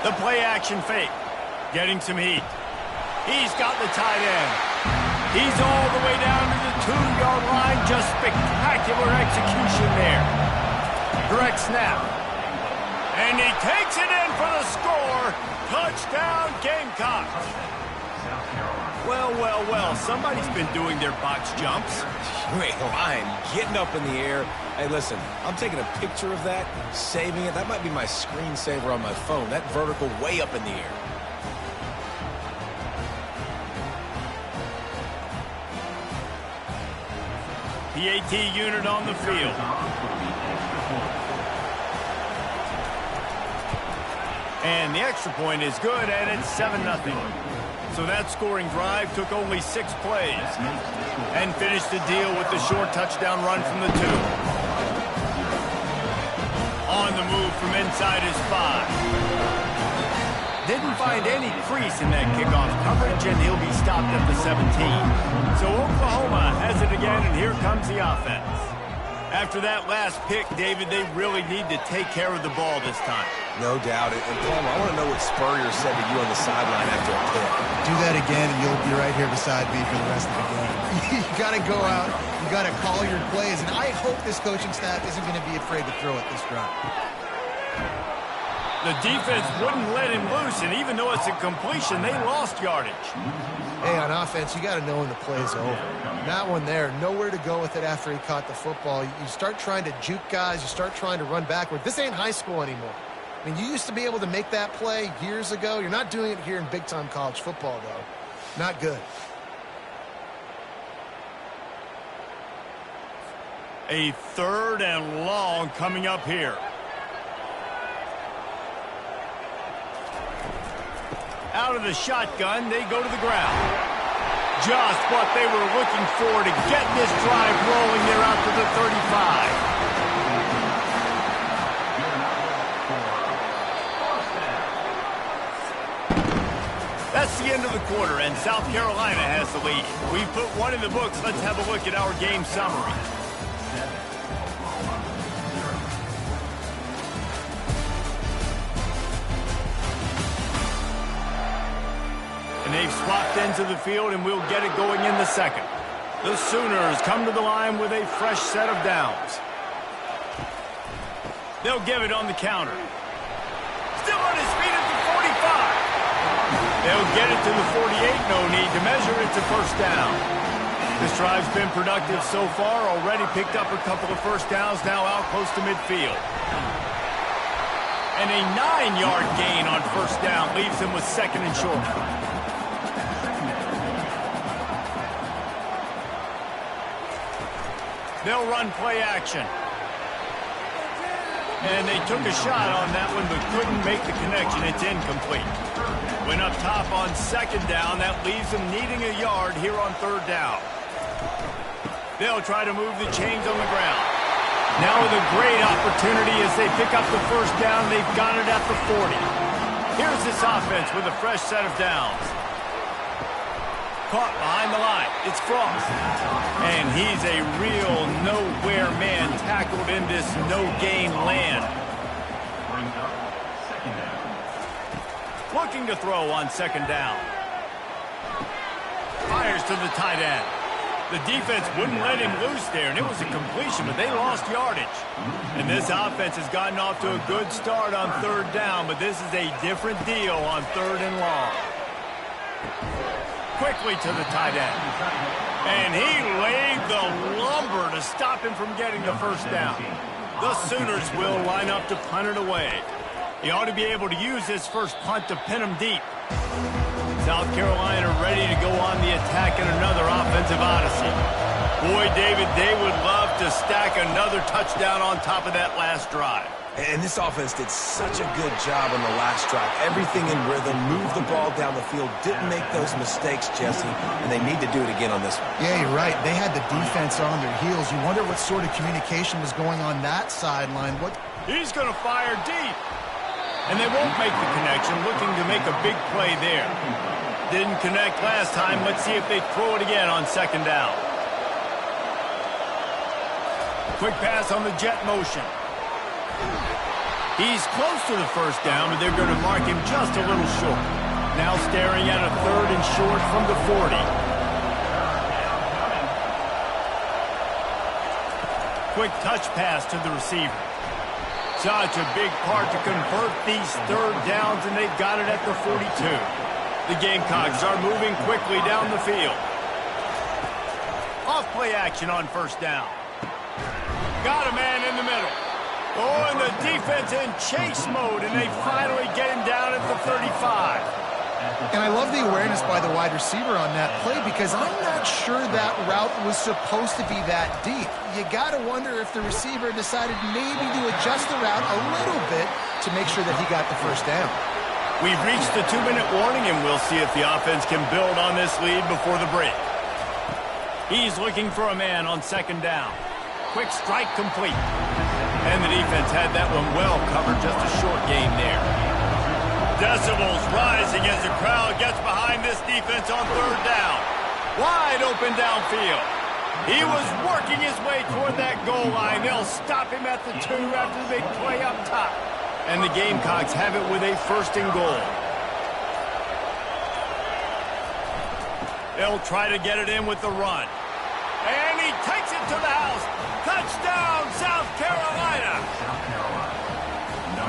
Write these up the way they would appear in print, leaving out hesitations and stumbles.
The play-action fake. Getting some heat. He's got the tight end. He's all the way down to the 2-yard line. Just spectacular execution there. Direct snap. And he takes it in for the score. Touchdown, Gamecocks. Well, somebody's been doing their box jumps. You ain't lying. Getting up in the air. Hey, listen, I'm taking a picture of that, saving it. That might be my screensaver on my phone. That vertical way up in the air. PAT unit on the field. And the extra point is good, and it's 7-0. So that scoring drive took only 6 plays and finished the deal with the short touchdown run from the 2. On the move from inside his 5. Didn't find any crease in that kickoff coverage, and he'll be stopped at the 17. So Oklahoma has it again, and here comes the offense. After that last pick, David, they really need to take care of the ball this time. No doubt. And Palmer, I want to know what Spurrier said to you on the sideline after a pick. Do that again, and you'll be right here beside me for the rest of the game. You got to go out. You got to call your plays, and I hope this coaching staff isn't going to be afraid to throw it this drive. The defense wouldn't let him loose, and even though it's a completion, they lost yardage. Hey, on offense, you got to know when the play's over. That one there, nowhere to go with it after he caught the football. You start trying to juke guys. You start trying to run backward. This ain't high school anymore. I mean, you used to be able to make that play years ago. You're not doing it here in big-time college football, though. Not good. A 3rd and long coming up here. Out of the shotgun, they go to the ground. Just what they were looking for to get this drive rolling there out to the 35. That's the end of the quarter, and South Carolina has the lead. We put one in the books. Let's have a look at our game summary. They've swapped ends of the field, and we'll get it going in the second. The Sooners come to the line with a fresh set of downs. They'll give it on the counter. Still on his feet at the 45. They'll get it to the 48. No need to measure. It's a first down. This drive's been productive so far. Already picked up a couple of first downs, now out close to midfield. And a 9-yard gain on first down leaves him with 2nd and short. They'll run play action. And they took a shot on that one, but couldn't make the connection. It's incomplete. Went up top on 2nd down. That leaves them needing a yard here on 3rd down. They'll try to move the chains on the ground. Now with a great opportunity as they pick up the first down. They've got it at the 40. Here's this offense with a fresh set of downs. Caught behind the line. It's Frost. And he's a real nowhere man tackled in this no-gain land. Looking to throw on 2nd down. Fires to the tight end. The defense wouldn't let him loose there, and it was a completion, but they lost yardage. And this offense has gotten off to a good start on 3rd down, but this is a different deal on 3rd and long. Quickly to the tight end. And he laid the lumber to stop him from getting the first down. The Sooners will line up to punt it away. He ought to be able to use this first punt to pin him deep. South Carolina ready to go on the attack in another offensive odyssey. Boy, David, they would love to stack another touchdown on top of that last drive. And this offense did such a good job on the last drive. Everything in rhythm, moved the ball down the field, didn't make those mistakes, Jesse, and they need to do it again on this one. Yeah, you're right. They had the defense on their heels. You wonder what sort of communication was going on that sideline. He's going to fire deep. And they won't make the connection, looking to make a big play there. Didn't connect last time. Let's see if they throw it again on 2nd down. Quick pass on the jet motion. He's close to the first down, but they're going to mark him just a little short. Now staring at a 3rd and short from the 40. Quick touch pass to the receiver. Such a big part to convert these 3rd downs, and they've got it at the 42. The Gamecocks are moving quickly down the field. Off play action on 1st down. Got a man in the middle. Oh, and the defense in chase mode, and they finally get him down at the 35. And I love the awareness by the wide receiver on that play because I'm not sure that route was supposed to be that deep. You got to wonder if the receiver decided maybe to adjust the route a little bit to make sure that he got the 1st down. We've reached the 2-minute warning, and we'll see if the offense can build on this lead before the break. He's looking for a man on 2nd down. Quick strike complete. And the defense had that one well covered, just a short gain there. Decibels rising as the crowd gets behind this defense on 3rd down. Wide open downfield. He was working his way toward that goal line. They'll stop him at the 2 after the big play up top. And the Gamecocks have it with a 1st and goal. They'll try to get it in with the run. And he takes it to the house. Touchdown, South Carolina.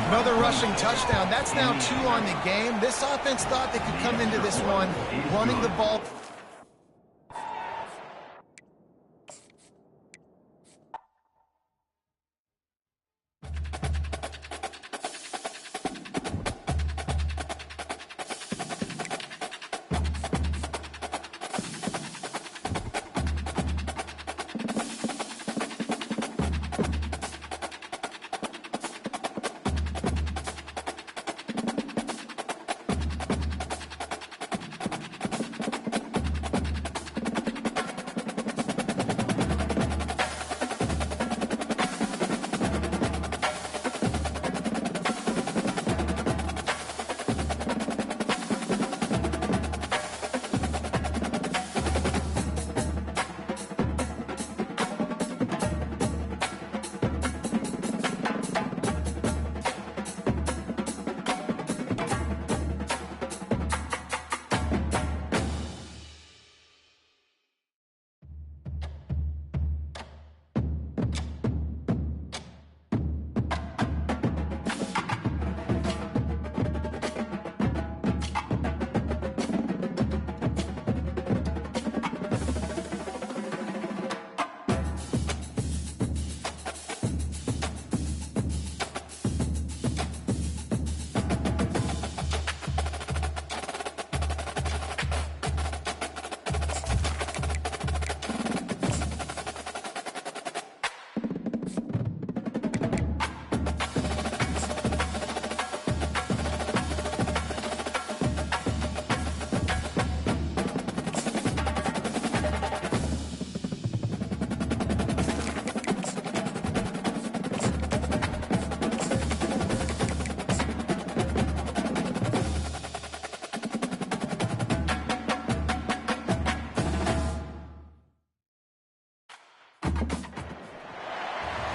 Another rushing touchdown. That's now 2 on the game. This offense thought they could come into this one running the ball.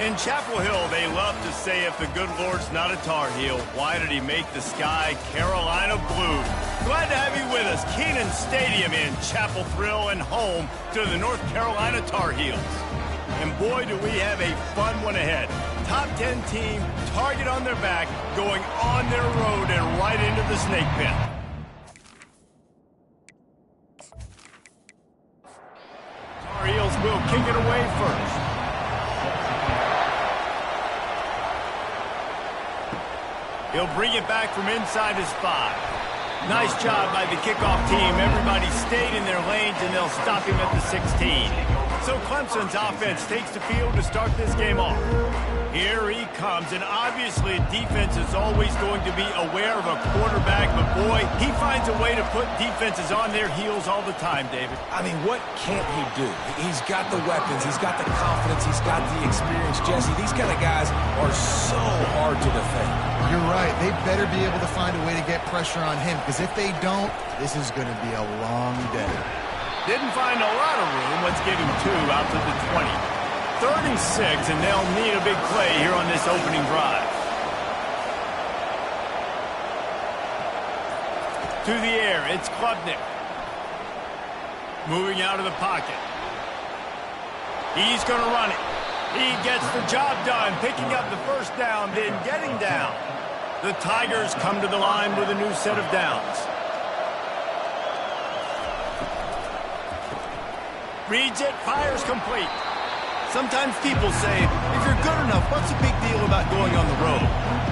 In Chapel Hill, they love to say if the good Lord's not a Tar Heel, why did he make the sky Carolina blue? Glad to have you with us. Kenan Stadium in Chapel Thrill and home to the North Carolina Tar Heels. And boy, do we have a fun one ahead. Top 10 team, target on their back, going on their road and right into the snake pit. Tar Heels will kick it away first. He'll bring it back from inside his 5. Nice job by the kickoff team. Everybody stayed in their lanes, and they'll stop him at the 16. So Clemson's offense takes the field to start this game off. Here he comes, and obviously defense is always going to be aware of a quarterback, but boy, he finds a way to put defenses on their heels all the time, David. I mean, what can't he do? He's got the weapons, he's got the confidence, he's got the experience. Jesse, these kind of guys are so hard to defend. You're right. They better be able to find a way to get pressure on him, because if they don't, this is going to be a long day. Didn't find a lot of room. Let's give him 2 out to the 20. 3rd and 6, and they'll need a big play here on this opening drive. To the air, it's Klubnik. Moving out of the pocket. He's going to run it. He gets the job done, picking up the first down, then getting down. The Tigers come to the line with a new set of downs. Reads it, fires complete. Sometimes people say, if you're good enough, what's the big deal about going on the road?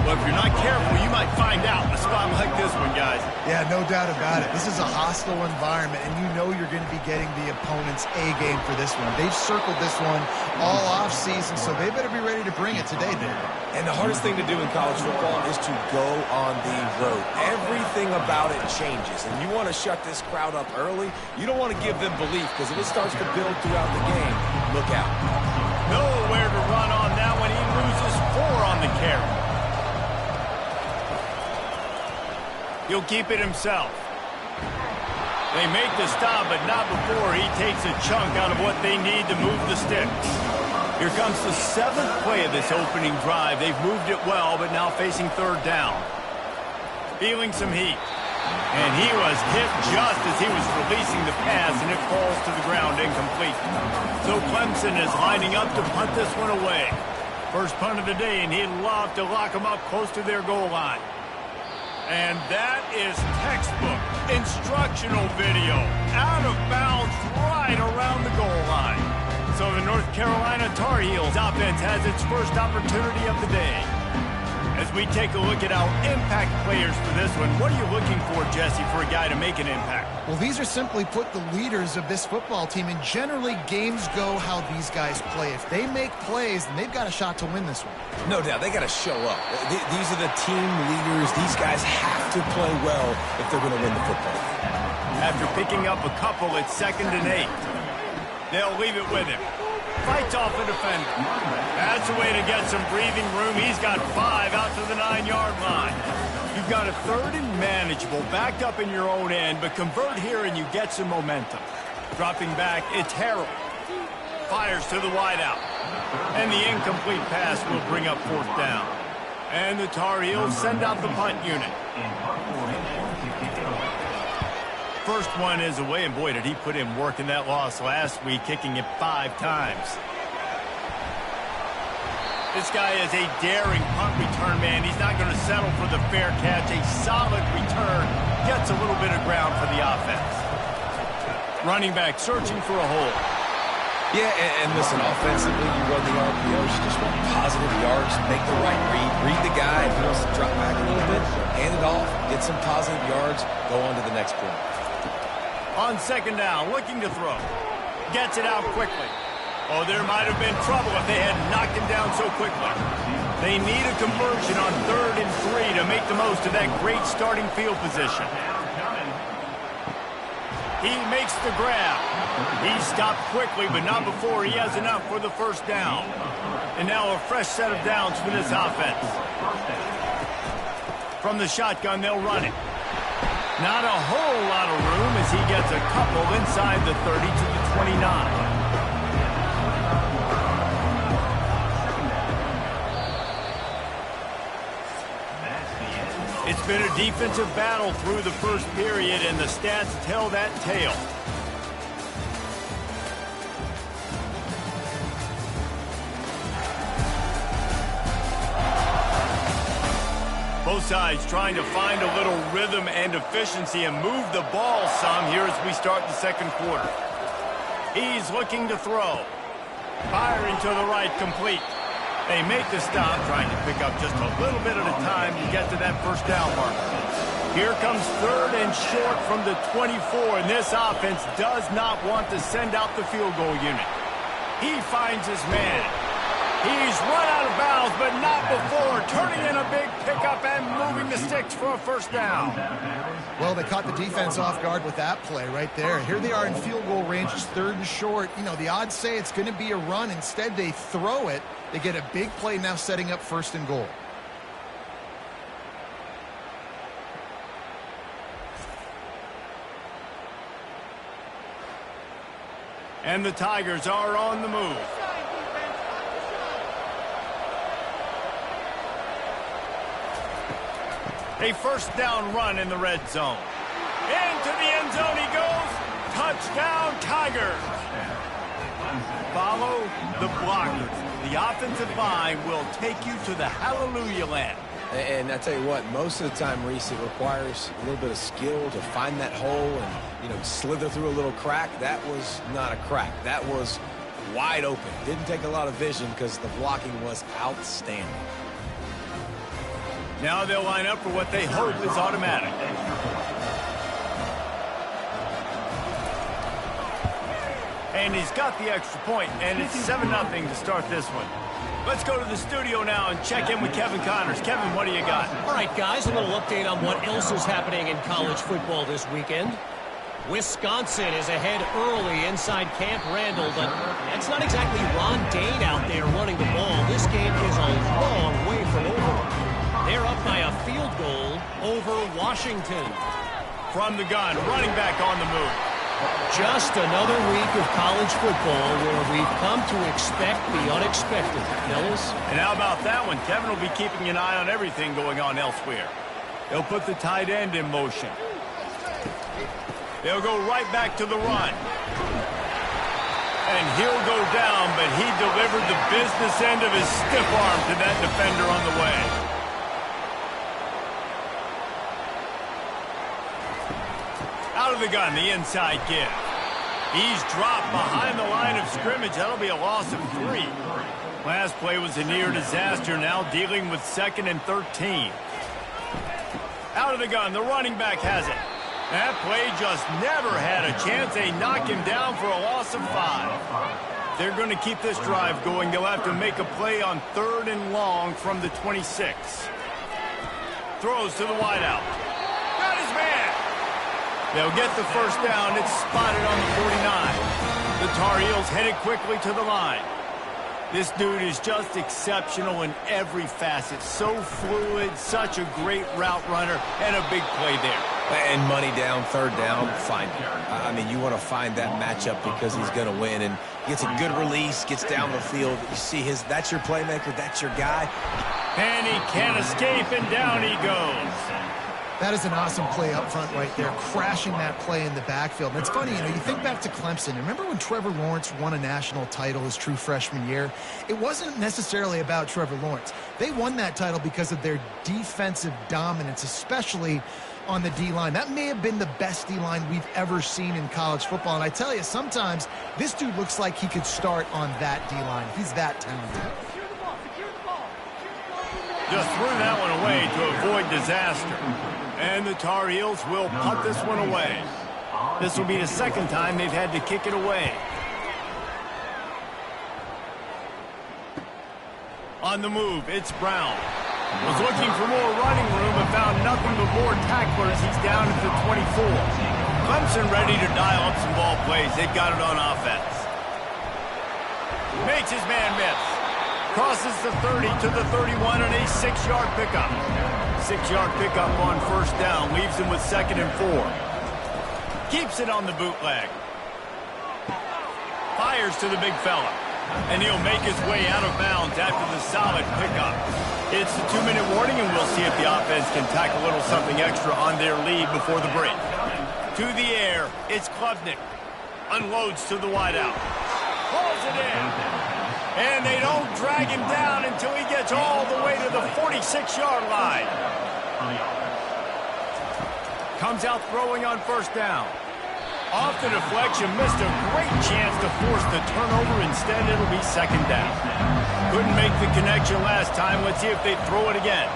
Well, if you're not careful, you might find out in a spot like this one, guys. Yeah, no doubt about it. This is a hostile environment, and you know you're going to be getting the opponent's A-game for this one. They've circled this one all off-season, so they better be ready to bring it today, David. And the hardest thing to do in college football is to go on the road. Everything about it changes, and you want to shut this crowd up early. You don't want to give them belief, because if it starts to build throughout the game, look out. Nowhere to run on that one. He loses 4 on the carry. He'll keep it himself. They make the stop, but not before he takes a chunk out of what they need to move the sticks. Here comes the 7th play of this opening drive. They've moved it well, but now facing 3rd down. Feeling some heat. And he was hit just as he was releasing the pass, and it falls to the ground incomplete. So Clemson is lining up to punt this one away. First punt of the day, and he'd love to lock them up close to their goal line. And that is textbook instructional video. Out of bounds right around the goal line. So the North Carolina Tar Heels offense has its first opportunity of the day. As we take a look at our impact players for this one, what are you looking for, Jesse, for a guy to make an impact? Well, these are simply put the leaders of this football team, and generally games go how these guys play. If they make plays, then they've got a shot to win this one. No doubt, they got to show up. These are the team leaders. These guys have to play well if they're going to win the football game. After picking up a couple, it's 2nd and 8. They'll leave it with him. Fights off the defender. That's a way to get some breathing room. He's got 5 out to the 9-yard line. You've got a 3rd and manageable backed up in your own end, but convert here and you get some momentum. Dropping back, it's Harrell. Fires to the wideout. And the incomplete pass will bring up 4th down. And the Tar Heels send out the punt unit. First one is away, and boy, did he put in work in that loss last week, kicking it 5 times. This guy is a daring punt return man. He's not going to settle for the fair catch. A solid return gets a little bit of ground for the offense. Running back searching for a hole. Yeah, and listen, offensively, you run the RPOs, you just want positive yards, make the right read the guy. If he wants to drop back a little bit, hand it off, get some positive yards, go on to the next play. On 2nd down, looking to throw. Gets it out quickly. Oh, there might have been trouble if they had knocked him down so quickly. They need a conversion on 3rd and 3 to make the most of that great starting field position. He makes the grab. He stopped quickly, but not before he has enough for the 1st down. And now a fresh set of downs for this offense. From the shotgun, they'll run it. Not a whole lot of room as he gets a couple inside the 30 to the 29. It's been a defensive battle through the first period, and the stats tell that tale. Both sides trying to find a little rhythm and efficiency and move the ball some here as we start the 2nd quarter. He's looking to throw. Firing to the right, complete. They make the stop, trying to pick up just a little bit at a time to get to that 1st down marker. Here comes 3rd and short from the 24, and this offense does not want to send out the field goal unit. He finds his man. He's run out of bounds, but not before turning in a big pickup and moving the sticks for a 1st down. Well, they caught the defense off guard with that play right there. Here they are in field goal range, it's 3rd and short. You know, the odds say it's going to be a run. Instead, they throw it. They get a big play now setting up 1st and goal. And the Tigers are on the move. A 1st down run in the red zone. Into the end zone he goes. Touchdown, Tigers. Follow the blockers. The offensive line will take you to the hallelujah land. And I tell you what, most of the time, Reese, it requires a little bit of skill to find that hole and, slither through a little crack. That was not a crack. That was wide open. Didn't take a lot of vision because the blocking was outstanding. Now they'll line up for what they hope is automatic. And he's got the extra point, and it's 7-0 to start this one. Let's go to the studio now and check in with Kevin Connors. Kevin, what do you got? All right, guys, a little update on what else is happening in college football this weekend. Wisconsin is ahead early inside Camp Randall, but that's not exactly Ron Dane out there running the ball. This game is a long way from over. They're up by a field goal over Washington. From the gun, running back on the move. Just another week of college football where we've come to expect the unexpected, fellas. And how about that one? Kevin will be keeping an eye on everything going on elsewhere. They'll put the tight end in motion. They'll go right back to the run. And he'll go down, but he delivered the business end of his stiff arm to that defender on the way. Out of the gun, the inside give. He's dropped behind the line of scrimmage. That'll be a loss of 3. Last play was a near disaster, now dealing with 2nd and 13. Out of the gun, the running back has it. That play just never had a chance. They knock him down for a loss of 5. They're going to keep this drive going. They'll have to make a play on 3rd and long from the 26. Throws to the wideout. Got his man. They'll get the first down. It's spotted on the 49. The Tar Heels headed quickly to the line. This dude is just exceptional in every facet. So fluid, such a great route runner, and a big play there. And money down, 3rd down, find him. I mean, you want to find that matchup because he's going to win. And gets a good release, gets down the field. You see that's your playmaker, that's your guy. And he can't escape, and down he goes. That is an awesome play up front right there, crashing that play in the backfield. And it's funny, you think back to Clemson. Remember when Trevor Lawrence won a national title his true freshman year? It wasn't necessarily about Trevor Lawrence. They won that title because of their defensive dominance, especially on the D-line. That may have been the best D-line we've ever seen in college football. And I tell you, sometimes this dude looks like he could start on that D-line. He's that talented. Just threw that one away to avoid disaster. And the Tar Heels will punt this one away. This will be the 2nd time they've had to kick it away. On the move, it's Brown. Was looking for more running room but found nothing but more tacklers. He's down at the 24. Clemson ready to dial up some ball plays. They've got it on offense. Makes his man miss. Crosses the 30 to the 31 and a 6-yard pickup. 6-yard pickup on 1st down. Leaves him with 2nd and 4. Keeps it on the bootleg. Fires to the big fella. And he'll make his way out of bounds after the solid pickup. It's a 2-minute warning, and we'll see if the offense can tack a little something extra on their lead before the break. To the air, it's Klubnik. Unloads to the wideout. Pulls it in. And they don't drag him down until he gets all the way to the 46-yard line. Comes out throwing on 1st down. Off the deflection, missed a great chance to force the turnover. Instead, it'll be 2nd down. Couldn't make the connection last time. Let's see if they throw it again.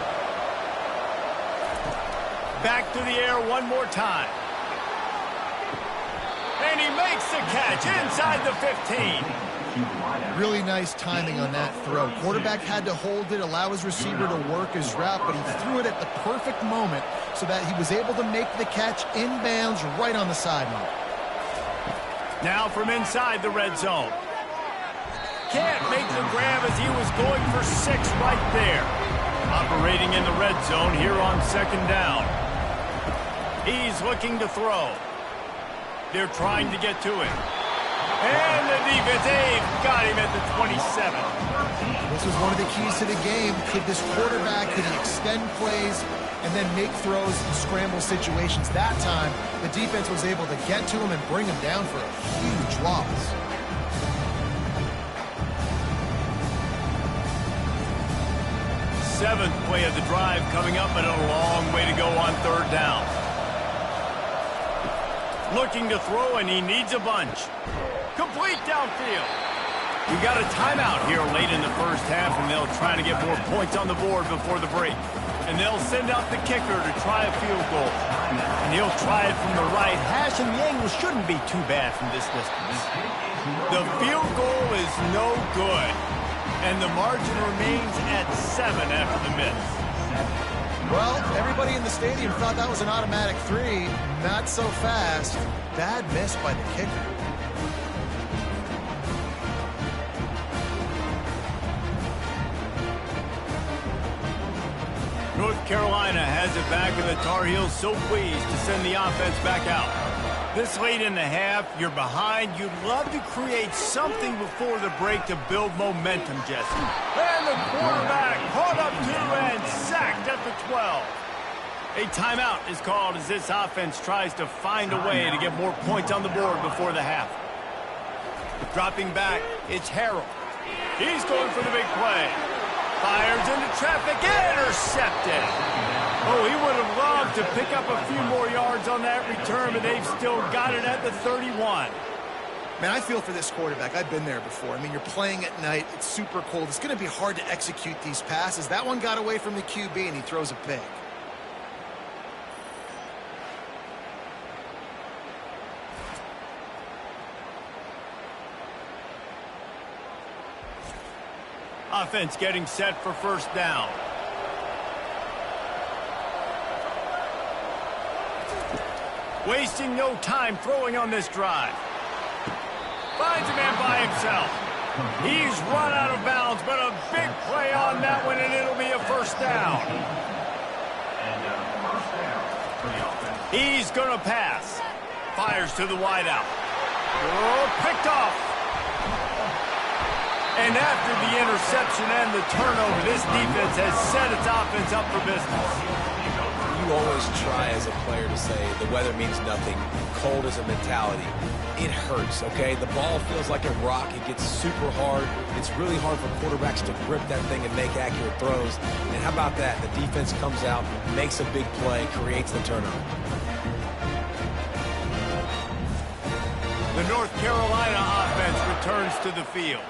Back to the air one more time. And he makes the catch inside the 15. Really nice timing on that throw. Quarterback had to hold it, allow his receiver to work his route, but he threw it at the perfect moment so that he was able to make the catch inbounds right on the sideline. Now from inside the red zone. Can't make the grab as he was going for 6 right there. Operating in the red zone here on 2nd down. He's looking to throw. They're trying to get to him. And the defense, they've got him at the 27. This was one of the keys to the game. Could this quarterback, could he extend plays and then make throws in scramble situations? That time, the defense was able to get to him and bring him down for a huge loss. Seventh play of the drive coming up, but a long way to go on third down. Looking to throw, and he needs a bunch. Complete downfield. We got a timeout here late in the first half, and they'll try to get more points on the board before the break. And they'll send out the kicker to try a field goal. And he'll try it from the right hash, and the angle shouldn't be too bad from this distance. The field goal is no good. And the margin remains at 7 after the miss. Well, everybody in the stadium thought that was an automatic 3. Not so fast. Bad miss by the kicker. North Carolina has it back, and the Tar Heels so pleased to send the offense back out. This late in the half, you're behind. You'd love to create something before the break to build momentum, Jesse. And the quarterback caught up to and sacked at the 12. A timeout is called as this offense tries to find a way to get more points on the board before the half. Dropping back, it's Harrell. He's going for the big play. Fires into traffic, intercepted. Oh, he would have loved to pick up a few more yards on that return, but they've still got it at the 31. Man, I feel for this quarterback. I've been there before. I mean, you're playing at night. It's super cold. It's going to be hard to execute these passes. That one got away from the QB, and he throws a pick. Offense getting set for first down. Wasting no time throwing on this drive. Finds a man by himself. He's run out of bounds, but a big play on that one, and it'll be a first down. He's going to pass. Fires to the wideout. Oh, picked off. And after the interception and the turnover, this defense has set its offense up for business. You always try as a player to say the weather means nothing. Cold is a mentality. It hurts, okay? The ball feels like a rock. It gets super hard. It's really hard for quarterbacks to grip that thing and make accurate throws. And how about that? The defense comes out, makes a big play, creates the turnover. The North Carolina offense returns to the field.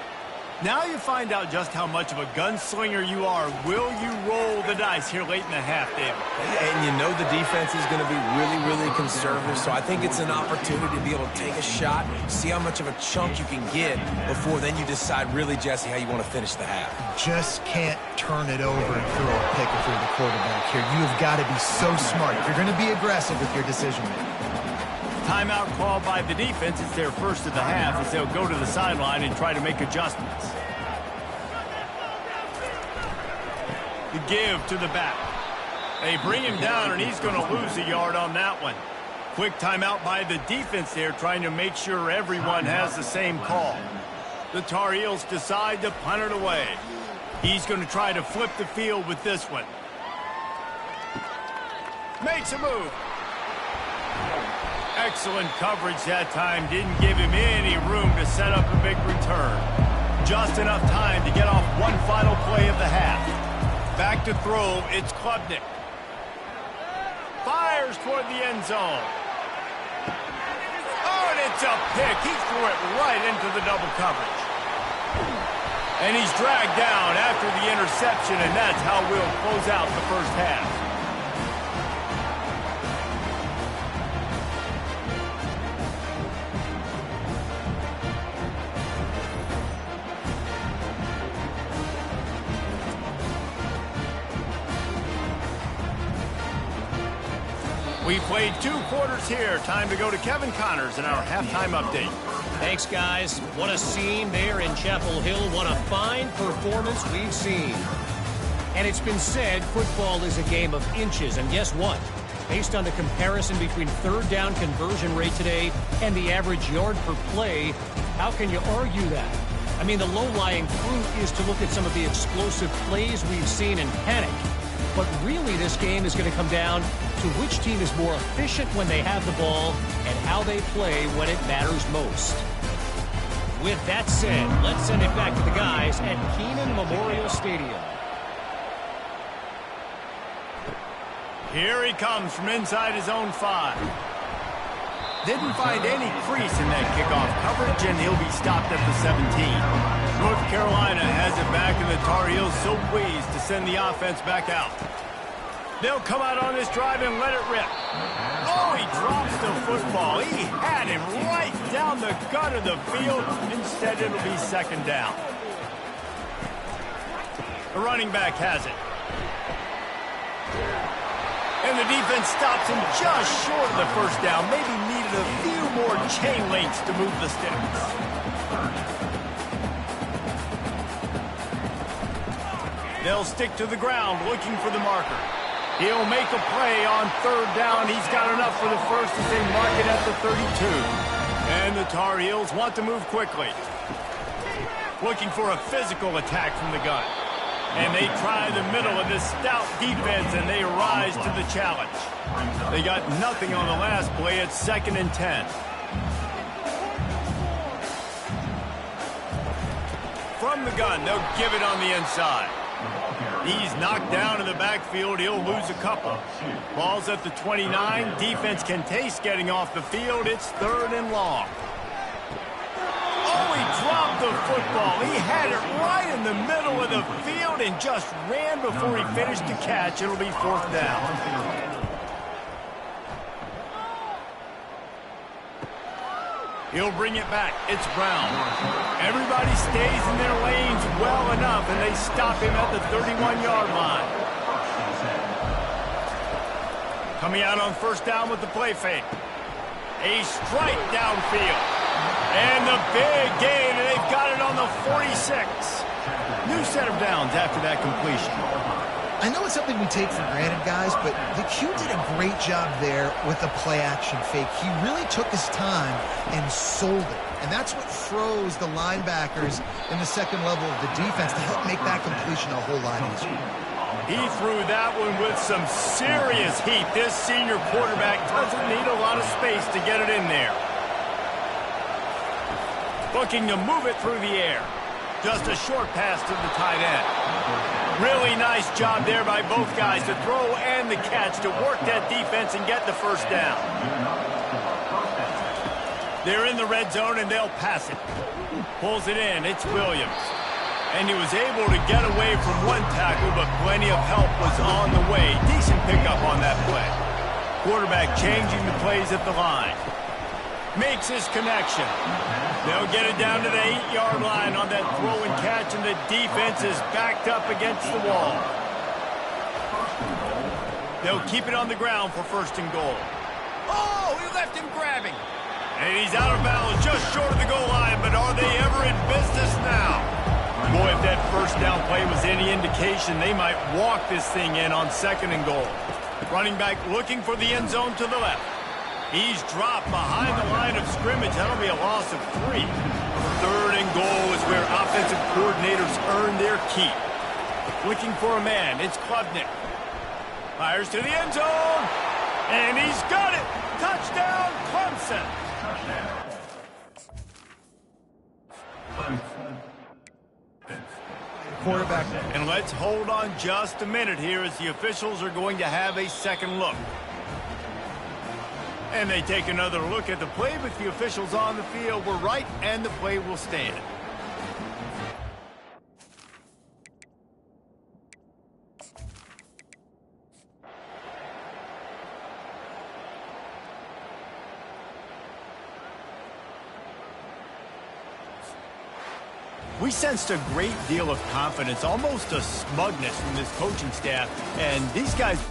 Now you find out just how much of a gunslinger you are. Will you roll the dice here late in the half, David? And you know the defense is going to be really, really conservative, so I think it's an opportunity to be able to take a shot, see how much of a chunk you can get before then you decide really, Jesse, how you want to finish the half. Just can't turn it over and throw a pick if you're the quarterback here. You have got to be so smart. You're going to be aggressive with your decision-making. Timeout called by the defense. It's their first of the half as they'll go to the sideline and try to make adjustments. The give to the back. They bring him down, and he's going to lose a yard on that one. Quick timeout by the defense there, trying to make sure everyone has the same call. The Tar Heels decide to punt it away. He's going to try to flip the field with this one. Makes a move. Excellent coverage that time. Didn't give him any room to set up a big return. Just enough time to get off one final play of the half. Back to throw, it's Klubnik. Fires toward the end zone. Oh, and it's a pick. He threw it right into the double coverage. And he's dragged down after the interception, and that's how we'll close out the first half. We played 2 quarters here. Time to go to Kevin Connors in our halftime update. Thanks, guys. What a scene there in Chapel Hill. What a fine performance we've seen. And it's been said, football is a game of inches. And guess what? Based on the comparison between third down conversion rate today and the average yard per play, how can you argue that? I mean, the low-lying fruit is to look at some of the explosive plays we've seen and panic. But really, this game is going to come down to which team is more efficient when they have the ball and how they play when it matters most. With that said, let's send it back to the guys at Kenan Memorial Stadium. Here he comes from inside his own 5. Didn't find any crease in that kickoff coverage, and he'll be stopped at the 17. North Carolina has it back, and the Tar Heels so pleased to send the offense back out. They'll come out on this drive and let it rip. Oh, he drops the football. He had him right down the gut of the field. Instead, it'll be second down. The running back has it. And the defense stops him just short of the first down. Maybe needed a few more chain links to move the sticks. They'll stick to the ground looking for the marker. He'll make a play on third down. He's got enough for the first as they mark it at the 32. And the Tar Heels want to move quickly. Looking for a physical attack from the gun. And they try the middle of this stout defense, and they rise to the challenge. They got nothing on the last play. It's 2nd and 10. From the gun, they'll give it on the inside. He's knocked down in the backfield. He'll lose a couple. Ball's at the 29. Defense can taste getting off the field. It's 3rd and long. Oh, he dropped the football. He had it right in the middle of the field and just ran before he finished the catch. It'll be 4th down. He'll bring it back. It's Brown. Everybody stays in their lanes well enough, and they stop him at the 31-yard line. Coming out on first down with the play fake. A strike downfield. And the big gain, and they've got it on the 46. New set of downs after that completion. I know it's something we take for granted, guys, but the Q did a great job there with the play-action fake. He really took his time and sold it. And that's what froze the linebackers in the second level of the defense to help make that completion a whole lot easier. He threw that one with some serious heat. This senior quarterback doesn't need a lot of space to get it in there. Looking to move it through the air. Just a short pass to the tight end. Really nice job there by both guys to throw and the catch to work that defense and get the first down. They're in the red zone and they'll pass it. Pulls it in. It's Williams. And he was able to get away from one tackle, but plenty of help was on the way. Decent pickup on that play. Quarterback changing the plays at the line. Makes his connection. They'll get it down to the 8-yard line on that throw and catch, and the defense is backed up against the wall. They'll keep it on the ground for 1st and goal. Oh, he left him grabbing. And he's out of bounds just short of the goal line, but are they ever in business now? Boy, if that first down play was any indication, they might walk this thing in on 2nd and goal. Running back looking for the end zone to the left. He's dropped behind the line of scrimmage. That'll be a loss of 3. 3rd and goal is where offensive coordinators earn their keep. Looking for a man. It's Klubnik. Fires to the end zone. And he's got it. Touchdown, Clemson. Quarterback. And let's hold on just a minute here as the officials are going to have a second look. And they take another look at the play, but the officials on the field were right, and the play will stand. We sensed a great deal of confidence, almost a smugness from this coaching staff, and these guys...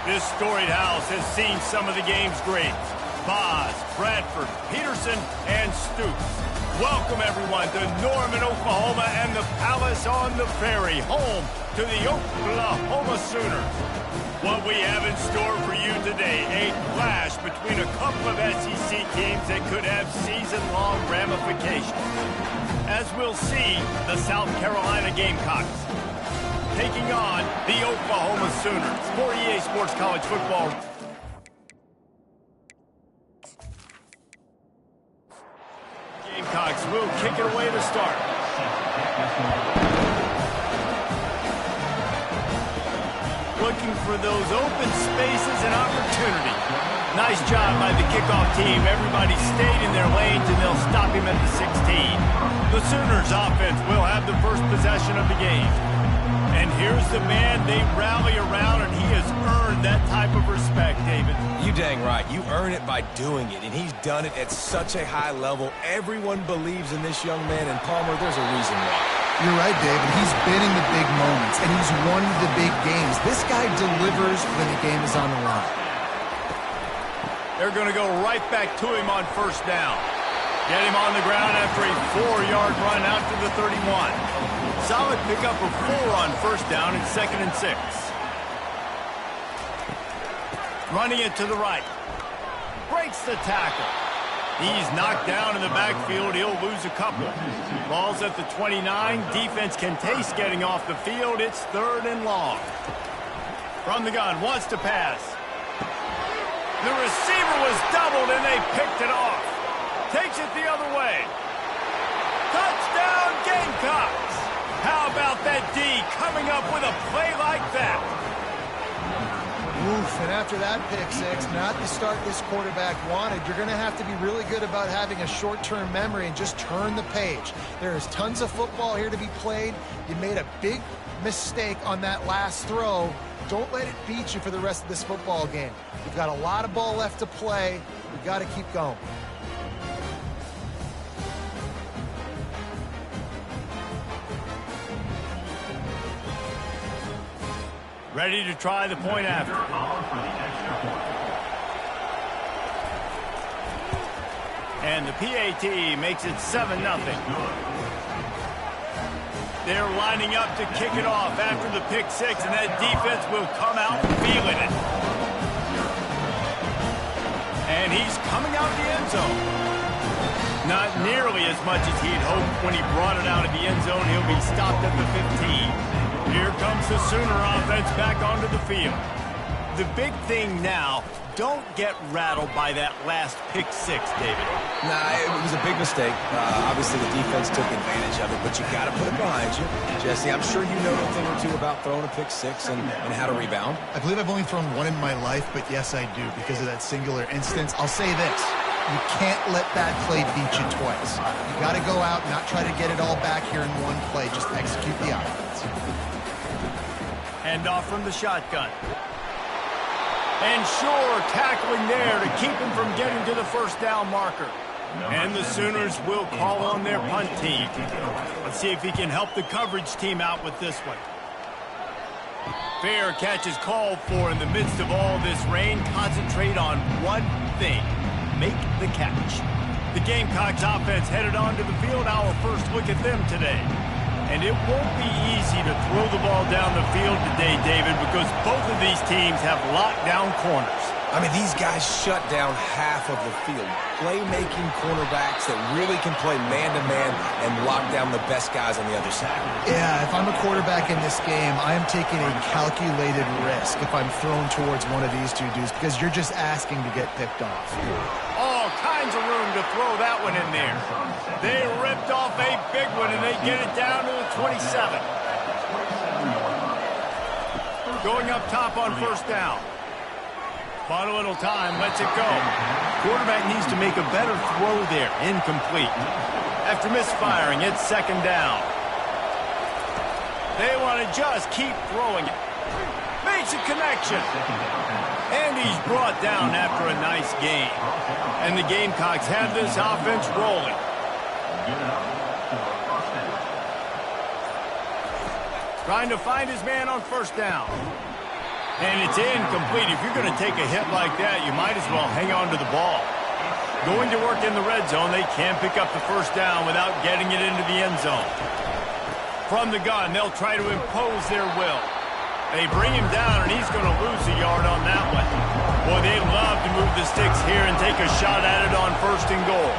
This storied house has seen some of the game's greats. Boz, Bradford, Peterson, and Stoops. Welcome, everyone, to Norman, Oklahoma, and the Palace on the Prairie, home to the Oklahoma Sooners. What we have in store for you today, a clash between a couple of SEC teams that could have season-long ramifications. As we'll see, the South Carolina Gamecocks taking on the Oklahoma Sooners. For EA Sports College Football, Gamecocks will kick it away to start. Looking for those open spaces and opportunity. Nice job by the kickoff team. Everybody stayed in their lanes, and they'll stop him at the 16. The Sooners offense will have the first possession of the game. And here's the man they rally around, and he has earned that type of respect, David. You dang right. You earn it by doing it, and he's done it at such a high level. Everyone believes in this young man, and Palmer, there's a reason why. You're right, David. He's been in the big moments, and he's won the big games. This guy delivers when the game is on the line. They're going to go right back to him on first down. Get him on the ground after a 4-yard run out to the 31. Solid pickup of 4 on first down and 2nd and 6. Running it to the right. Breaks the tackle. He's knocked down in the backfield. He'll lose a couple. Ball's at the 29. Defense can taste getting off the field. It's 3rd and long. From the gun, wants to pass. The receiver was doubled, and they picked it off. Takes it the other way. Touchdown, Gamecocks! How about that D coming up with a play like that? Oof, and after that pick six, not the start this quarterback wanted. You're going to have to be really good about having a short-term memory and just turn the page. There is tons of football here to be played. You made a big mistake on that last throw. Don't let it beat you for the rest of this football game. We've got a lot of ball left to play. We've got to keep going. Ready to try the point after. And the PAT makes it 7-0. They're lining up to kick it off after the pick six, and that defense will come out feeling it. And he's coming out the end zone. Not nearly as much as he'd hoped when he brought it out of the end zone. He'll be stopped at the 15. Here comes the Sooner offense back onto the field. The big thing now, don't get rattled by that last pick six, David. Nah, it was a big mistake. Obviously, the defense took advantage of it, but you got to put it behind you. Jesse, I'm sure you know a thing or two about throwing a pick six and how to rebound. I believe I've only thrown one in my life, but yes, I do because of that singular instance. I'll say this. You can't let that play beat you twice. You got to go out and not try to get it all back here in one play. Just execute the offense. Hand off from the shotgun. And Shore tackling there to keep him from getting to the first down marker. And the Sooners will call on their punt team. Let's see if he can help the coverage team out with this one. Fair catch is called for in the midst of all this rain. Concentrate on one thing. Make the catch. The Gamecocks offense headed onto the field. Our first look at them today. And it won't be easy to throw the ball down the field today, David, because both of these teams have lockdown corners. I mean, these guys shut down half of the field. Playmaking cornerbacks that really can play man-to-man and lock down the best guys on the other side. Yeah, if I'm a quarterback in this game, I am taking a calculated risk if I'm thrown towards one of these two dudes because you're just asking to get picked off. All kinds of room to throw that one in there. They ripped off a big one, and they get it down to the 27. Going up top on first down. Bought a little time, lets it go. Quarterback needs to make a better throw there. Incomplete. After misfiring, it's second down. They want to just keep throwing it. Makes a connection. And he's brought down after a nice game. And the Gamecocks have this offense rolling. Trying to find his man on first down. And it's incomplete. If you're going to take a hit like that, you might as well hang on to the ball. Going to work in the red zone, they can pick up the first down without getting it into the end zone. From the gun, they'll try to impose their will. They bring him down, and he's going to lose a yard on that one. Boy, they'd love to move the sticks here and take a shot at it on 1st and goal.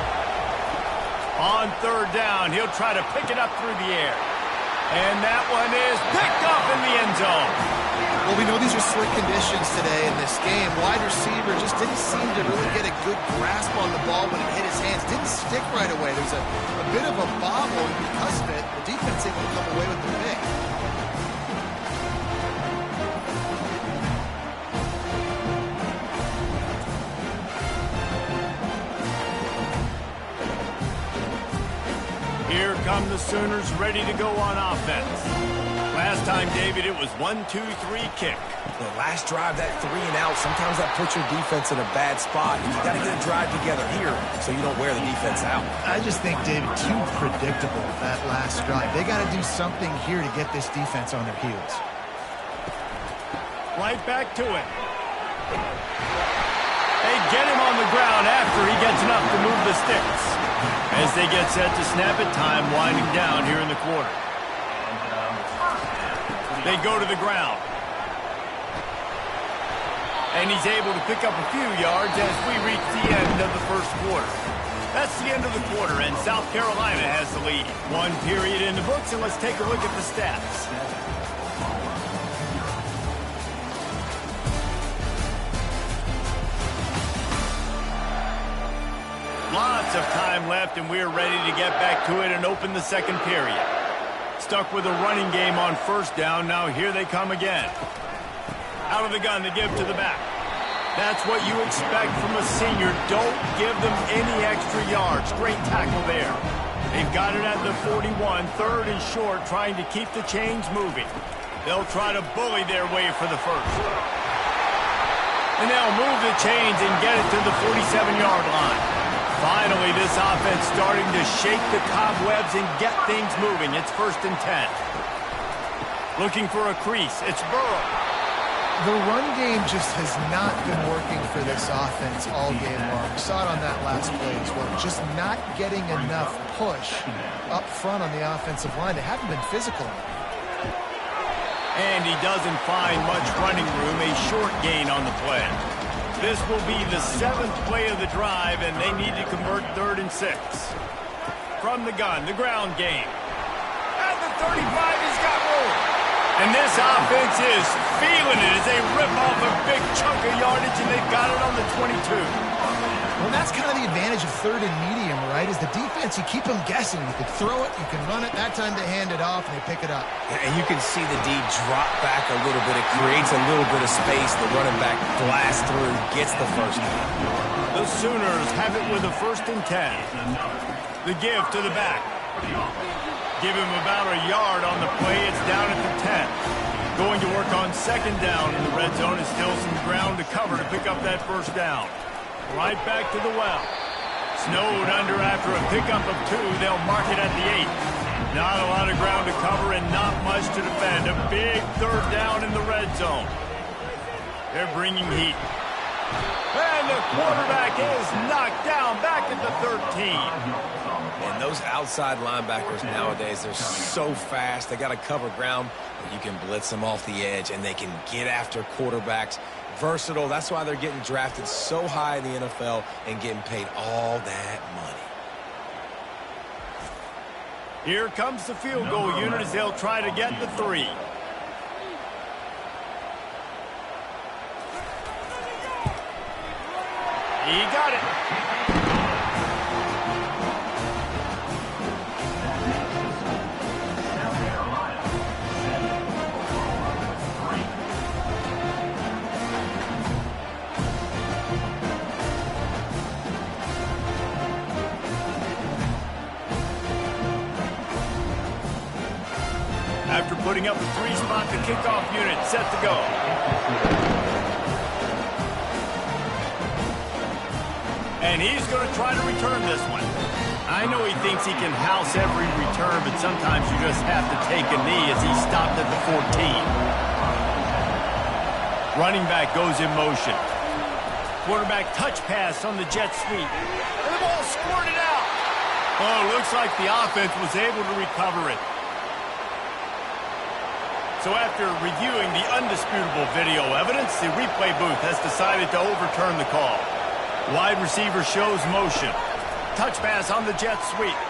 On 3rd down, he'll try to pick it up through the air. And that one is picked up in the end zone. Well, we know these are slick conditions today in this game. Wide receiver just didn't seem to really get a good grasp on the ball when it hit his hands. Didn't stick right away. There's a bit of a bobble, and because of it, the defense able to come away with the pick. Here come the Sooners ready to go on offense. Last time, David, it was 1-2-3 kick. The last drive, that 3 and out, sometimes that puts your defense in a bad spot. You got to get a drive together here so you don't wear the defense out. I just think, David, too predictable, that last drive. They got to do something here to get this defense on their heels. Right back to it. They get him on the ground after he gets enough to move the sticks. As they get set to snap it, time winding down here in the quarter. They go to the ground. And he's able to pick up a few yards as we reach the end of the 1st quarter. That's the end of the quarter, and South Carolina has the lead. 1 period in the books, and let's take a look at the stats. Lots of time left, and we're ready to get back to it and open the 2nd period. Stuck with a running game on 1st down. Now here they come again. Out of the gun, they give to the back. That's what you expect from a senior. Don't give them any extra yards. Great tackle there. They've got it at the 41, 3rd and short, trying to keep the chains moving. They'll try to bully their way for the 1st. And they'll move the chains and get it to the 47-yard line. Finally, this offense starting to shake the cobwebs and get things moving. It's 1st and 10. Looking for a crease. It's Burrow. The run game just has not been working for this offense all game long. We saw it on that last play as well. Just not getting enough push up front on the offensive line. They haven't been physical enough. And he doesn't find much running room. A short gain on the play. This will be the 7th play of the drive, and they need to convert 3rd and 6. From the gun, the ground game. At the 35, he's got room. And this offense is feeling it as they rip off a big chunk of yardage, and they've got it on the 22. Well, that's kind of the advantage of 3rd and medium, right? Is the defense, you keep them guessing. You can throw it, you can run it. That time they hand it off, and they pick it up. And you can see the D drop back a little bit. It creates a little bit of space. The running back blasts through, gets the 1st down. The Sooners have it with a 1st and 10. The give to the back. Give him about a yard on the play. It's down at the 10. Going to work on 2nd down in the red zone. Is still some ground to cover to pick up that 1st down. Right back to the well. Snowed under after a pickup of 2. They'll mark it at the 8. Not a lot of ground to cover and not much to defend. A big 3rd down in the red zone. They're bringing heat. And the quarterback is knocked down back at the 13. And those outside linebackers nowadays, they're so fast. They got to cover ground. You can blitz them off the edge, and they can get after quarterbacks. Versatile. That's why they're getting drafted so high in the NFL and getting paid all that money. Here comes the field goal unit as they'll try to get the 3. He got it. After putting up a 3-spot, the kickoff unit set to go. And he's going to try to return this one. I know he thinks he can house every return, but sometimes you just have to take a knee as he stopped at the 14. Running back goes in motion. Quarterback touch pass on the jet sweep. And the ball squirted out. Oh, looks like the offense was able to recover it. So after reviewing the undisputable video evidence, the replay booth has decided to overturn the call. Wide receiver shows motion. Touch pass on the jet sweep.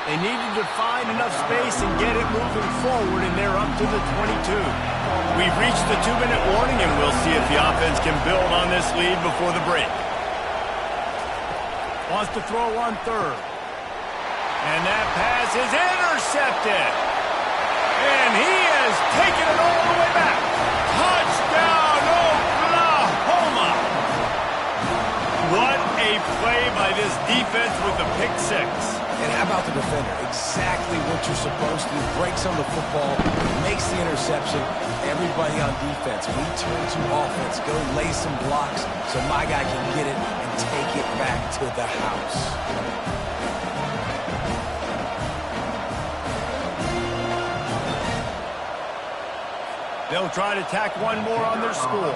They needed to find enough space and get it moving forward, and they're up to the 22. We've reached the 2-minute warning, and we'll see if the offense can build on this lead before the break. Wants to throw on third. And that pass is intercepted. And he has taken it all the way back. Touchdown, Oklahoma! What a play by this defense with the pick six. And how about the defender? Exactly what you're supposed to do. Breaks on the football, makes the interception. Everybody on defense, we turn to offense. Go lay some blocks so my guy can get it and take it back to the house. They'll try to tack one more on their score.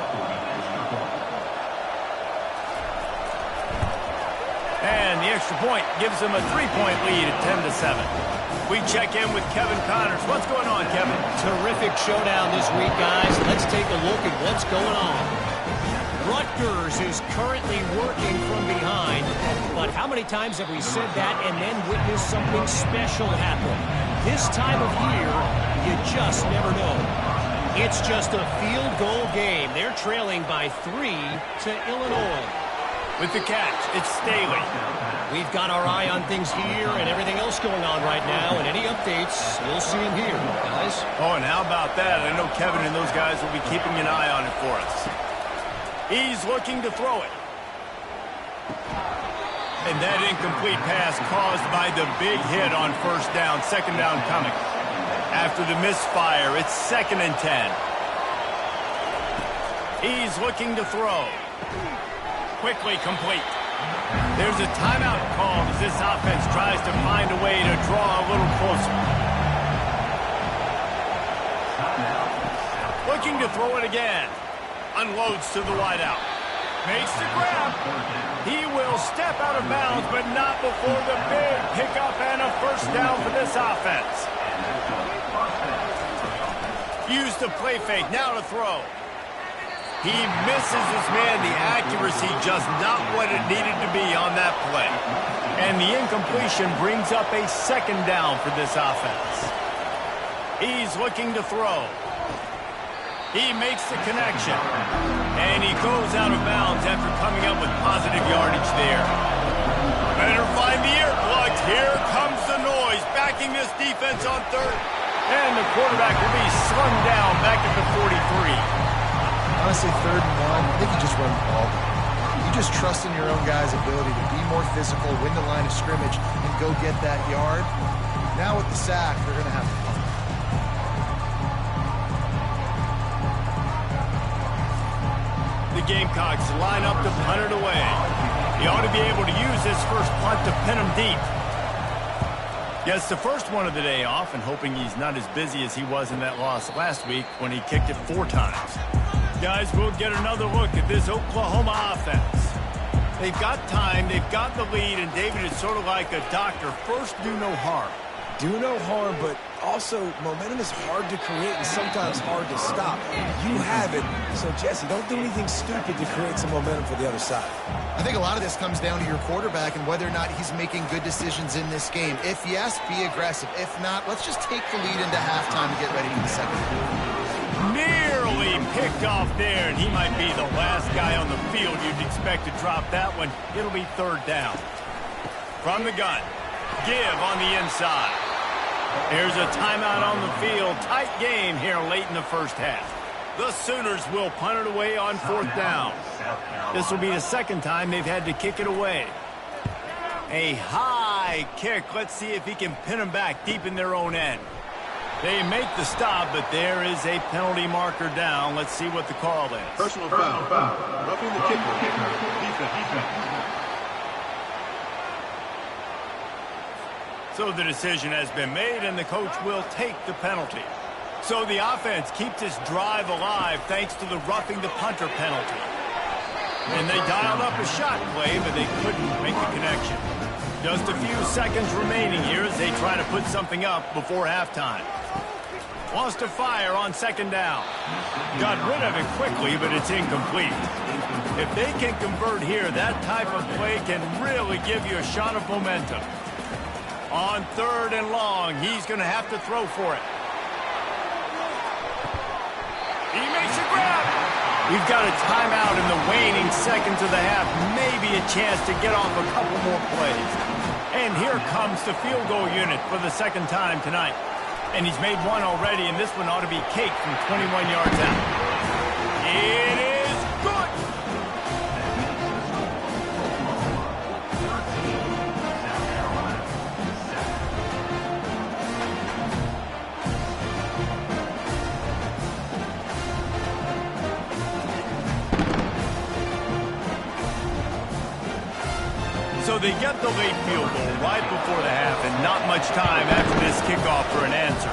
And the extra point gives them a 3-point lead at 10-7. We check in with Kevin Connors. What's going on, Kevin? Terrific showdown this week, guys. Let's take a look at what's going on. Rutgers is currently working from behind, but how many times have we said that and then witnessed something special happen? This time of year, you just never know. It's just a field goal game. They're trailing by 3 to Illinois. With the catch, it's Staley. We've got our eye on things here and everything else going on right now, and any updates, you'll see them here, guys. Oh, and how about that? I know Kevin and those guys will be keeping an eye on it for us. He's looking to throw it. And that incomplete pass caused by the big hit on first down, second down coming. After the misfire, it's 2nd and 10. He's looking to throw. Quickly complete. There's a timeout called as this offense tries to find a way to draw a little closer. Looking to throw it again. Unloads to the wideout. Makes the grab. He will step out of bounds, but not before the big pickup and a first down for this offense. Use the play fake, now to throw. He misses his man. The accuracy just not what it needed to be on that play. And the incompletion brings up a second down for this offense. He's looking to throw. He makes the connection. And he goes out of bounds after coming up with positive yardage there. Better find the ear plugs. Here comes the noise, backing this defense on third. And the quarterback will be slung down back at the 43. Honestly, 3rd and 1, I think you just run the ball. You just trust in your own guy's ability to be more physical, win the line of scrimmage, and go get that yard. Now with the sack, they're going to have to punt. The Gamecocks line up to punt it away. He ought to be able to use this first punt to pin him deep. Gets the first one of the day off, and hoping he's not as busy as he was in that loss last week when he kicked it 4 times. Guys, we'll get another look at this Oklahoma offense. They've got time, they've got the lead, and David is sort of like a doctor. First, do no harm. Do no harm, but also momentum is hard to create and sometimes hard to stop. You have it, so Jesse, don't do anything stupid to create some momentum for the other side. I think a lot of this comes down to your quarterback and whether or not he's making good decisions in this game. If yes, be aggressive. If not, let's just take the lead into halftime and get ready for the second half. Nearly picked off there, and he might be the last guy on the field you'd expect to drop that one. It'll be 3rd down. From the gun, give on the inside. There's a timeout on the field. Tight game here late in the first half. The Sooners will punt it away on 4th down. This will be the second time they've had to kick it away. A high kick. Let's see if he can pin them back deep in their own end. They make the stop, but there is a penalty marker down. Let's see what the call is. Personal foul. Roughing the kicker. Defense. So the decision has been made, and the coach will take the penalty. So the offense keeps this drive alive thanks to the roughing the punter penalty. And they dialed up a shot play, but they couldn't make the connection. Just a few seconds remaining here as they try to put something up before halftime. Wants to fire on second down. Got rid of it quickly, but it's incomplete. If they can convert here, that type of play can really give you a shot of momentum. On third and long, he's going to have to throw for it. He makes a grab. We've got a timeout in the waning seconds of the half. Maybe a chance to get off a couple more plays. And here comes the field goal unit for the second time tonight. And he's made one already, and this one ought to be cake from 21 yards out. It is good. So they get the late field goal right before the half, and not much time after this kickoff for an answer.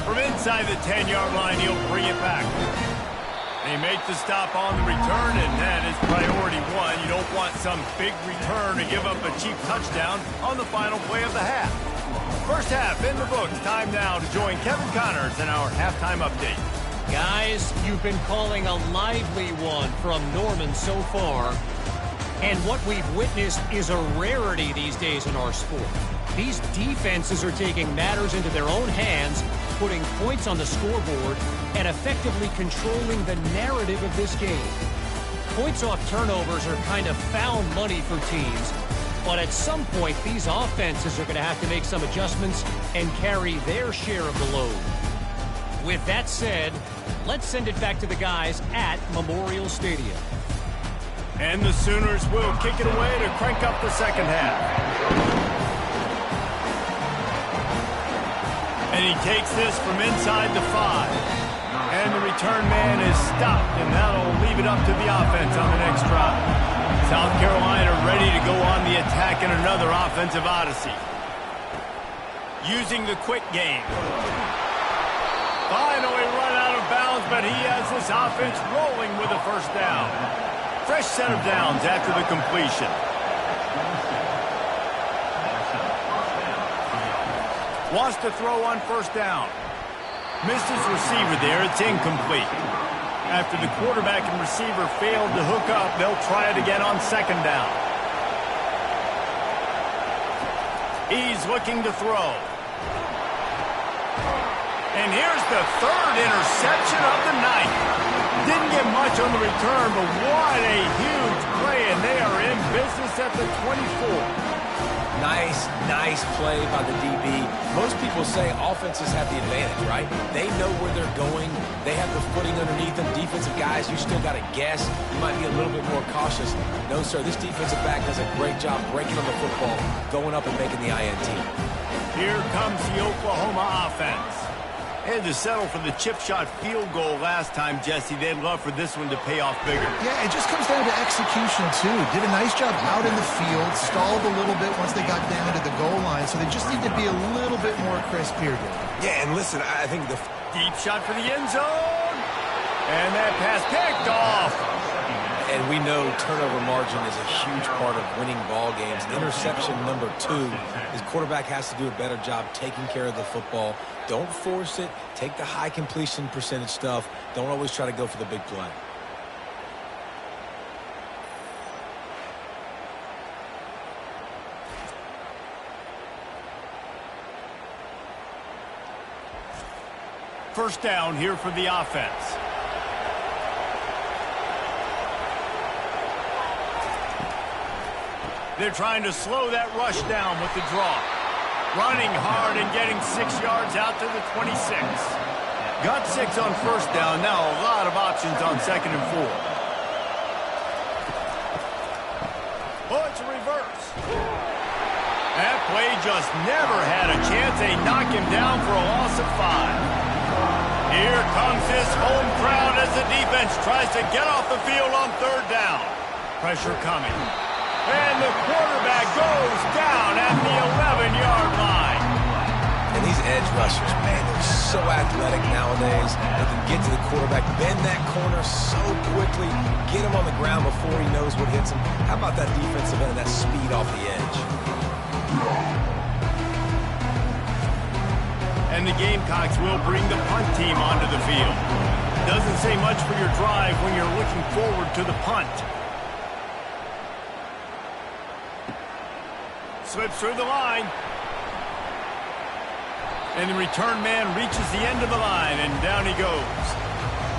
From inside the 10-yard line, he'll bring it back. They make the stop on the return, and that is priority one. You don't want some big return to give up a cheap touchdown on the final play of the half. First half in the books. Time now to join Kevin Connors in our halftime update. Guys, you've been calling a lively one from Norman so far. And what we've witnessed is a rarity these days in our sport. These defenses are taking matters into their own hands, putting points on the scoreboard, and effectively controlling the narrative of this game. Points off turnovers are kind of found money for teams, but at some point, these offenses are going to have to make some adjustments and carry their share of the load. With that said, let's send it back to the guys at Memorial Stadium. And the Sooners will kick it away to crank up the second half. And he takes this from inside the 5. And the return man is stopped, and that'll leave it up to the offense on the next drive. South Carolina ready to go on the attack in another offensive odyssey. Using the quick game. Finally run out of bounds, but he has this offense rolling with a first down. Fresh set of downs after the completion. Wants to throw on first down. Missed his receiver there. It's incomplete. After the quarterback and receiver failed to hook up, they'll try it again on second down. He's looking to throw. And here's the third interception of the night. Didn't get much on the return, but what a huge play, and they are in business at the 24. Nice play by the DB. Most people say offenses have the advantage, right? They know where they're going. They have the footing underneath them. Defensive guys, you still got to guess. You might be a little bit more cautious. No, sir, this defensive back does a great job breaking on the football, going up and making the INT. Here comes the Oklahoma offense. Had to settle for the chip shot field goal last time, Jesse. They'd love for this one to pay off bigger. Yeah, it just comes down to execution, too. Did a nice job out in the field, stalled a little bit once they got down to the goal line, so they just need to be a little bit more crisp here, dude. Yeah, and listen, I think the deep shot for the end zone. And that pass picked off. And we know turnover margin is a huge part of winning ball games. Interception number 2, his quarterback has to do a better job taking care of the football. Don't force it. Take the high completion percentage stuff. Don't always try to go for the big play. First down here for the offense. They're trying to slow that rush down with the draw. Running hard and getting 6 yards out to the 26. Got 6 on first down. Now a lot of options on second and 4. Oh, it's a reverse. That play just never had a chance. They knock him down for a loss of 5. Here comes this home crowd as the defense tries to get off the field on third down. Pressure coming. And the quarterback goes down at the 11-yard line. And edge rushers, man, they're so athletic nowadays. They can get to the quarterback, bend that corner so quickly, get him on the ground before he knows what hits him. How about that defensive end and that speed off the edge? And the Gamecocks will bring the punt team onto the field. Doesn't say much for your drive when you're looking forward to the punt. Slips through the line. And the return man reaches the end of the line, and down he goes.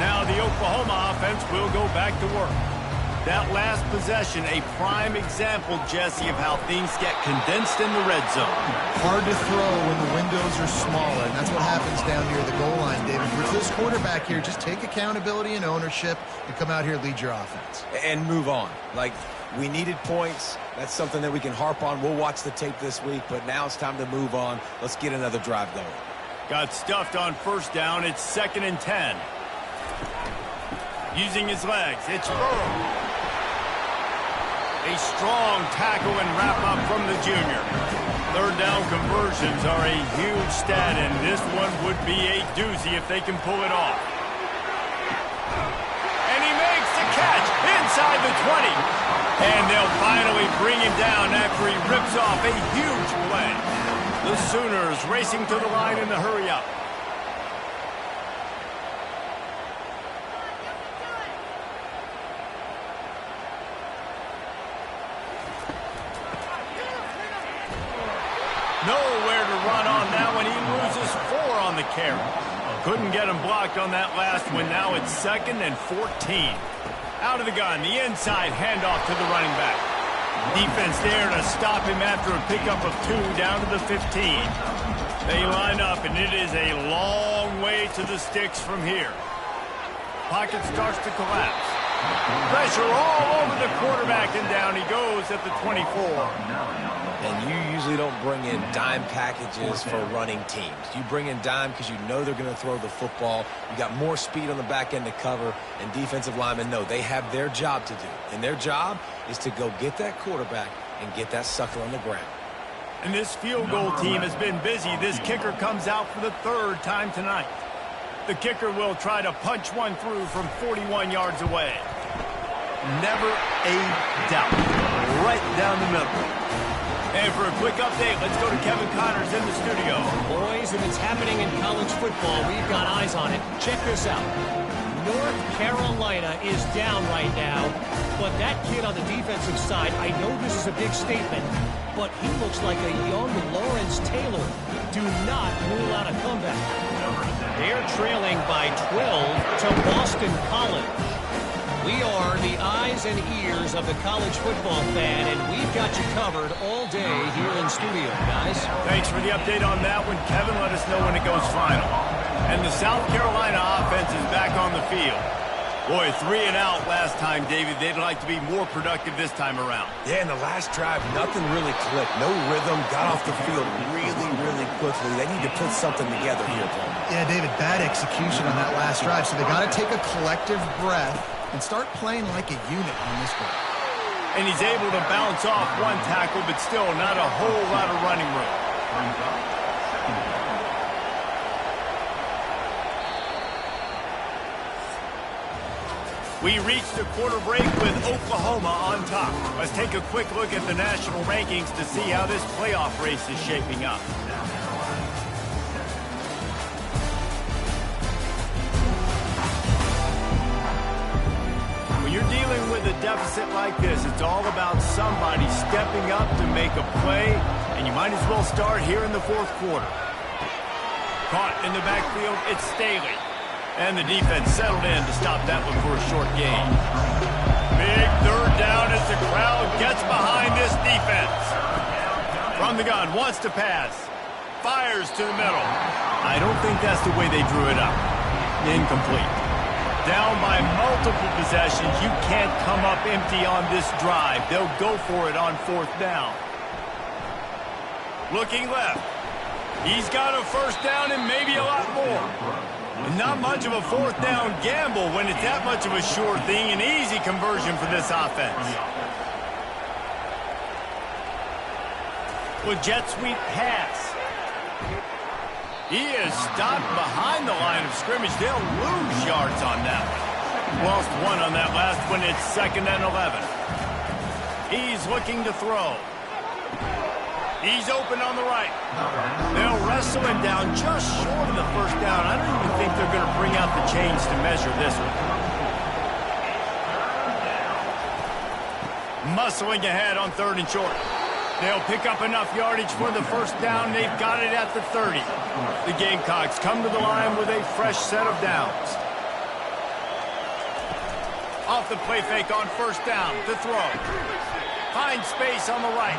Now the Oklahoma offense will go back to work. That last possession, a prime example, Jesse, of how things get condensed in the red zone. Hard to throw when the windows are smaller, and that's what happens down near the goal line, David. For this quarterback here, just take accountability and ownership and come out here and lead your offense. And move on. Like, we needed points. That's something that we can harp on. We'll watch the tape this week, but now it's time to move on. Let's get another drive going. Got stuffed on first down. It's 2nd and 10. Using his legs, it's Burrow. A strong tackle and wrap-up from the junior. Third down conversions are a huge stat, and this one would be a doozy if they can pull it off. And he makes the catch inside the 20. And they'll finally bring him down after he rips off a huge play. The Sooners racing to the line in the hurry-up. Nowhere to run on that one. He loses 4 on the carry. Couldn't get him blocked on that last one. Now it's 2nd and 14. Out of the gun, the inside handoff to the running back. Defense there to stop him after a pickup of 2 down to the 15. They line up, and it is a long way to the sticks from here. Pocket starts to collapse. Pressure all over the quarterback, and down he goes at the 24. And you usually don't bring in dime packages for running teams. You bring in dime because you know they're going to throw the football. You got more speed on the back end to cover, and defensive linemen know they have their job to do. And their job is to go get that quarterback and get that sucker on the ground. And this field goal team has been busy. This kicker comes out for the 3rd time tonight. The kicker will try to punch one through from 41 yards away. Never a doubt. Right down the middle. And for a quick update, let's go to Kevin Connors in the studio. Boys, if it's happening in college football, we've got eyes on it. Check this out. North Carolina is down right now, but that kid on the defensive side, I know this is a big statement, but he looks like a young Lawrence Taylor. Do not rule out a comeback. They're trailing by 12 to Boston College. We are the eyes and ears of the college football fan, and we've got you covered all day here in studio, guys. Thanks for the update on that one, Kevin. Let us know when it goes final. And the South Carolina offense is back on the field. Boy, 3 and out last time, David. They'd like to be more productive this time around. Yeah, in the last drive, nothing really clicked. No rhythm, got off the field really quickly. They need to put something together here, Paul. Yeah, David, bad execution on that last drive, so they got to take a collective breath and start playing like a unit on this one. And he's able to bounce off one tackle, but still not a whole lot of running room. We reached the quarter break with Oklahoma on top. Let's take a quick look at the national rankings to see how this playoff race is shaping up. When you're dealing with a deficit like this, it's all about somebody stepping up to make a play, and you might as well start here in the 4th quarter. Caught in the backfield, it's Staley. And the defense settled in to stop that one for a short gain. Big 3rd down as the crowd gets behind this defense. From the gun, wants to pass. Fires to the middle. I don't think that's the way they drew it up. Incomplete. Down by multiple possessions. You can't come up empty on this drive. They'll go for it on 4th down. Looking left. He's got a 1st down and maybe a lot more. Not much of a 4th down gamble when it's that much of a sure thing. An easy conversion for this offense. Well, jet sweep pass. He is stopped behind the line of scrimmage. They'll lose yards on that one. Lost one on that last one. It's 2nd and 11. He's looking to throw. He's open on the right. They'll wrestle him down just short of the first down. I don't even think they're going to bring out the chains to measure this one. Muscling ahead on 3rd and short. They'll pick up enough yardage for the first down. They've got it at the 30. The Gamecocks come to the line with a fresh set of downs. Off the play fake on 1st down to throw. Finds space on the right.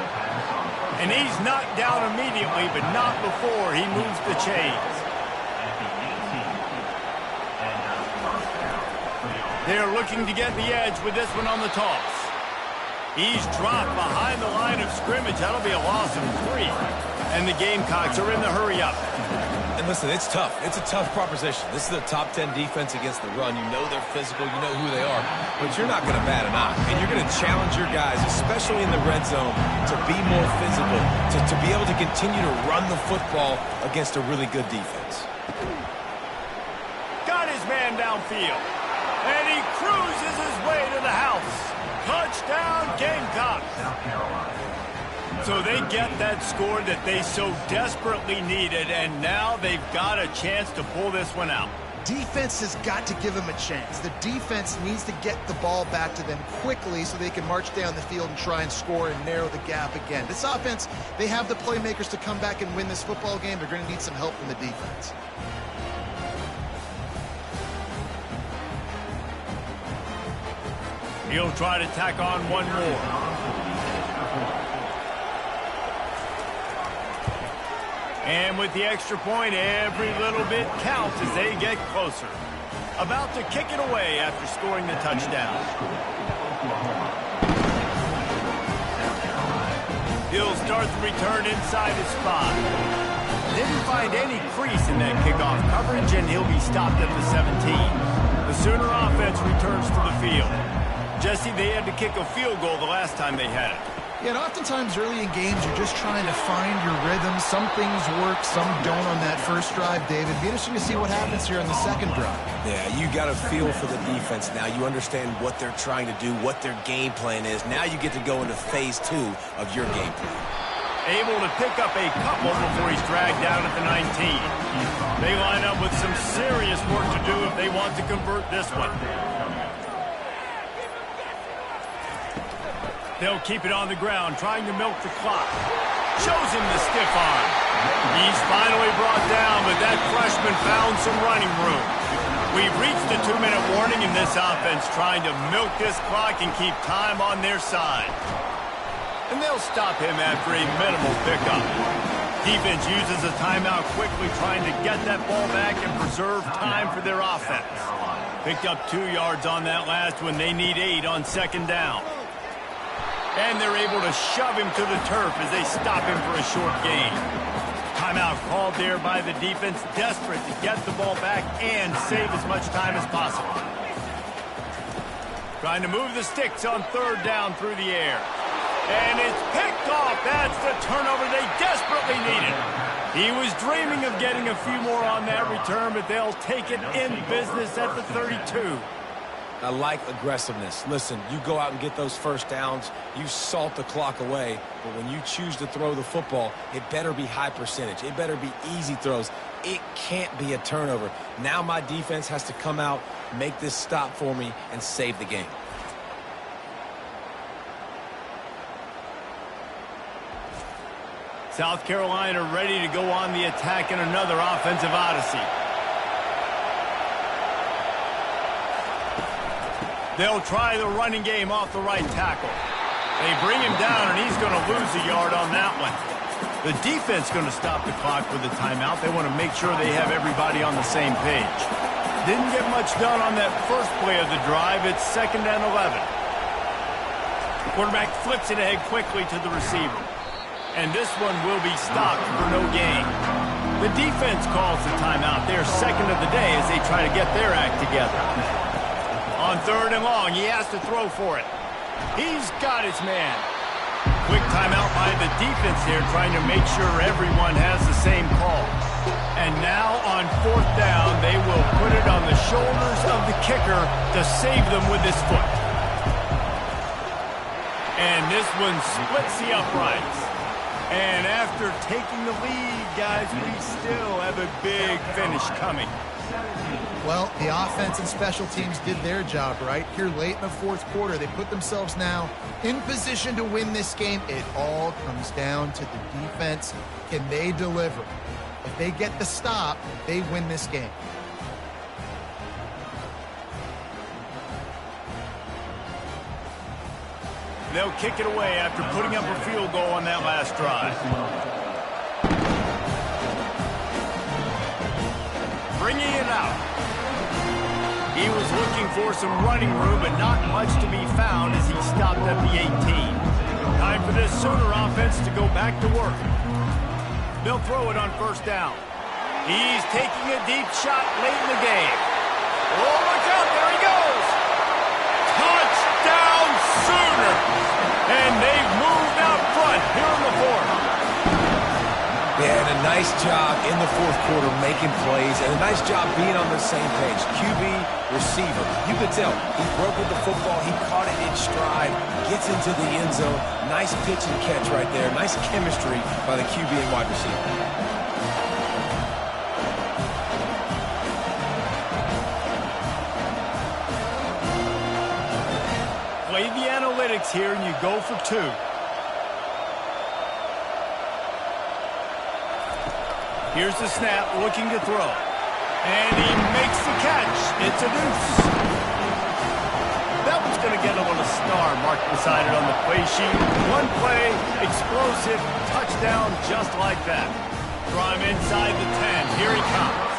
And he's knocked down immediately, but not before he moves the chains. They're looking to get the edge with this one on the toss. He's dropped behind the line of scrimmage. That'll be a loss of 3. And the Gamecocks are in the hurry up. And listen, it's tough. It's a tough proposition. This is a top 10 defense against the run. You know they're physical. You know who they are. But you're not going to bat an eye. And you're going to challenge your guys, especially in the red zone, to be more physical, to be able to continue to run the football against a really good defense. Got his man downfield. And he cruises his way to the house. Touchdown, Gamecocks. So they get that score that they so desperately needed, and now they've got a chance to pull this one out. Defense has got to give them a chance. The defense needs to get the ball back to them quickly so they can march down the field and try and score and narrow the gap again. This offense, they have the playmakers to come back and win this football game. They're going to need some help from the defense. He'll try to tack on one more. And with the extra point, every little bit counts as they get closer. About to kick it away after scoring the touchdown. He'll start the return inside his spot. Didn't find any crease in that kickoff coverage, and he'll be stopped at the 17. The Sooner offense returns to the field. Jesse, they had to kick a field goal the last time they had it. Yeah, and oftentimes early in games, you're just trying to find your rhythm. Some things work, some don't on that first drive, David. It'd be interesting to see what happens here on the second drive. Yeah, you got a feel for the defense now. You understand what they're trying to do, what their game plan is. Now you get to go into phase 2 of your game plan. Able to pick up a couple before he's dragged down at the 19. They line up with some serious work to do if they want to convert this one. They'll keep it on the ground, trying to milk the clock. Shows him the stiff arm. He's finally brought down, but that freshman found some running room. We've reached the 2-minute warning in this offense, trying to milk this clock and keep time on their side. And they'll stop him after a minimal pickup. Defense uses a timeout quickly, trying to get that ball back and preserve time for their offense. Picked up 2 yards on that last one. They need 8 on 2nd down. And they're able to shove him to the turf as they stop him for a short gain. Timeout called there by the defense, desperate to get the ball back and save as much time as possible. Trying to move the sticks on 3rd down through the air. And it's picked off. That's the turnover they desperately needed. He was dreaming of getting a few more on that return, but they'll take it in business at the 32. I like aggressiveness. Listen, you go out and get those first downs, you salt the clock away, but when you choose to throw the football, it better be high percentage. It better be easy throws. It can't be a turnover. Now my defense has to come out, make this stop for me, and save the game. South Carolina ready to go on the attack in another offensive odyssey. They'll try the running game off the right tackle. They bring him down, and he's going to lose a yard on that one. The defense going to stop the clock with a timeout. They want to make sure they have everybody on the same page. Didn't get much done on that first play of the drive. It's 2nd and 11. Quarterback flips it ahead quickly to the receiver. And this one will be stopped for no gain. The defense calls the timeout. They're second of the day as they try to get their act together. On 3rd and long, he has to throw for it. He's got his man. Quick timeout by the defense here, trying to make sure everyone has the same call. And now on 4th down, they will put it on the shoulders of the kicker to save them with his foot. And this one splits the uprights. And after taking the lead, guys, we still have a big finish coming. Well, the offense and special teams did their job, right? Here late in the fourth quarter, they put themselves now in position to win this game. It all comes down to the defense. Can they deliver? If they get the stop, they win this game. They'll kick it away after putting up a field goal on that last drive. Bringing it out. He was looking for some running room, but not much to be found as he stopped at the 18. Time for this Sooner offense to go back to work. They'll throw it on 1st down. He's taking a deep shot late in the game. Oh, look out, there he goes! Touchdown Sooners! And they've moved out front here in the 4th. Yeah, and a nice job in the 4th quarter making plays, and a nice job being on the same page. QB, receiver. You could tell he broke with the football. He caught it in stride, gets into the end zone. Nice pitch and catch right there. Nice chemistry by the QB and wide receiver. Play the analytics here, and you go for 2. Here's the snap, looking to throw. And he makes the catch. It's a deuce. That one's going to get a little star marked beside it on the play sheet. One play, explosive, touchdown just like that. Draw him inside the 10. Here he comes.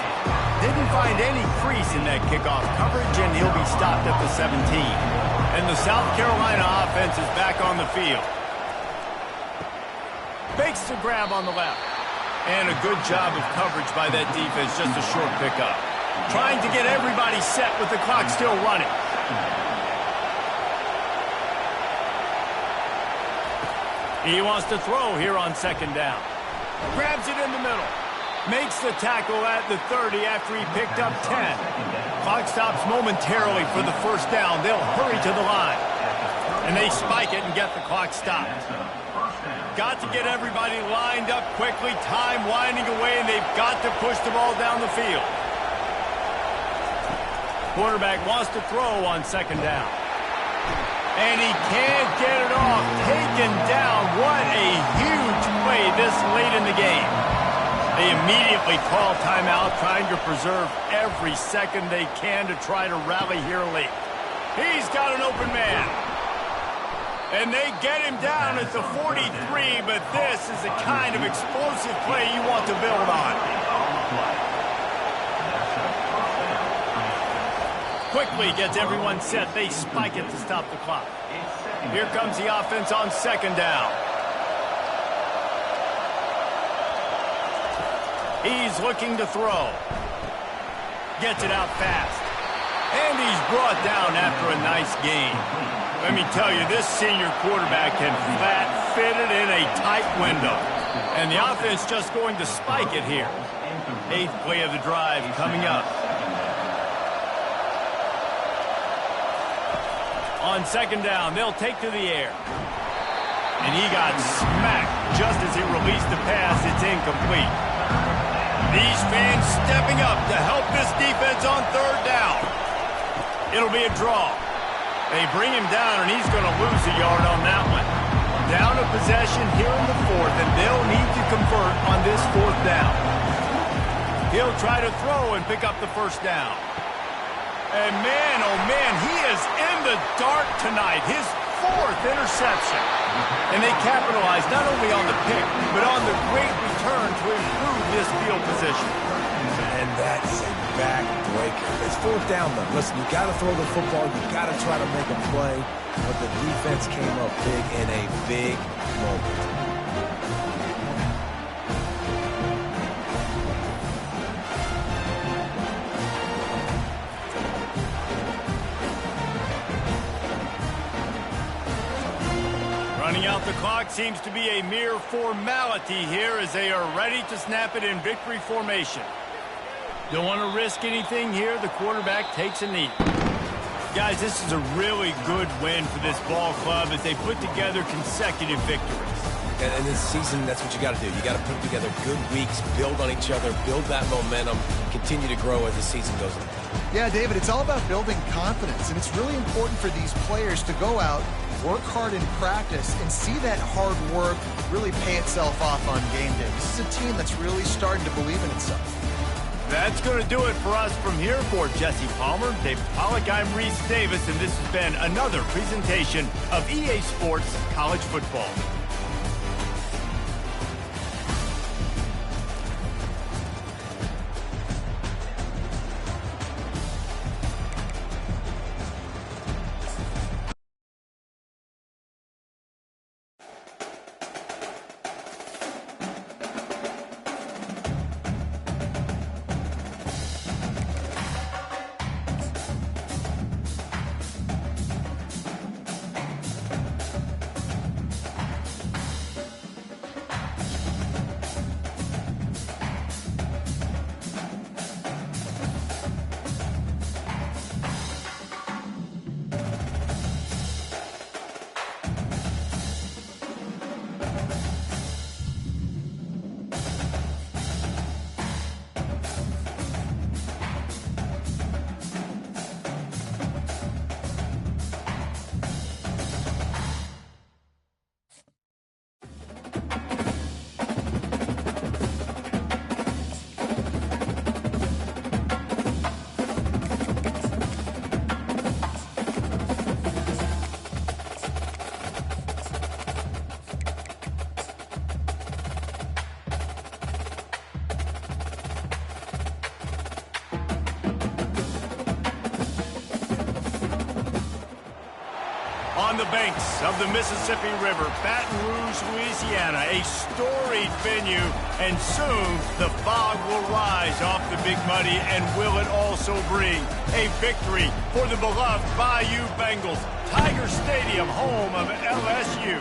Didn't find any crease in that kickoff coverage, and he'll be stopped at the 17. And the South Carolina offense is back on the field. Makes the grab on the left. And a good job of coverage by that defense, just a short pickup. Trying to get everybody set with the clock still running. He wants to throw here on 2nd down. Grabs it in the middle. Makes the tackle at the 30 after he picked up 10. Clock stops momentarily for the 1st down. They'll hurry to the line. And they spike it and get the clock stopped. Got to get everybody lined up quickly. Time winding away, and they've got to push the ball down the field. Quarterback wants to throw on 2nd down. And he can't get it off. Taken down. What a huge play this late in the game. They immediately call timeout, trying to preserve every second they can to try to rally here late. He's got an open man. And they get him down at the 43, but this is the kind of explosive play you want to build on. Quickly gets everyone set. They spike it to stop the clock. Here comes the offense on 2nd down. He's looking to throw. Gets it out fast. And he's brought down after a nice gain. Let me tell you, this senior quarterback can flat fit it in a tight window. And the offense just going to spike it here. 8th play of the drive coming up. On 2nd down, they'll take to the air. And he got smacked just as he released the pass. It's incomplete. These fans stepping up to help this defense on 3rd down. It'll be a draw. They bring him down, and he's going to lose a yard on that one. Down a possession here in the 4th, and they'll need to convert on this 4th down. He'll try to throw and pick up the 1st down. And man, oh man, he is in the dark tonight. His 4th interception. And they capitalize not only on the pick, but on the great return to improve this field position. And that's a backbreaker. It's 4th down, though. Listen, you got to throw the football. You got to try to make a play. But the defense came up big in a big moment. Running out the clock seems to be a mere formality here as they are ready to snap it in victory formation. Don't want to risk anything here. The quarterback takes a knee. Guys, this is a really good win for this ball club as they put together consecutive victories. And this season, that's what you got to do. You got to put together good weeks, build on each other, build that momentum, continue to grow as the season goes on. Yeah, David, it's all about building confidence, and it's really important for these players to go out, work hard in practice, and see that hard work really pay itself off on game day. This is a team that's really starting to believe in itself. That's going to do it for us from here. For Jesse Palmer, David Pollack, I'm Reese Davis, and this has been another presentation of EA Sports College Football. On the banks of the Mississippi River, Baton Rouge, Louisiana, a storied venue, and soon the fog will rise off the Big Muddy, and will it also bring a victory for the beloved Bayou Bengals. Tiger Stadium, home of LSU.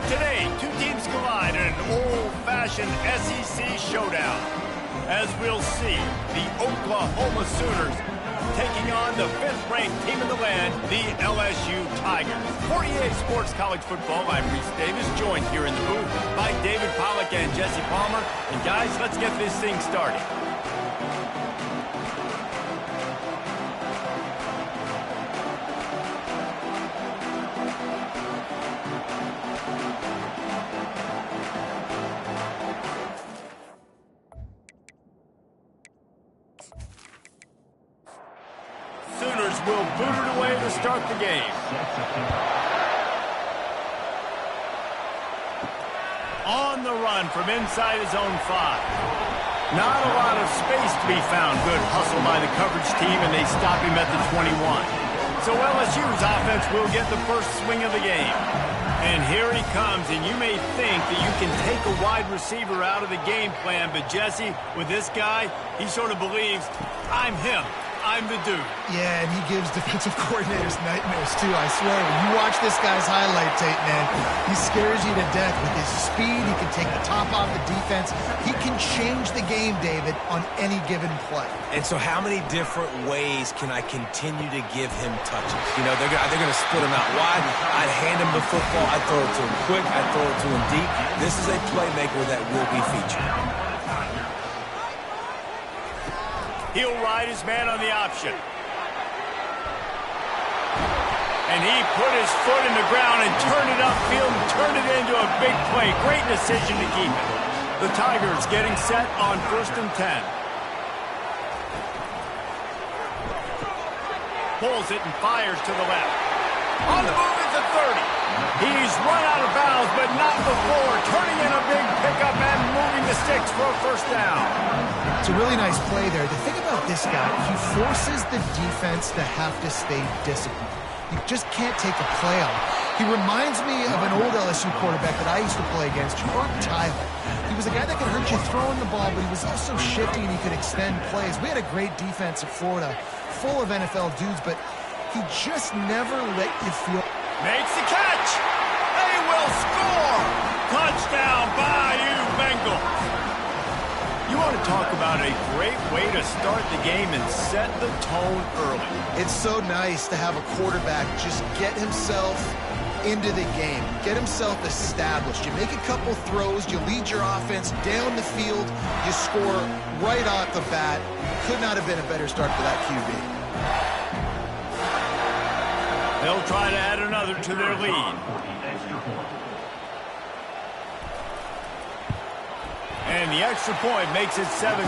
Today, two teams collide in an old-fashioned SEC showdown. As we'll see, the Oklahoma Sooners taking on the fifth-ranked team in the land, the LSU Tigers. For EA Sports College Football, I'm Reese Davis, joined here in the booth by David Pollack and Jesse Palmer. And guys, let's get this thing started. Will boot it away to start the game. On the run from inside his own 5. Not a lot of space to be found. Good hustle by the coverage team, and they stop him at the 21. So LSU's offense will get the first swing of the game. And here he comes, and you may think that you can take a wide receiver out of the game plan, but Jesse, with this guy, he sort of believes, I'm him. I'm the dude. Yeah, and he gives defensive coordinators nightmares, too, I swear. When you watch this guy's highlight tape, man, he scares you to death with his speed. He can take the top off the defense. He can change the game, David, on any given play. And so how many different ways can I continue to give him touches? You know, they're going to split him out wide. I'd hand him the football. I'd throw it to him quick. I'd throw it to him deep. This is a playmaker that will be featured. He'll ride his man on the option. And he put his foot in the ground and turned it upfield and turned it into a big play. Great decision to keep it. The Tigers getting set on 1st and 10. Pulls it and fires to the left. On the move is a 30. He's run out of bounds, but not before. Turning in a big pickup and moving the sticks for a first down. It's a really nice play there. The thing about this guy, he forces the defense to have to stay disciplined. You just can't take a play on. He reminds me of an old LSU quarterback that I used to play against, Herb Tyler. He was a guy that could hurt you throwing the ball, but he was also shifty and he could extend plays. We had a great defense at Florida, full of NFL dudes, but he just never let you feel. Makes the catch. They will They'll score! Touchdown, Bayou Bengals! You want to talk about a great way to start the game and set the tone early. It's so nice to have a quarterback just get himself into the game, get himself established. You make a couple throws, you lead your offense down the field, you score right off the bat. Could not have been a better start for that QB. They'll try to add another to their lead. And the extra point makes it 7-0.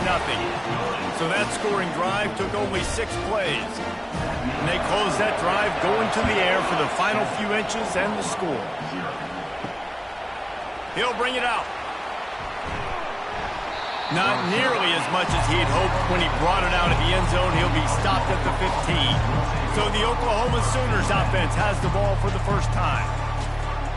So that scoring drive took only 6 plays. And they close that drive going to the air for the final few inches and the score. He'll bring it out. Not nearly as much as he'd hoped when he brought it out of the end zone. He'll be stopped at the 15. So the Oklahoma Sooners offense has the ball for the first time.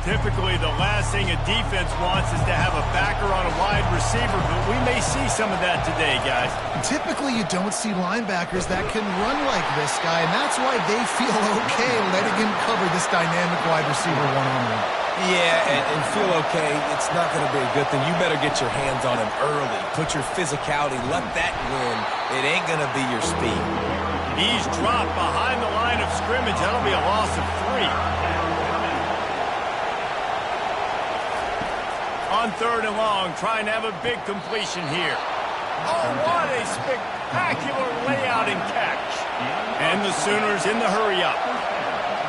Typically, the last thing a defense wants is to have a backer on a wide receiver, but we may see some of that today, guys. Typically, you don't see linebackers that can run like this guy, and that's why they feel okay letting him cover this dynamic wide receiver one-on-one. Yeah, and feel okay, it's not going to be a good thing. You better get your hands on him early. Put your physicality, let that win. It ain't going to be your speed. He's dropped behind the line of scrimmage. That'll be a loss of 3. On 3rd and long, trying to have a big completion here. Oh, what a spectacular layout and catch. And the Sooners in the hurry-up.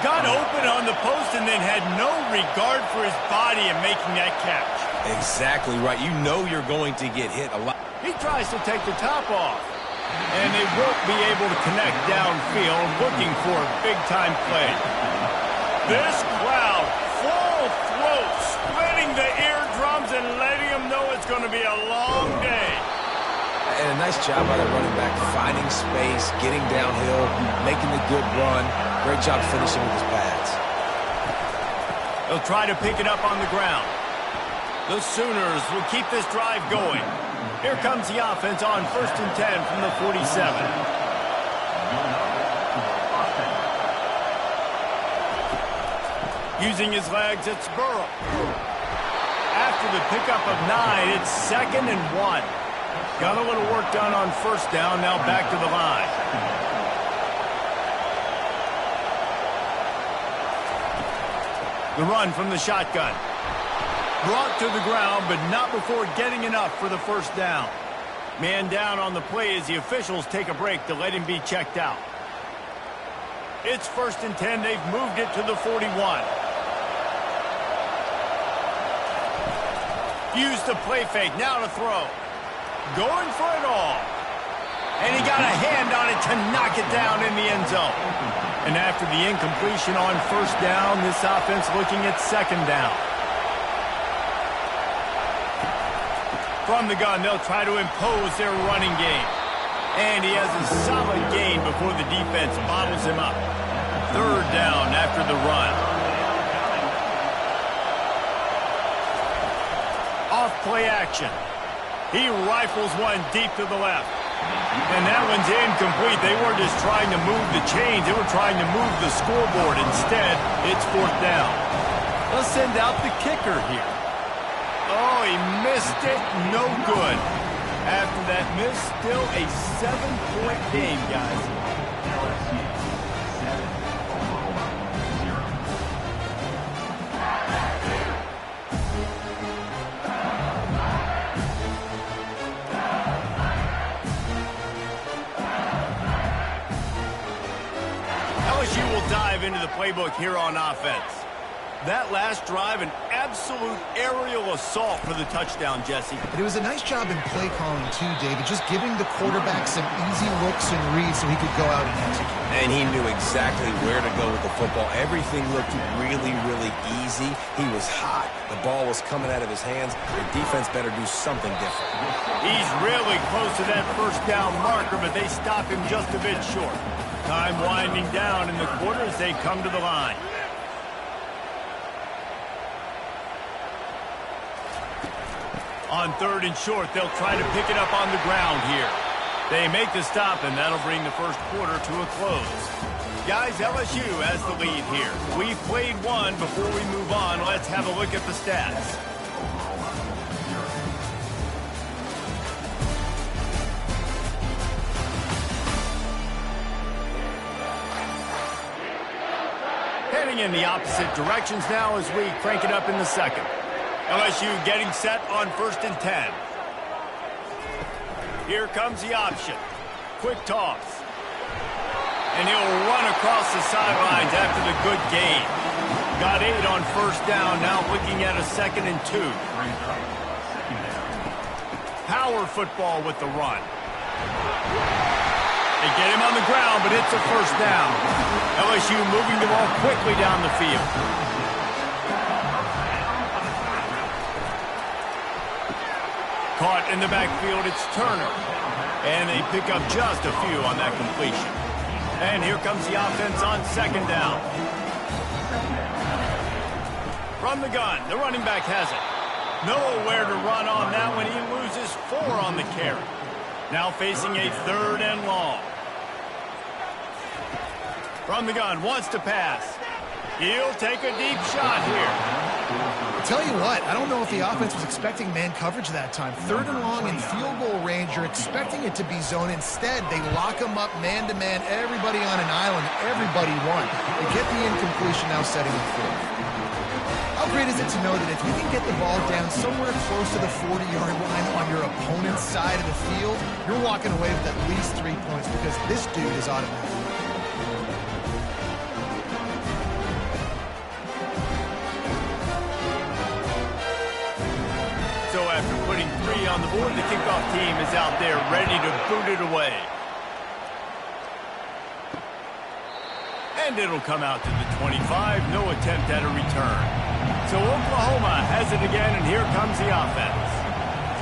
Got open on the post and then had no regard for his body in making that catch. Exactly right. You know you're going to get hit a lot. He tries to take the top off. And they won't be able to connect downfield, looking for a big-time play. This crowd, full throat, splitting the eardrums and letting them know it's going to be a long day. And a nice job by the running back, finding space, getting downhill, making the good run. Great job finishing with his pads. They'll try to pick it up on the ground. The Sooners will keep this drive going. Here comes the offense on 1st and 10 from the 47. Using his legs, it's Burrow. After the pickup of 9, it's 2nd and 1. Got a little work done on 1st down, now back to the line. The run from the shotgun. Brought to the ground, but not before getting enough for the 1st down. Man down on the play as the officials take a break to let him be checked out. It's 1st and 10. They've moved it to the 41. Use the play fake. Now to throw. Going for it all. And he got a hand on it to knock it down in the end zone. And after the incompletion on 1st down, this offense looking at 2nd down. From the gun, they'll try to impose their running game. And he has a solid gain before the defense bottles him up. 3rd down after the run. Off play action. He rifles one deep to the left. And that one's incomplete. They weren't just trying to move the chains. They were trying to move the scoreboard. Instead, it's 4th down. They'll send out the kicker here. Oh, he missed it. No good. After that miss, still a 7-point game, guys. LSU will dive into the playbook here on offense. That last drive, an absolute aerial assault for the touchdown, Jesse. But it was a nice job in play calling, too, David, just giving the quarterback some easy looks and reads so he could go out and execute. And he knew exactly where to go with the football. Everything looked really, really easy. He was hot. The ball was coming out of his hands. The defense better do something different. He's really close to that 1st down marker, but they stop him just a bit short. Time winding down in the quarter as they come to the line. On 3rd and short, they'll try to pick it up on the ground here. They make the stop, and that'll bring the 1st quarter to a close. Guys, LSU has the lead here. We've played one. Before we move on, let's have a look at the stats. Heading in the opposite directions now as we crank it up in the second. LSU getting set on 1st and 10. Here comes the option. Quick toss. And he'll run across the sidelines after the good gain. Got 8 on 1st down, now looking at a 2nd and 2. Power football with the run. They get him on the ground, but it's a 1st down. LSU moving the ball quickly down the field. Caught in the backfield, it's Turner. And they pick up just a few on that completion. And here comes the offense on 2nd down. From the gun, the running back has it. Nowhere to run on that one. He loses 4 on the carry. Now facing a 3rd and long. From the gun, wants to pass. He'll take a deep shot here. I'll tell you what, I don't know if the offense was expecting man coverage that time. 3rd and long in field goal range, you're expecting it to be zone. Instead, they lock them up man-to-man, everybody on an island, everybody won. They get the incompletion, now setting the 4th. How great is it to know that if you can get the ball down somewhere close to the 40-yard line on your opponent's side of the field, you're walking away with at least 3 points because this dude is automatic. So after putting 3 on the board, the kickoff team is out there ready to boot it away. And it'll come out to the 25. No attempt at a return. So Oklahoma has it again, and here comes the offense.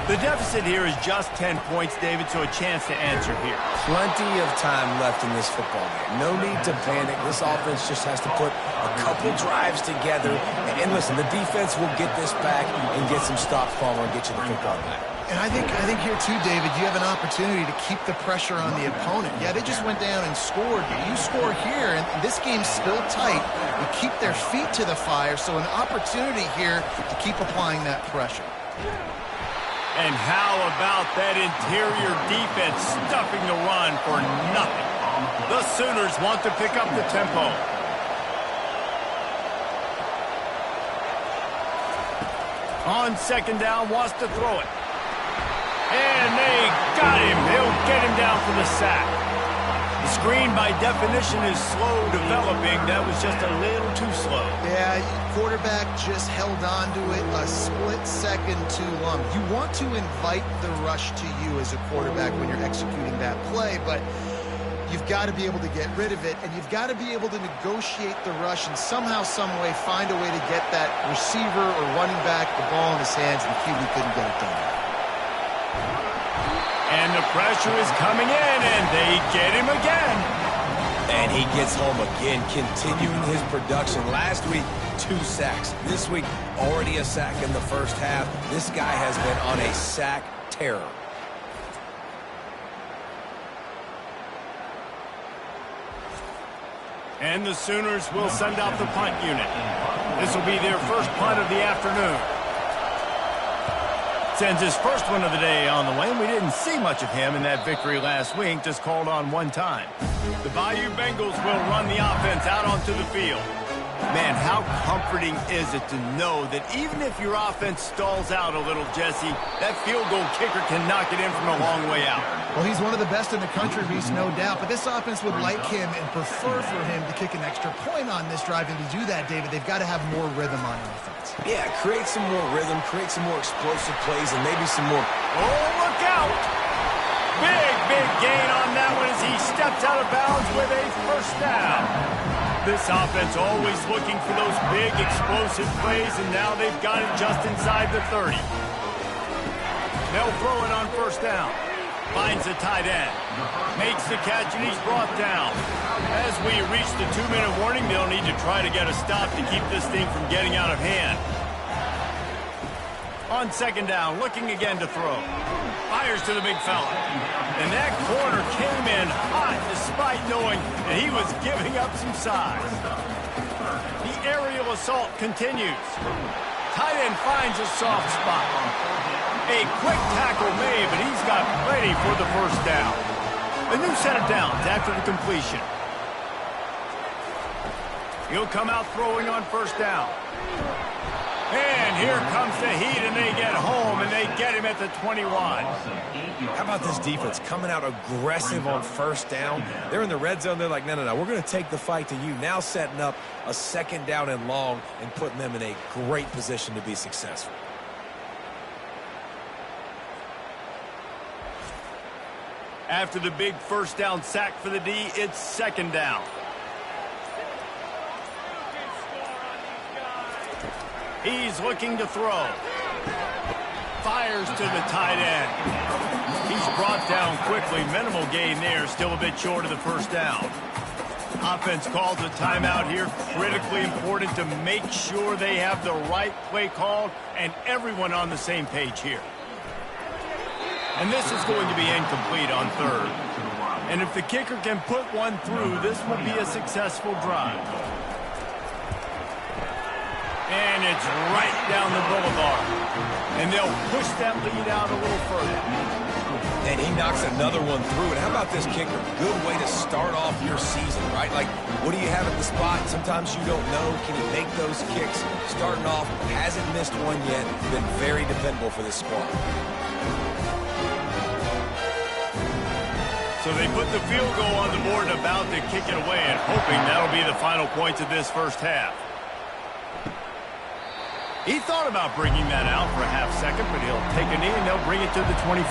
The deficit here is just 10 points, David, so a chance to answer here. Plenty of time left in this football game. No need to panic. This offense just has to put a couple drives together. And listen, the defense will get this back and get some stops, Palmer, and get you the football back. And I think here too, David, you have an opportunity to keep the pressure on the opponent. Yeah, they just went down and scored. You score here, and this game's still tight. You keep their feet to the fire, so an opportunity here to keep applying that pressure. And how about that interior defense stuffing the run for nothing? The Sooners want to pick up the tempo. On 2nd down, wants to throw it. And they got him. They'll get him down for the sack. The screen, by definition, is slow developing. That was just a little too slow. Yeah, quarterback just held on to it a split second too long. You want to invite the rush to you as a quarterback when you're executing that play, but you've got to be able to get rid of it, and you've got to be able to negotiate the rush and somehow, some way find a way to get that receiver or running back the ball in his hands, and QB couldn't get it done. And the pressure is coming in, and they get him again. And he gets home again, continuing his production. Last week, 2 sacks. This week, already a sack in the 1st half. This guy has been on a sack terror. And the Sooners will send out the punt unit. This will be their first punt of the afternoon. Sends his first one of the day on the way, and we didn't see much of him in that victory last week, just called on 1 time. The Bayou Bengals will run the offense out onto the field. Man, how comforting is it to know that even if your offense stalls out a little, Jesse, that field goal kicker can knock it in from a long way out. Well, he's one of the best in the country, Reese, no doubt. But this offense would like him and prefer for him to kick an extra point on this drive. And to do that, David, they've got to have more rhythm on offense. Yeah, create some more rhythm, create some more explosive plays, and maybe some more... Oh, look out! Big gain on that one as he steps out of bounds with a 1st down. This offense always looking for those big explosive plays, and now they've got it just inside the 30. They'll throw it on 1st down. Finds the tight end. Makes the catch, and he's brought down. As we reach the 2-minute warning, they'll need to try to get a stop to keep this thing from getting out of hand. On second down, looking again to throw. Fires to the big fella. And that corner came in hot despite knowing that he was giving up some size. The aerial assault continues. Tight end finds a soft spot. A quick tackle made, but he's got plenty for the first down. A new set of downs after the completion. He'll come out throwing on first down. And here comes the heat, and they get home, and they get him at the 21. How about this defense coming out aggressive on first down? They're in the red zone. They're like, no, we're going to take the fight to you. Now setting up a second down and long and putting them in a great position to be successful. After the big first down sack for the D, it's second down. He's looking to throw. Fires to the tight end. He's brought down quickly. Minimal gain there. Still a bit short of the first down. Offense calls a timeout here. Critically important to make sure they have the right play called and everyone on the same page here. And this is going to be incomplete on third. And if the kicker can put one through, this will be a successful drive. And it's right down the boulevard. And they'll push that lead out a little further. And he knocks another one through. And how about this kicker? Good way to start off your season, right? Like, what do you have at the spot? Sometimes you don't know. Can he make those kicks? Starting off, hasn't missed one yet. Been very dependable for this squad. So they put the field goal on the board and about to kick it away and hoping that'll be the final points of this first half. He thought about bringing that out for a half second, but he'll take a knee and they'll bring it to the 25.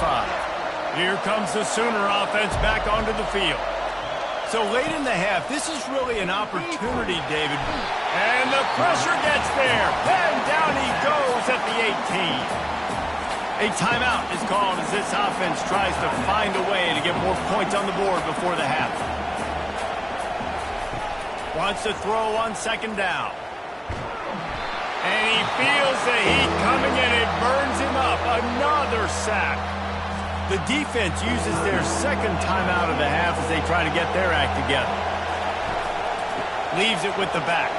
Here comes the Sooner offense back onto the field. So late in the half, this is really an opportunity, David. And the pressure gets there. And down he goes at the 18. A timeout is called as this offense tries to find a way to get more points on the board before the half. Wants to throw on second down. And he feels the heat coming and it burns him up. Another sack. The defense uses their second timeout of the half as they try to get their act together. Leaves it with the back.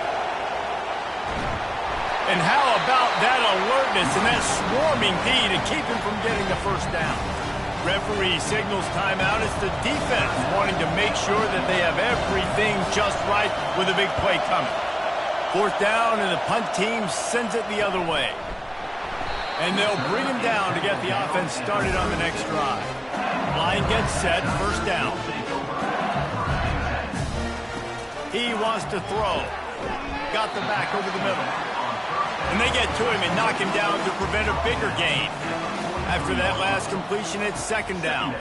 And how about that alertness and that swarming D to keep him from getting the first down? Referee signals timeout. It's the defense wanting to make sure that they have everything just right with a big play coming. Fourth down, and the punt team sends it the other way. And they'll bring him down to get the offense started on the next drive. Line gets set, first down. He wants to throw. Got the back over the middle. And they get to him and knock him down to prevent a bigger gain. After that last completion, it's second down.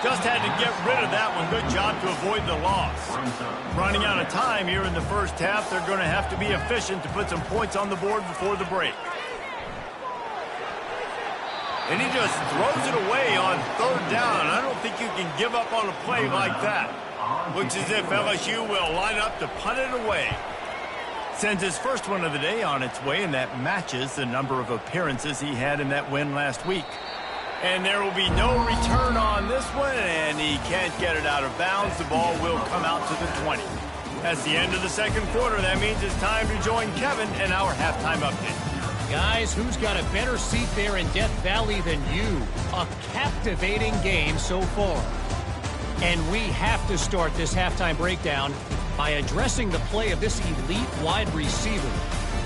Just had to get rid of that one. Good job to avoid the loss. Running out of time here in the first half. They're going to have to be efficient to put some points on the board before the break. And he just throws it away on third down. I don't think you can give up on a play like that. Looks as if LSU will line up to punt it away. Sends his first one of the day on its way, and that matches the number of appearances he had in that win last week. And there will be no return on this one, and he can't get it out of bounds. The ball will come out to the 20. That's the end of the second quarter. That means it's time to join Kevin in our halftime update. Guys, who's got a better seat there in Death Valley than you? A captivating game so far. And we have to start this halftime breakdown by addressing the play of this elite wide receiver.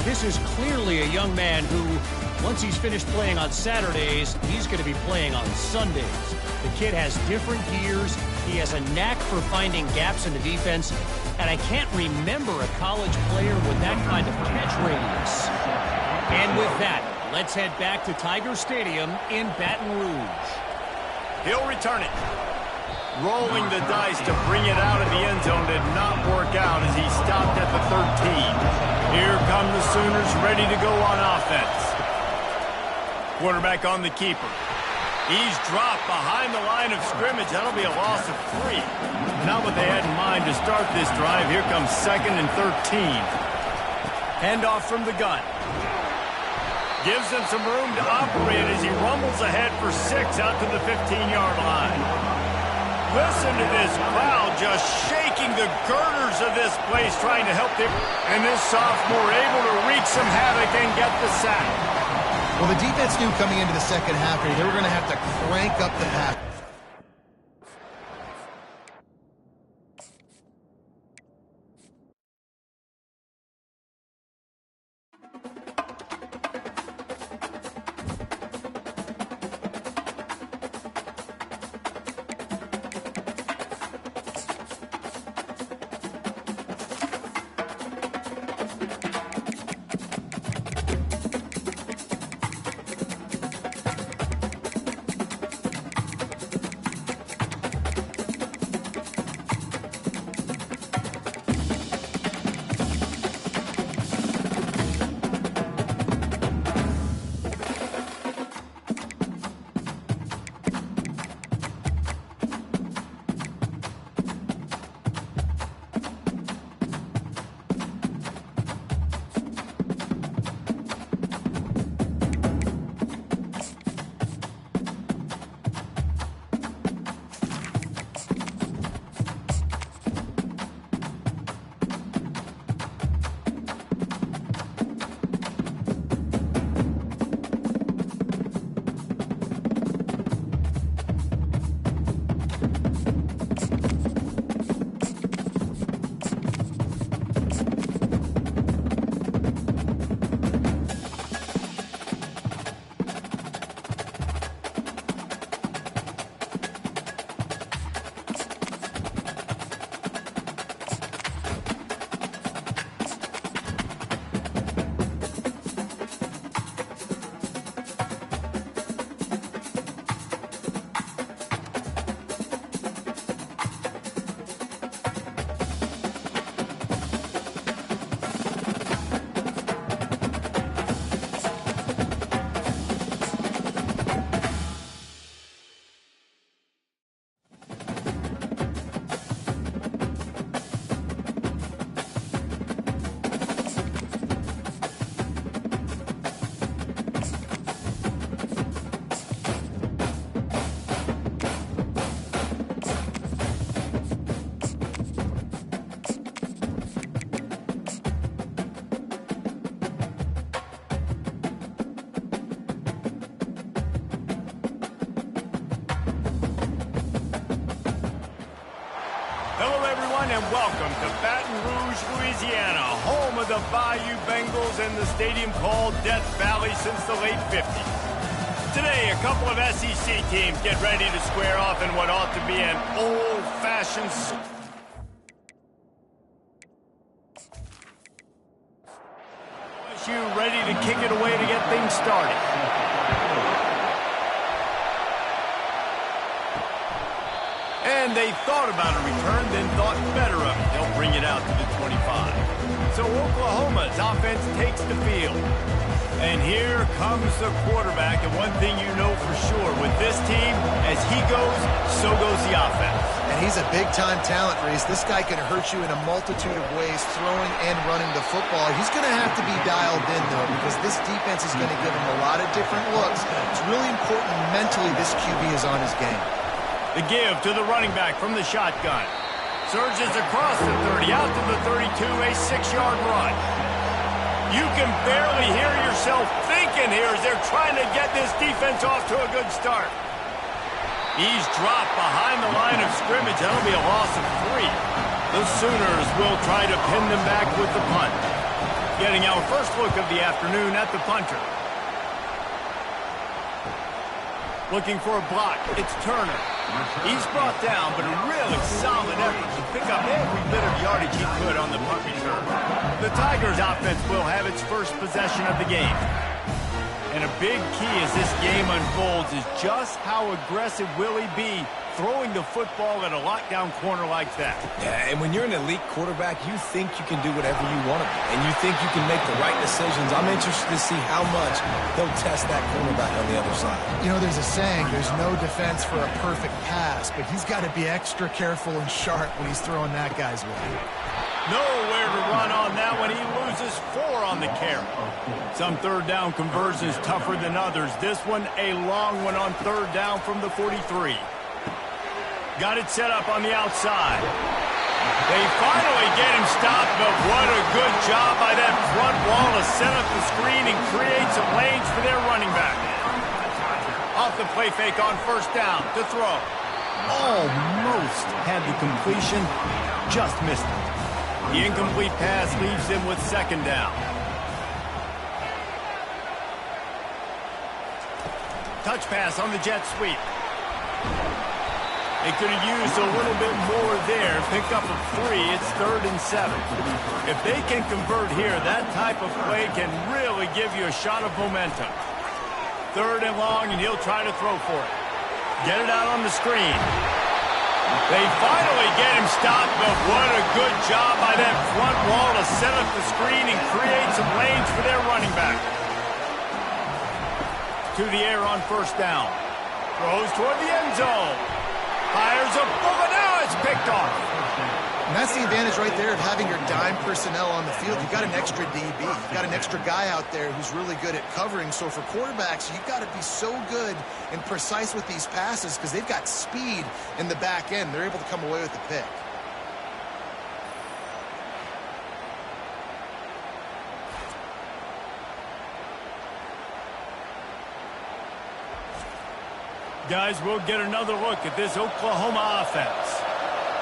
This is clearly a young man who, once he's finished playing on Saturdays, he's going to be playing on Sundays. The kid has different gears. He has a knack for finding gaps in the defense. And I can't remember a college player with that kind of catch radius. And with that, let's head back to Tiger Stadium in Baton Rouge. He'll return it. Rolling the dice to bring it out of the end zone did not work out as he stopped at the 13. Here come the Sooners ready to go on offense. Quarterback on the keeper. He's dropped behind the line of scrimmage. That'll be a loss of 3. Not what they had in mind to start this drive. Here comes second and 13. Handoff from the gun. Gives him some room to operate as he rumbles ahead for 6 out to the 15-yard line. Listen to this crowd just shaking the girders of this place trying to help them. And this sophomore able to wreak some havoc and get the sack. Well, the defense knew coming into the second half here, they were going to have to crank up the pass. And welcome to Baton Rouge, Louisiana, home of the Bayou Bengals and the stadium called Death Valley since the late 50s. Today, a couple of SEC teams get ready to square off in what ought to be an old-fashioned... LSU ready to kick it away to get things started. And they thought about a return, then thought better of it. They'll bring it out to the 25. So Oklahoma's offense takes the field. And here comes the quarterback. And one thing you know for sure, with this team, as he goes, so goes the offense. And he's a big-time talent, Reese. This guy can hurt you in a multitude of ways, throwing and running the football. He's going to have to be dialed in, though, because this defense is going to give him a lot of different looks. It's really important mentally this QB is on his game. The give to the running back from the shotgun. Surges across the 30, out to the 32, a 6-yard run. You can barely hear yourself thinking here as they're trying to get this defense off to a good start. He's dropped behind the line of scrimmage. That'll be a loss of 3. The Sooners will try to pin them back with the punt. Getting our first look of the afternoon at the punter. Looking for a block. It's Turner. He's brought down, but a really solid effort to pick up every bit of yardage he could on the punt return. The Tigers' offense will have its first possession of the game. And a big key as this game unfolds is just how aggressive will he be throwing the football at a lockdown corner like that. Yeah, and when you're an elite quarterback, you think you can do whatever you want to do, and you think you can make the right decisions. I'm interested to see how much they'll test that cornerback on the other side. You know, there's a saying, there's no defense for a perfect pass, but he's got to be extra careful and sharp when he's throwing that guy's way. Nowhere to run on that one. He loses 4 on the carry. Some third down conversions tougher than others. This one a long one on third down from the 43. Got it set up on the outside. They finally get him stopped, but what a good job by that front wall to set up the screen and create some lanes for their running back. Off the play fake on first down to throw. Almost had the completion, just missed it. The incomplete pass leaves him with second down. Touch pass on the jet sweep. They could have used a little bit more there. Pick up a 3. It's 3rd and 7. If they can convert here, that type of play can really give you a shot of momentum. 3rd and long, and he'll try to throw for it. Get it out on the screen. They finally get him stopped, but what a good job by that front wall to set up the screen and create some lanes for their running back. To the air on first down. Throws toward the end zone. Fires a bullet. Now it's picked off. And that's the advantage right there of having your dime personnel on the field. You've got an extra DB. You've got an extra guy out there who's really good at covering. So for quarterbacks, you've got to be so good and precise with these passes because they've got speed in the back end. They're able to come away with the pick. Guys, we'll get another look at this Oklahoma offense.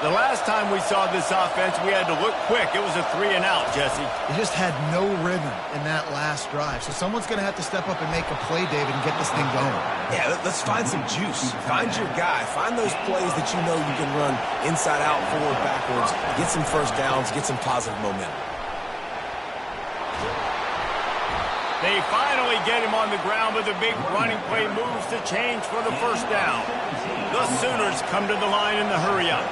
The last time we saw this offense, we had to look quick. It was a 3 and out, Jesse. They just had no rhythm in that last drive. So someone's going to have to step up and make a play, David, and get this thing going. Yeah, let's find some juice. Find your guy. Find those plays that you know you can run inside out, forward, backwards. Get some first downs. Get some positive momentum. They finally get him on the ground with a big running play moves to change for the first down. The Sooners come to the line in the hurry-up.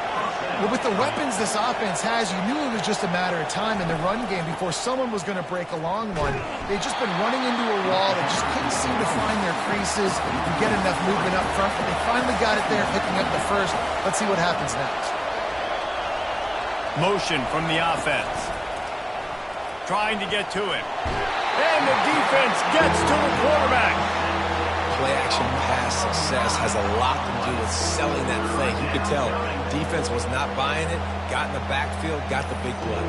Well, with the weapons this offense has, you knew it was just a matter of time in the run game before someone was going to break a long one. They've just been running into a wall. They just couldn't seem to find their creases and get enough movement up front, but they finally got it there, picking up the first. Let's see what happens next. Motion from the offense. Trying to get to him. And the defense gets to the quarterback. Play-action pass success has a lot to do with selling that fake. You could tell defense was not buying it, got in the backfield, got the big play.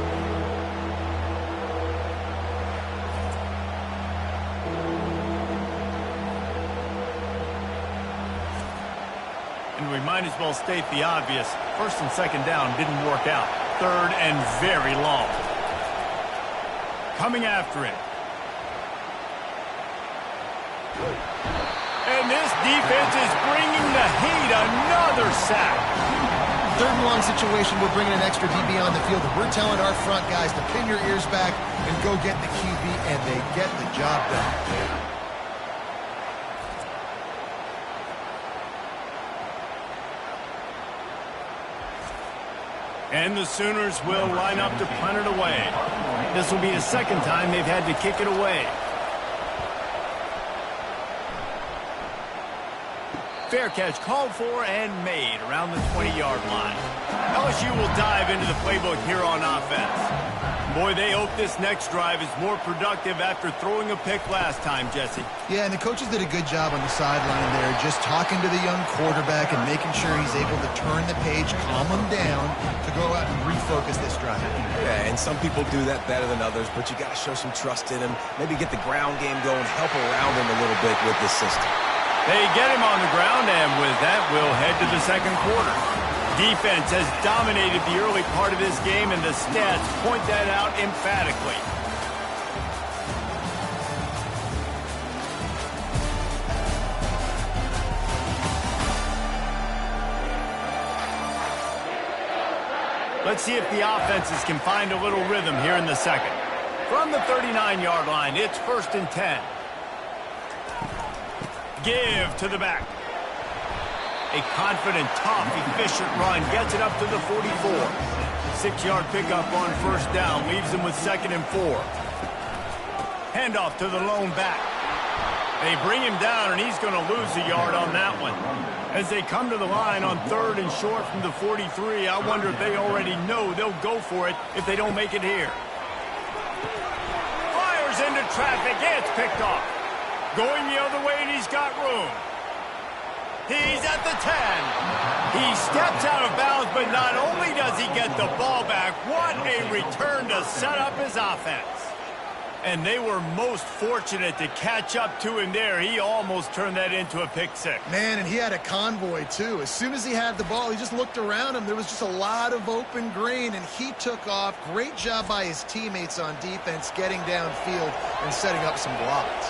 And we might as well state the obvious. First and second down didn't work out. 3rd and very long. Coming after it. And this defense is bringing the heat. Another sack. 3rd and long situation, we're bringing an extra DB on the field. We're telling our front guys to pin your ears back and go get the QB, and they get the job done. And the Sooners will line up to punt it away. This will be the second time they've had to kick it away. Fair catch called for and made around the 20-yard line. LSU will dive into the playbook here on offense. Boy, they hope this next drive is more productive after throwing a pick last time, Jesse. Yeah, and the coaches did a good job on the sideline there, just talking to the young quarterback and making sure he's able to turn the page, calm him down to go out and refocus this drive. Yeah, and some people do that better than others, but you got to show some trust in him. Maybe get the ground game going, help around him a little bit with this system. They get him on the ground, and with that, we'll head to the second quarter. Defense has dominated the early part of this game, and the stats point that out emphatically. Let's see if the offenses can find a little rhythm here in the second. From the 39-yard line, it's 1st and 10. Give to the back. A confident, tough, efficient run gets it up to the 44. 6-yard pickup on first down leaves him with 2nd and 4. Handoff to the lone back. They bring him down, and he's going to lose a yard on that one. As they come to the line on 3rd and short from the 43, I wonder if they already know they'll go for it if they don't make it here. Fires into traffic. It's picked off. Going the other way, and he's got room. He's at the 10. He steps out of bounds, but not only does he get the ball back, what a return to set up his offense. And they were most fortunate to catch up to him there. He almost turned that into a pick six. Man, and he had a convoy, too. As soon as he had the ball, he just looked around him. There was just a lot of open green, and he took off. Great job by his teammates on defense, getting downfield and setting up some blocks.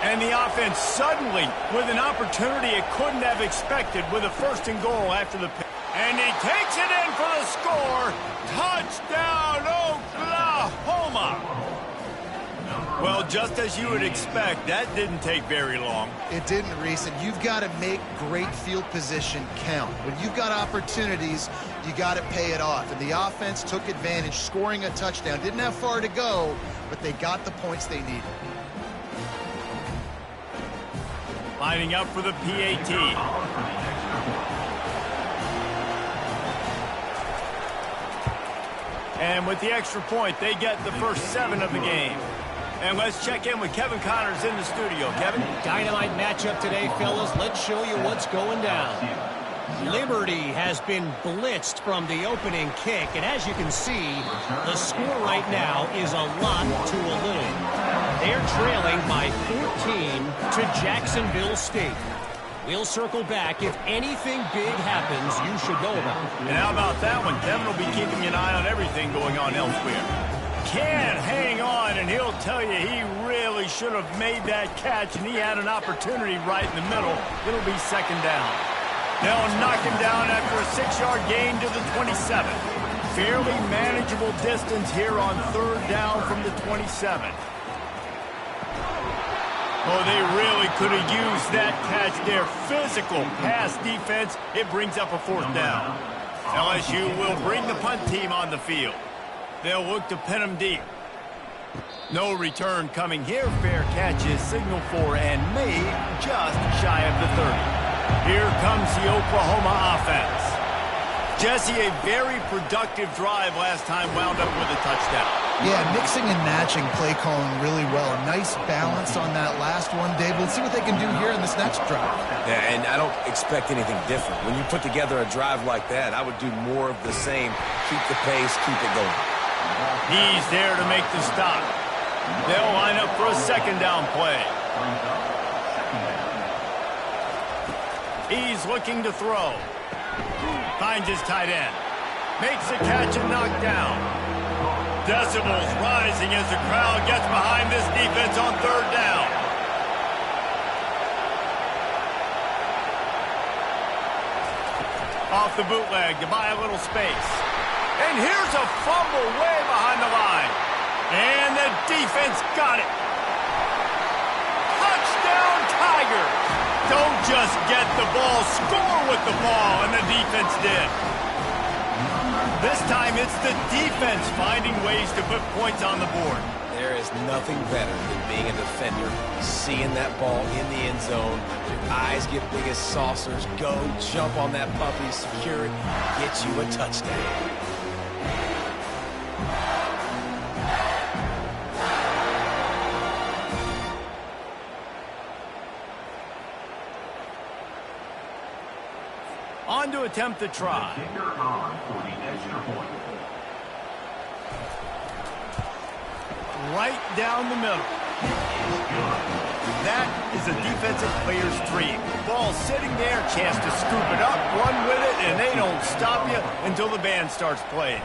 And the offense suddenly, with an opportunity it couldn't have expected, with a 1st and goal after the pick. And he takes it in for the score. Touchdown, Oklahoma! Well, just as you would expect, that didn't take very long. It didn't, Reese, and you've got to make great field position count. When you've got opportunities, you got to pay it off. And the offense took advantage, scoring a touchdown. Didn't have far to go, but they got the points they needed. Lining up for the PAT. And with the extra point, they get the first 7 of the game. And let's check in with Kevin Connors in the studio. Kevin? Dynamite matchup today, fellas. Let's show you what's going down. Liberty has been blitzed from the opening kick, and as you can see, the score right now is a lot to a little. They're trailing by 14 to Jacksonville State. We'll circle back. If anything big happens, you should know about it. And how about that one? Kevin will be keeping an eye on everything going on elsewhere. Can't hang on, and he'll tell you he really should have made that catch, and he had an opportunity right in the middle. It'll be 2nd down. They'll knock him down after a 6-yard gain to the 27. Fairly manageable distance here on 3rd down from the 27. Oh, they really could have used that catch there. Physical pass defense. It brings up a 4th down. LSU will bring the punt team on the field. They'll look to pin him deep. No return coming here. Fair catch is signal for and made just shy of the 30. Here comes the Oklahoma offense. Jesse, a very productive drive last time, wound up with a touchdown. Yeah, mixing and matching play calling really well. Nice balance on that last one, Dave. Let's see what they can do here in this next drive. Yeah, and I don't expect anything different. When you put together a drive like that, I would do more of the same. Keep the pace, keep it going. He's there to make the stop. They'll line up for a 2nd down play. He's looking to throw. Finds his tight end. Makes a catch and knocked down. Decibels rising as the crowd gets behind this defense on 3rd down. Off the bootleg to buy a little space. And here's a fumble way behind the line. And the defense got it. Touchdown, Tigers. Don't just get the ball, score with the ball, and the defense did. This time it's the defense finding ways to put points on the board. There is nothing better than being a defender, seeing that ball in the end zone, your eyes get big as saucers, go jump on that puppy, secure it, get you a touchdown. On to attempt the try. Right down the middle. That is a defensive player's dream. Ball sitting there, chance to scoop it up, run with it, and they don't stop you until the band starts playing.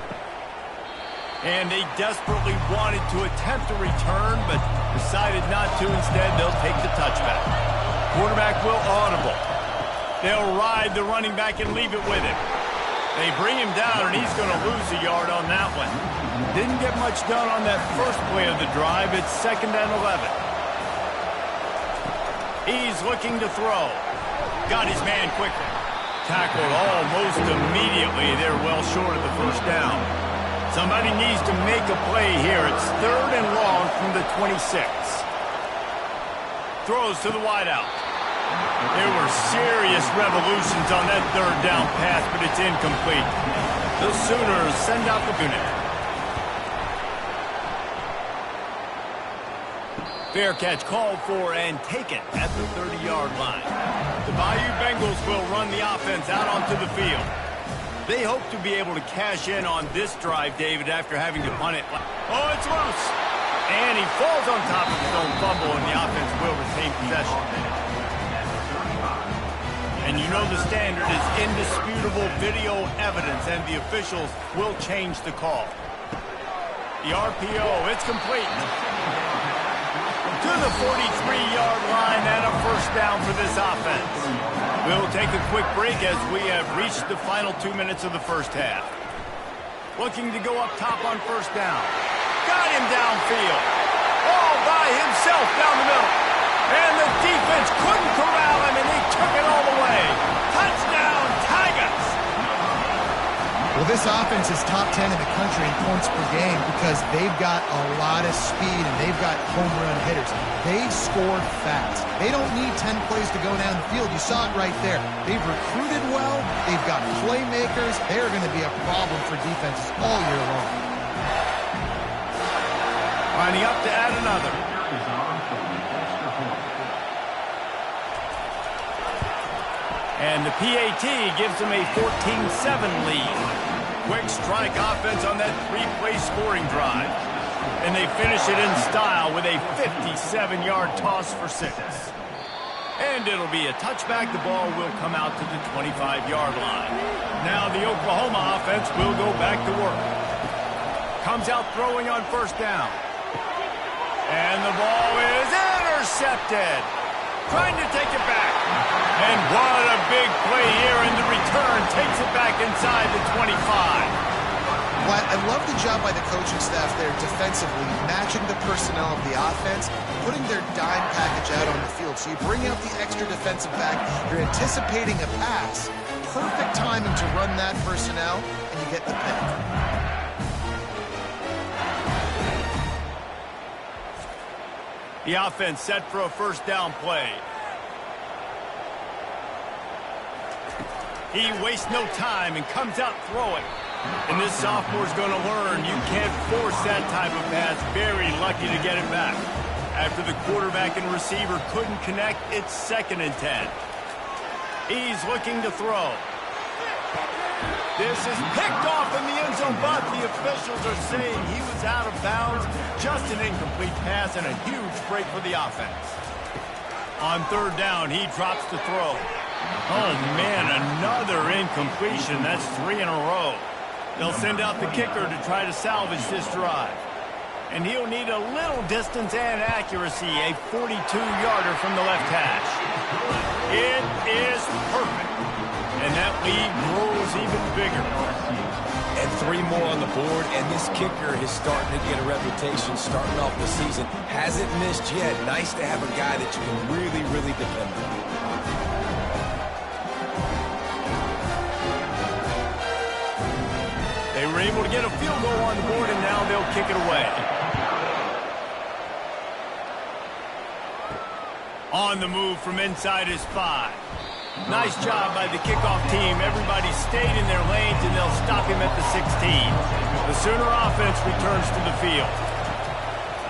And they desperately wanted to attempt a return, but decided not to. Instead, they'll take the touchback. Quarterback will audible. They'll ride the running back and leave it with him. They bring him down, and he's going to lose a yard on that one. Didn't get much done on that first play of the drive. It's 2nd and 11. He's looking to throw. Got his man quickly. Tackled almost immediately. They're well short of the 1st down. Somebody needs to make a play here. It's 3rd and long from the 26. throws to the wideout. There were serious revolutions on that third down pass, but it's incomplete. The Sooners send out the unit. Fair catch called for and taken at the 30-yard line. The Bayou Bengals will run the offense out onto the field. They hope to be able to cash in on this drive, David, after having to punt it. Oh, it's loose. And he falls on top of his own fumble, and the offense will retain possession. And you know the standard is indisputable video evidence, and the officials will change the call. The RPO, it's complete. To the 43-yard line and a first down for this offense. We'll take a quick break as we have reached the final 2 minutes of the first half. Looking to go up top on first down. Got him downfield. All by himself down the middle. And the defense couldn't corral him, and he took it all the way. Touchdown, Tigers! Well, this offense is top 10 in the country in points per game because they've got a lot of speed and they've got home run hitters. They score fast. They don't need 10 plays to go down the field. You saw it right there. They've recruited well. They've got playmakers. They're going to be a problem for defenses all year long. Lining up to add another. And the PAT gives them a 14-7 lead. Quick strike offense on that three-play scoring drive. And they finish it in style with a 57-yard toss for 6. And it'll be a touchback. The ball will come out to the 25-yard line. Now the Oklahoma offense will go back to work. Comes out throwing on first down. And the ball is intercepted. Trying to take it back. And what a big play here, and the return takes it back inside the 25. Well, I love the job by the coaching staff there defensively, matching the personnel of the offense, putting their dime package out on the field. So you bring out the extra defensive back, you're anticipating a pass, perfect timing to run that personnel, and you get the pick. The offense set for a first down play. He wastes no time and comes out throwing. And this sophomore's going to learn you can't force that type of pass. Very lucky to get it back. After the quarterback and receiver couldn't connect, it's 2nd and 10. He's looking to throw. This is picked off in the end zone, but the officials are saying he was out of bounds. Just an incomplete pass and a huge break for the offense. On third down, he drops to throw. Oh, man, another incompletion. That's 3 in a row. They'll send out the kicker to try to salvage this drive. And he'll need a little distance and accuracy, a 42-yarder from the left hash. It is perfect. And that lead grows even bigger. And 3 more on the board, and this kicker is starting to get a reputation starting off the season. Hasn't missed yet. Nice to have a guy that you can really, really depend on. They were able to get a field goal on the board, and now they'll kick it away. On the move from inside his 5. Nice job by the kickoff team. Everybody stayed in their lanes, and they'll stop him at the 16. The Sooner offense returns to the field.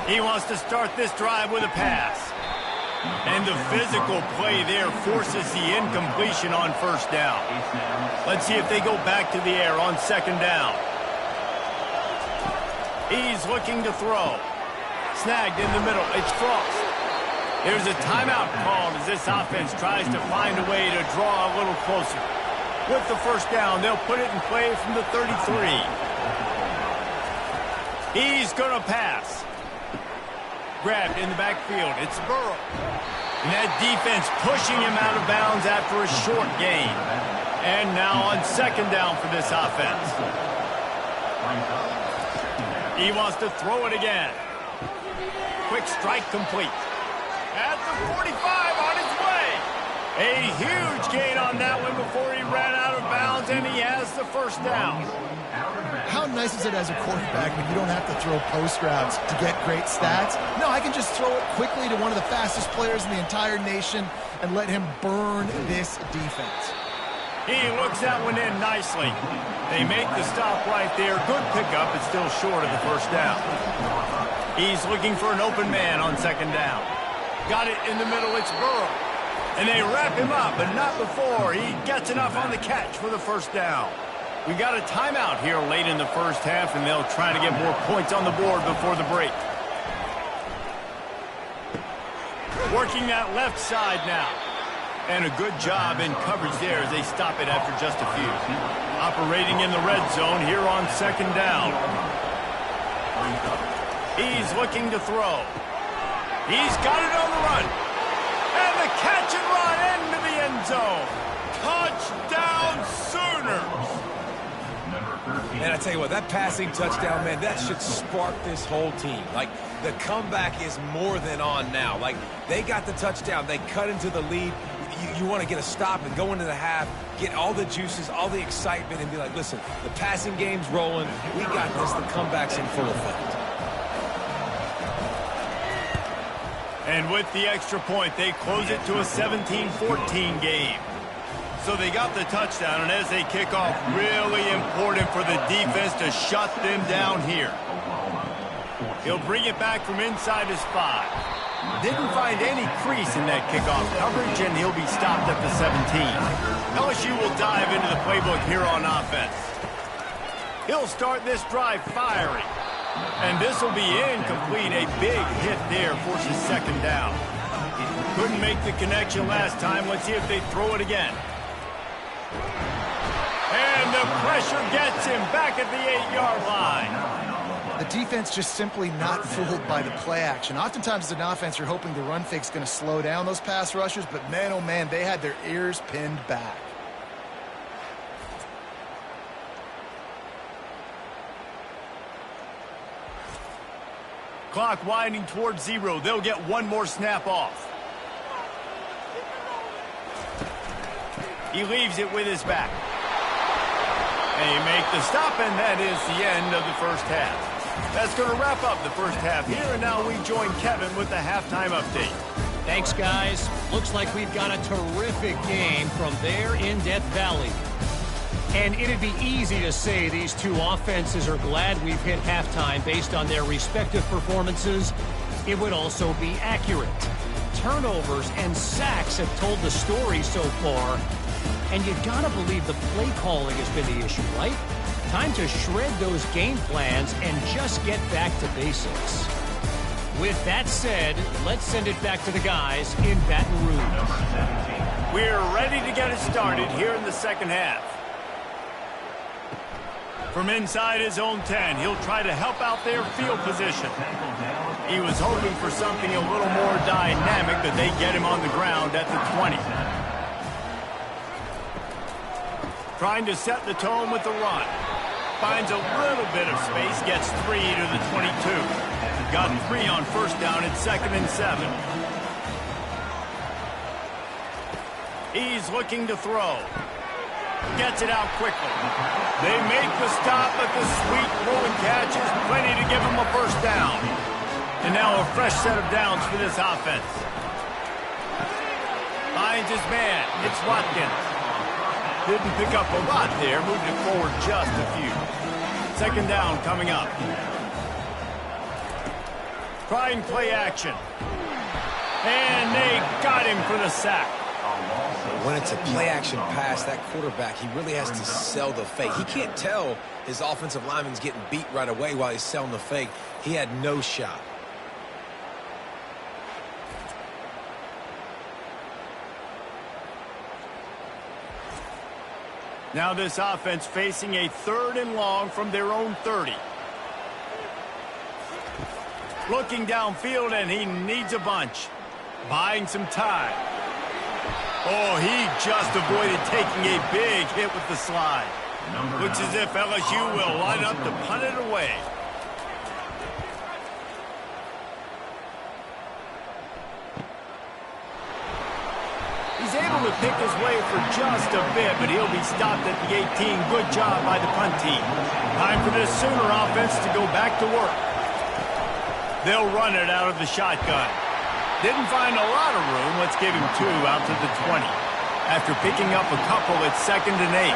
He wants to start this drive with a pass. And the physical play there forces the incompletion on first down. Let's see if they go back to the air on 2nd down. He's looking to throw. Snagged in the middle. It's Frost. There's a timeout called as this offense tries to find a way to draw a little closer. With the first down, they'll put it in play from the 33. He's going to pass. Grabbed in the backfield. It's Burrow. And that defense pushing him out of bounds after a short gain. And now on 2nd down for this offense. He wants to throw it again. Quick strike complete. At the 45 on his way. A huge gain on that one before he ran out of bounds, and he has the first down. how nice is it as a quarterback when you don't have to throw post routes to get great stats? No, I can just throw it quickly to one of the fastest players in the entire nation and let him burn this defense. He looks that one in nicely. They make the stop right there. Good pickup, but still short of the first down. He's looking for an open man on second down. Got it in the middle, it's Burrow. And they wrap him up, but not before he gets enough on the catch for the first down. We got a timeout here late in the first half, and they'll try to get more points on the board before the break. Working that left side now. And a good job in coverage there as they stop it after just a few. Operating in the red zone here on second down. He's looking to throw. He's got it on the run. And the catch and run into the end zone. Touchdown Sooners. And I tell you what, that passing touchdown, man, that should spark this whole team. Like, the comeback is more than on now. Like, they got the touchdown. They cut into the lead. You want to get a stop and go into the half, get all the juices, all the excitement, and be like, listen, the passing game's rolling. We got this. The comeback's in full effect. And with the extra point, they close it to a 17-14 game. So they got the touchdown, and as they kick off, really important for the defense to shut them down here. He'll bring it back from inside his 5. Didn't find any crease in that kickoff coverage, and he'll be stopped at the 17. LSU will dive into the playbook here on offense. He'll start this drive firing. And this will be incomplete. A big hit there forces second down. Couldn't make the connection last time. Let's see if they throw it again. And the pressure gets him back at the 8-yard line. The defense just simply not fooled by the play action. Oftentimes as an offense, you're hoping the run fake's going to slow down those pass rushers, but man, oh man, they had their ears pinned back. Clock winding towards 0. They'll get one more snap off. He leaves it with his back. They make the stop, and that is the end of the first half. That's going to wrap up the first half here, and now we join Kevin with the halftime update. Thanks, guys. Looks like we've got a terrific game from there in Death Valley. And it'd be easy to say these two offenses are glad we've hit halftime based on their respective performances. It would also be accurate. Turnovers and sacks have told the story so far. And you gotta believe the play calling has been the issue, right? Time to shred those game plans and just get back to basics. With that said, let's send it back to the guys in Baton Rouge. We're ready to get it started here in the second half. From inside his own 10, he'll try to help out their field position. He was hoping for something a little more dynamic, but they get him on the ground at the 20. Trying to set the tone with the run. Finds a little bit of space, gets 3 to the 22. Got 3 on first down at 2nd and 7. He's looking to throw. Gets it out quickly. They make the stop, but the sweet rolling catch is plenty to give him a first down. And now a fresh set of downs for this offense. Finds his man. It's Watkins. Didn't pick up a lot there. Moved it forward just a few. Second down coming up. Trying play action. And they got him for the sack. When it's a play-action pass, that quarterback, he really has to sell the fake. He can't tell his offensive lineman's getting beat right away while he's selling the fake. He had no shot. Now this offense facing a 3rd and long from their own 30. Looking downfield, and he needs a bunch. Buying some time. Oh, he just avoided taking a big hit with the slide. Looks as if LSU will line up to punt it away. He's able to pick his way for just a bit, but he'll be stopped at the 18. Good job by the punt team. Time for this Sooner offense to go back to work. They'll run it out of the shotgun. Didn't find a lot of room. Let's give him 2 out to the 20. After picking up a couple, it's 2nd and 8.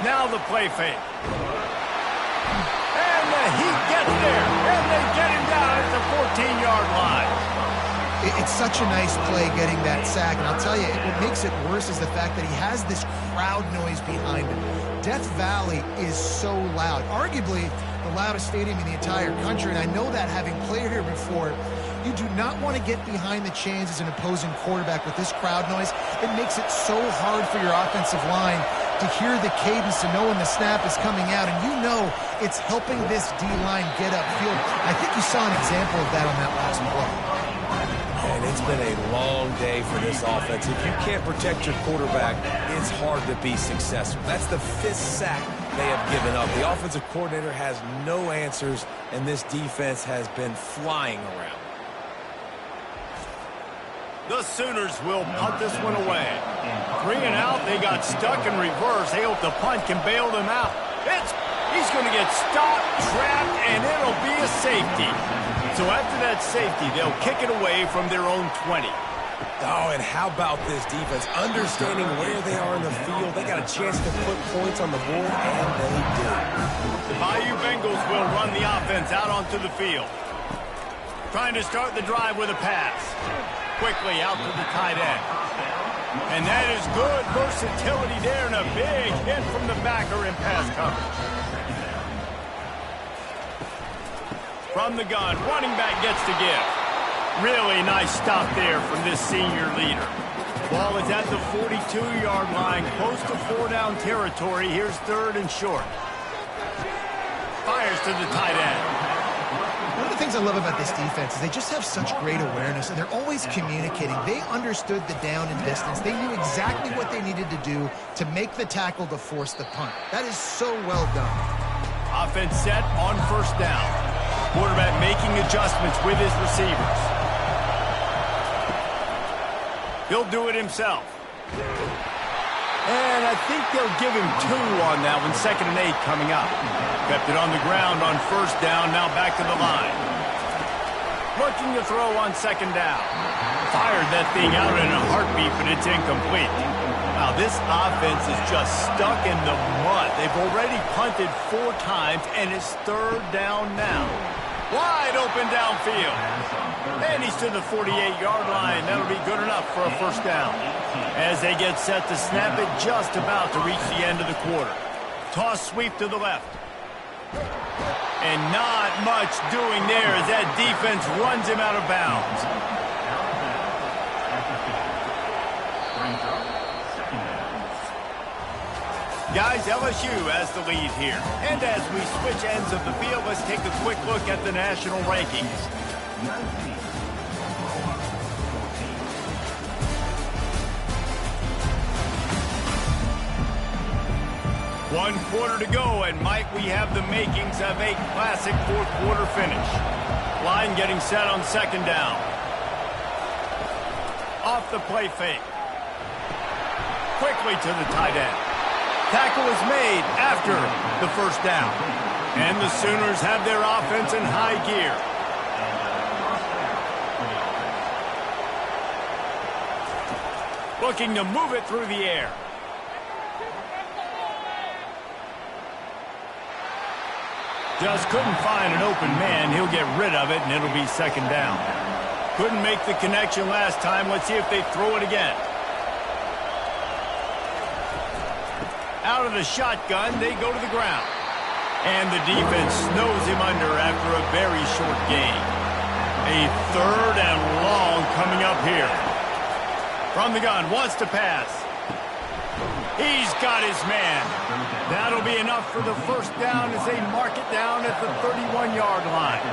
Now the play fake. And the Heat gets there. And they get him down at the 14-yard line. It's such a nice play getting that sack. And I'll tell you, what makes it worse is the fact that he has this crowd noise behind him. Death Valley is so loud. Arguably the loudest stadium in the entire country. And I know that having played here before, you do not want to get behind the chains as an opposing quarterback with this crowd noise. It makes it so hard for your offensive line to hear the cadence, to know when the snap is coming out, and you know it's helping this D-line get upfield. I think you saw an example of that on that last play. And it's been a long day for this offense. If you can't protect your quarterback, it's hard to be successful. That's the 5th sack they have given up. The offensive coordinator has no answers, and this defense has been flying around. The Sooners will punt this one away. 3 and out. They got stuck in reverse. They hope the punt can bail them out. He's going to get stopped, trapped, and it'll be a safety. So after that safety, they'll kick it away from their own 20. Oh, and how about this defense? Understanding where they are in the field. They got a chance to put points on the board, and they do. The Bayou Bengals will run the offense out onto the field. Trying to start the drive with a pass. Quickly out to the tight end. And that is good versatility there, and a big hit from the backer in pass coverage. From the gun, running back gets to give. Really nice stop there from this senior leader. Ball is at the 42-yard line, close to 4-down territory. Here's 3rd and short. Fires to the tight end. One of the things I love about this defense is they just have such great awareness, and they're always communicating. They understood the down and distance. They knew exactly what they needed to do to make the tackle to force the punt. That is so well done. Offense set on 1st down. Quarterback making adjustments with his receivers. He'll do it himself. And I think they'll give him 2 on that one. 2nd and 8 coming up. Kept it on the ground on 1st down. Now back to the line. Looking to throw on 2nd down. Fired that thing out in a heartbeat, but it's incomplete. Now this offense is just stuck in the mud. They've already punted 4 times, and it's 3rd down now. Wide open downfield. And he's to the 48-yard line. That'll be good enough for a 1st down. As they get set to snap it, just about to reach the end of the quarter. Toss sweep to the left. And not much doing there as that defense runs him out of bounds. Guys, LSU has the lead here. And as we switch ends of the field, let's take a quick look at the national rankings. One quarter to go, and might we have the makings of a classic 4th quarter finish. Line getting set on 2nd down. Off the play fake. Quickly to the tight end. Tackle is made after the 1st down. And the Sooners have their offense in high gear. Looking to move it through the air. Just couldn't find an open man. He'll get rid of it, and it'll be 2nd down. Couldn't make the connection last time. Let's see if they throw it again. Out of the shotgun, they go to the ground. And the defense snows him under after a very short gain. A 3rd and long coming up here. From the gun, wants to pass. He's got his man. That'll be enough for the 1st down as they mark it down at the 31-yard line.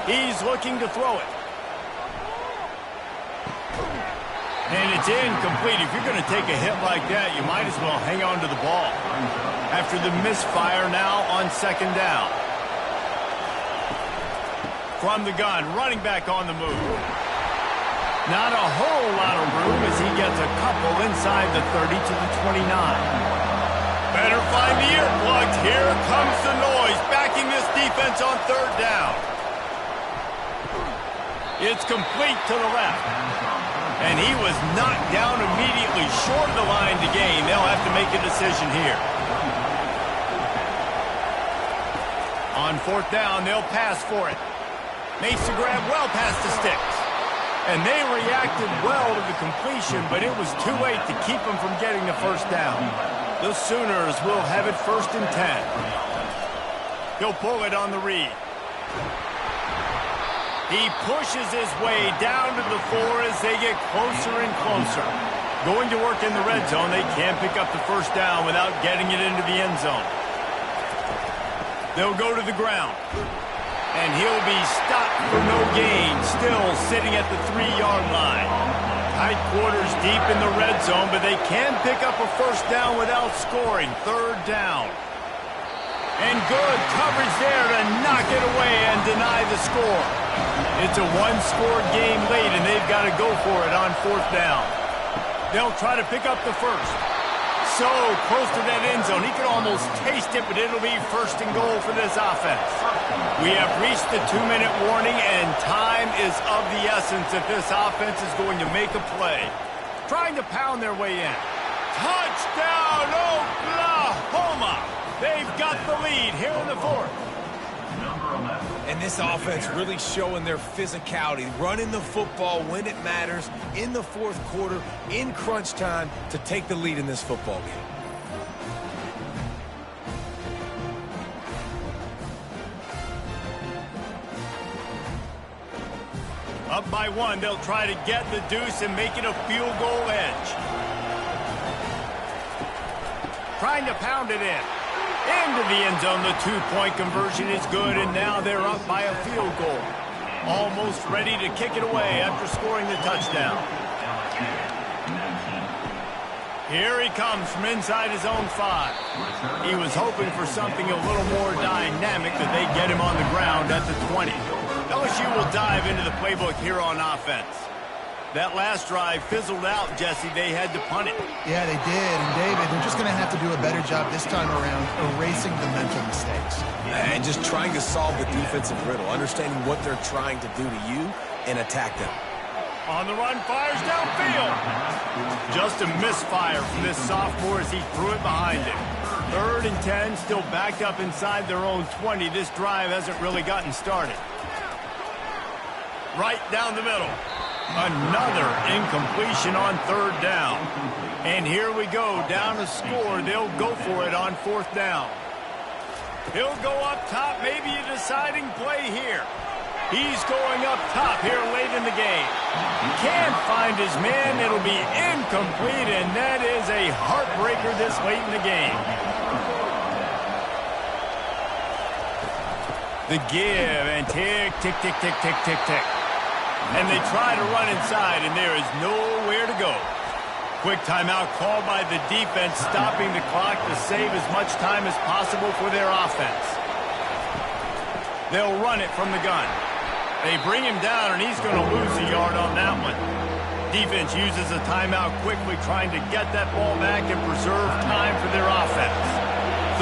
He's looking to throw it. And it's incomplete. If you're going to take a hit like that, you might as well hang on to the ball. After the misfire now on 2nd down. From the gun, running back on the move. Not a whole lot of room as he gets a couple inside the 30 to the 29. Better find the earplugs. Here comes the noise, backing this defense on third down. It's complete to the left. And he was knocked down immediately short of the line to gain. They'll have to make a decision here. On fourth down, they'll pass for it. Makes the grab well past the sticks. And they reacted well to the completion, but it was too late to keep them from getting the first down. The Sooners will have it 1st and 10. He'll pull it on the read. He pushes his way down to the 4 as they get closer and closer. Going to work in the red zone, they can't pick up the first down without getting it into the end zone. They'll go to the ground. And he'll be stopped for no gain, still sitting at the 3-yard line. Tight quarters deep in the red zone, but they can pick up a first down without scoring. 3rd down. And good coverage there to knock it away and deny the score. It's a one-score game late, and they've got to go for it on 4th down. They'll try to pick up the first. So close to that end zone. He could almost taste it, but it'll be 1st and goal for this offense. We have reached the 2-minute warning, and time is of the essence if this offense is going to make a play. Trying to pound their way in. Touchdown, Oklahoma! They've got the lead here in the 4th. And this offense really showing their physicality, running the football when it matters, in the 4th quarter, in crunch time, to take the lead in this football game. Up by 1, they'll try to get the deuce and make it a field goal edge. Trying to pound it in. Into the end zone, the 2-point conversion is good, and now they're up by a field goal. Almost ready to kick it away after scoring the touchdown. Here he comes from inside his own 5. He was hoping for something a little more dynamic, that they get him on the ground at the 20. LSU will dive into the playbook here on offense. That last drive fizzled out, Jesse. They had to punt it. Yeah, they did. And, David, they're just going to have to do a better job this time around erasing the mental mistakes. And just trying to solve the defensive riddle, understanding what they're trying to do to you and attack them. On the run, fires downfield. Just a misfire from this sophomore as he threw it behind him. 3rd and 10, still backed up inside their own 20. This drive hasn't really gotten started. Right down the middle. Another incompletion on 3rd down. And here we go, down to score. They'll go for it on 4th down. He'll go up top, maybe a deciding play here. He's going up top here late in the game. Can't find his man. It'll be incomplete, and that is a heartbreaker this late in the game. The give, and tick, tick, tick, tick, tick, tick, tick. And they try to run inside, and there is nowhere to go. Quick timeout called by the defense, stopping the clock to save as much time as possible for their offense. They'll run it from the gun. They bring him down, and he's going to lose a yard on that one. Defense uses a timeout quickly, trying to get that ball back and preserve time for their offense.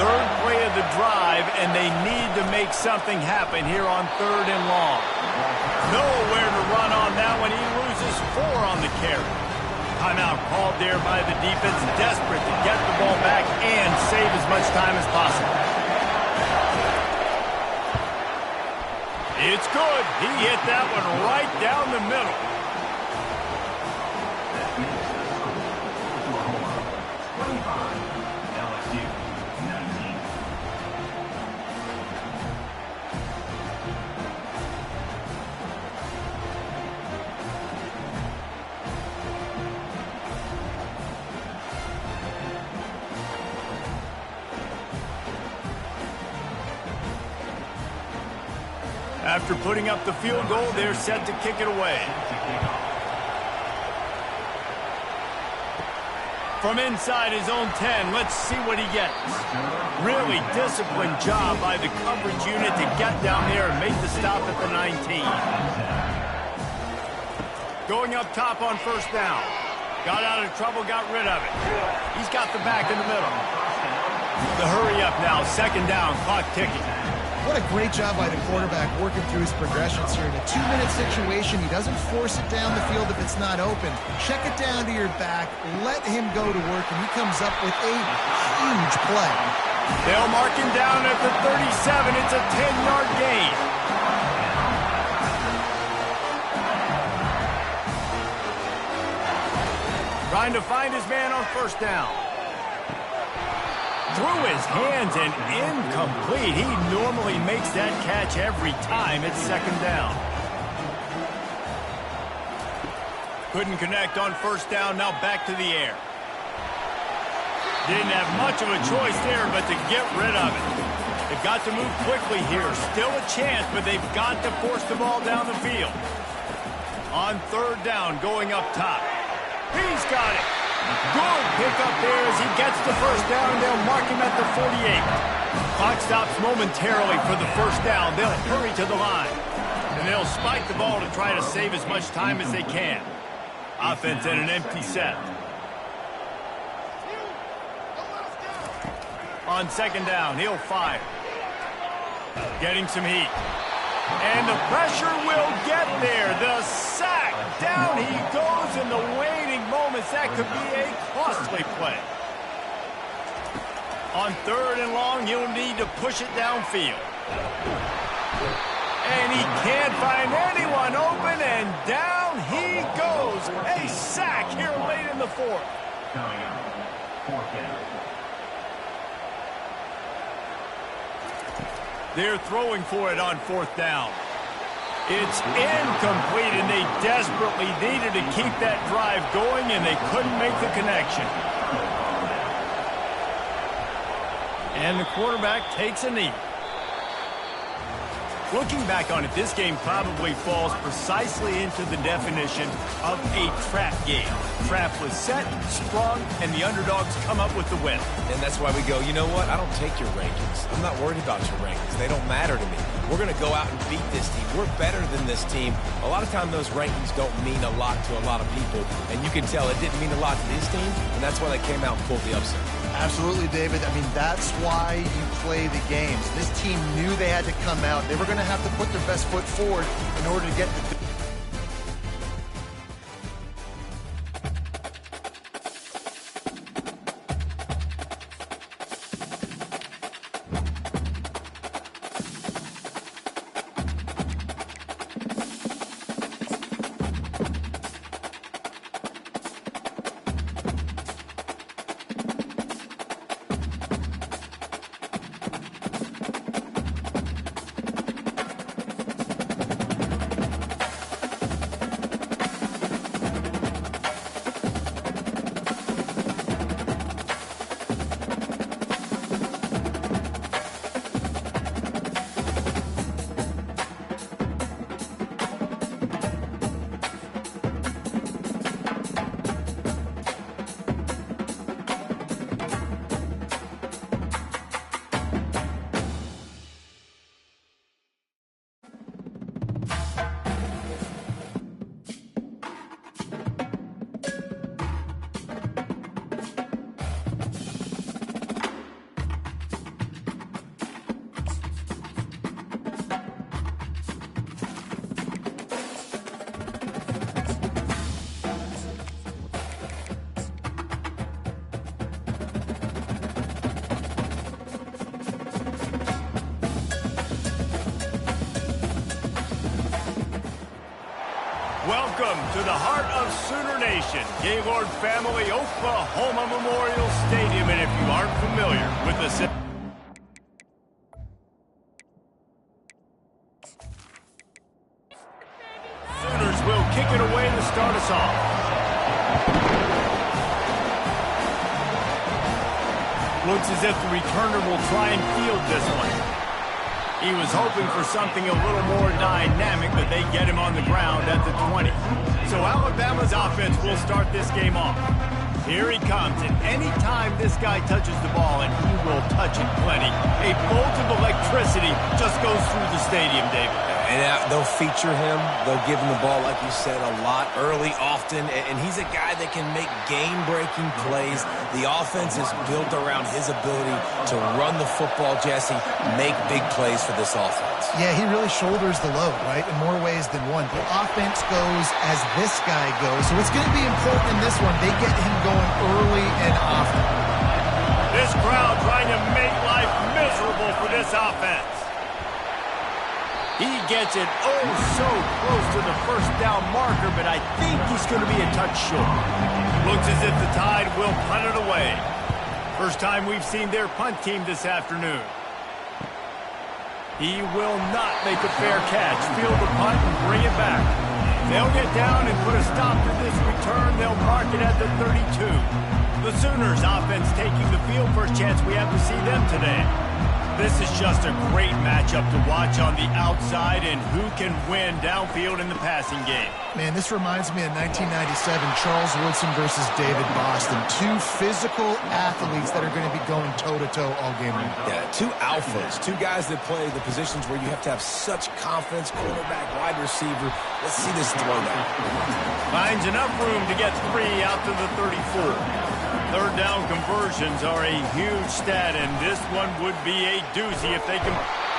3rd play of the drive, and they need to make something happen here on 3rd and long. Nowhere to run on that one. He loses 4 on the carry. Timeout called there by the defense, desperate to get the ball back and save as much time as possible. It's good. He hit that one right down the middle. After putting up the field goal, they're set to kick it away. From inside his own 10, let's see what he gets. Really disciplined job by the coverage unit to get down there and make the stop at the 19. Going up top on first down. Got out of trouble, got rid of it. He's got the back in the middle. The hurry up now, second down, clock ticking. What a great job by the quarterback working through his progressions here. In a 2-minute situation, he doesn't force it down the field if it's not open. Check it down to your back, let him go to work, and he comes up with a huge play. They'll mark him down at the 37. It's a 10-yard gain. Trying to find his man on first down. Through his hands and incomplete. He normally makes that catch every time. It's second down. Couldn't connect on first down. Now back to the air. Didn't have much of a choice there but to get rid of it. They've got to move quickly here. Still a chance, but they've got to force the ball down the field. On third down, going up top. He's got it. Good pickup there as he gets the first down. They'll mark him at the 48. Clock stops momentarily for the first down. They'll hurry to the line. And they'll spike the ball to try to save as much time as they can. Offense in an empty set. On second down, he'll fire. Getting some heat. And the pressure will get there. The sack. Down he goes in the waning moments. That could be a costly play. On third and long, he'll need to push it downfield. And he can't find anyone open, and down he goes. A sack here late in the fourth. They're throwing for it on fourth down. It's incomplete, and they desperately needed to keep that drive going, and they couldn't make the connection. And the quarterback takes a knee. Looking back on it, this game probably falls precisely into the definition of a trap game. Trap was set, sprung, and the underdogs come up with the win. And that's why we go, you know what? I don't take your rankings. I'm not worried about your rankings. They don't matter to me. We're going to go out and beat this team. We're better than this team. A lot of time those rankings don't mean a lot to a lot of people, and you can tell it didn't mean a lot to this team, and that's why they came out and pulled the upset. Absolutely, David. I mean, that's why you play the games. This team knew they had to come out. They were going to have to put their best foot forward in order to get the... Welcome to the heart of Sooner Nation, Gaylord Family Oklahoma Memorial Stadium. And if you aren't familiar with the... Sooners will kick it away to start us off. Looks as if the returner will try and field this one. He was hoping for something a little more dynamic, but they get him on the ground at the 20. So Alabama's offense will start this game off. Here he comes, and anytime this guy touches the ball, and he will touch it plenty, a bolt of electricity just goes through the stadium, David. And they'll feature him. They'll give him the ball, like you said, a lot, early, often. And he's a guy that can make game-breaking plays. The offense is built around his ability to run the football, Jesse, make big plays for this offense. Yeah, he really shoulders the load, right, in more ways than one. The offense goes as this guy goes. So it's going to be important in this one. They get him going early and often. This crowd trying to make life miserable for this offense. He gets it so close to the first down marker, but I think he's going to be a touch short. Looks as if the Tide will punt it away. First time we've seen their punt team this afternoon. He will not make a fair catch. Field the punt and bring it back. They'll get down and put a stop to this return. They'll mark it at the 32. The Sooners offense taking the field. First chance we have to see them today. This is just a great matchup to watch on the outside, and who can win downfield in the passing game. Man, this reminds me of 1997, Charles Woodson versus David Boston. Two physical athletes that are going to be going toe-to-toe all game long. Yeah, two alphas, two guys that play the positions where you have to have such confidence, quarterback, wide receiver. Let's see this throwdown. Finds enough room to get 3 out to the 34. Third down conversions are a huge stat, and this one would be a doozy if they can.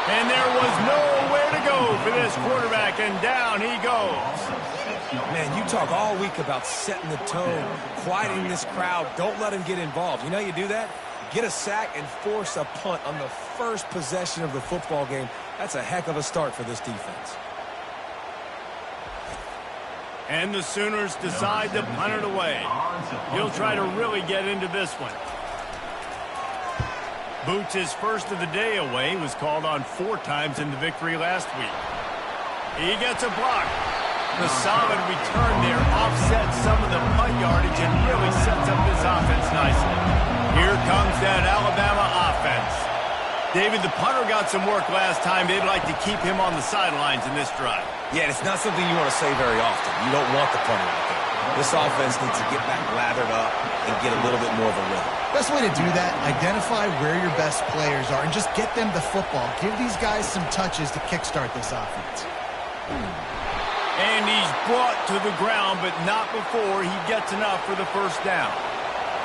And there was nowhere to go for this quarterback, and down he goes. Man, you talk all week about setting the tone, quieting this crowd. Don't let him get involved. You know how you do that? Get a sack and force a punt on the first possession of the football game. That's a heck of a start for this defense. And the Sooners decide to punt it away. He'll try to really get into this one. Boots, his first of the day away, was called on 4 times in the victory last week. He gets a block. The solid return there offsets some of the punt yardage and really sets up this offense nicely. Here comes that Alabama offense. David, the punter got some work last time. They'd like to keep him on the sidelines in this drive. Yeah, it's not something you want to say very often. You don't want the punter out there. This offense needs to get back lathered up and get a little bit more of a rhythm. Best way to do that, identify where your best players are and just get them the football. Give these guys some touches to kickstart this offense. And he's brought to the ground, but not before he gets enough for the first down.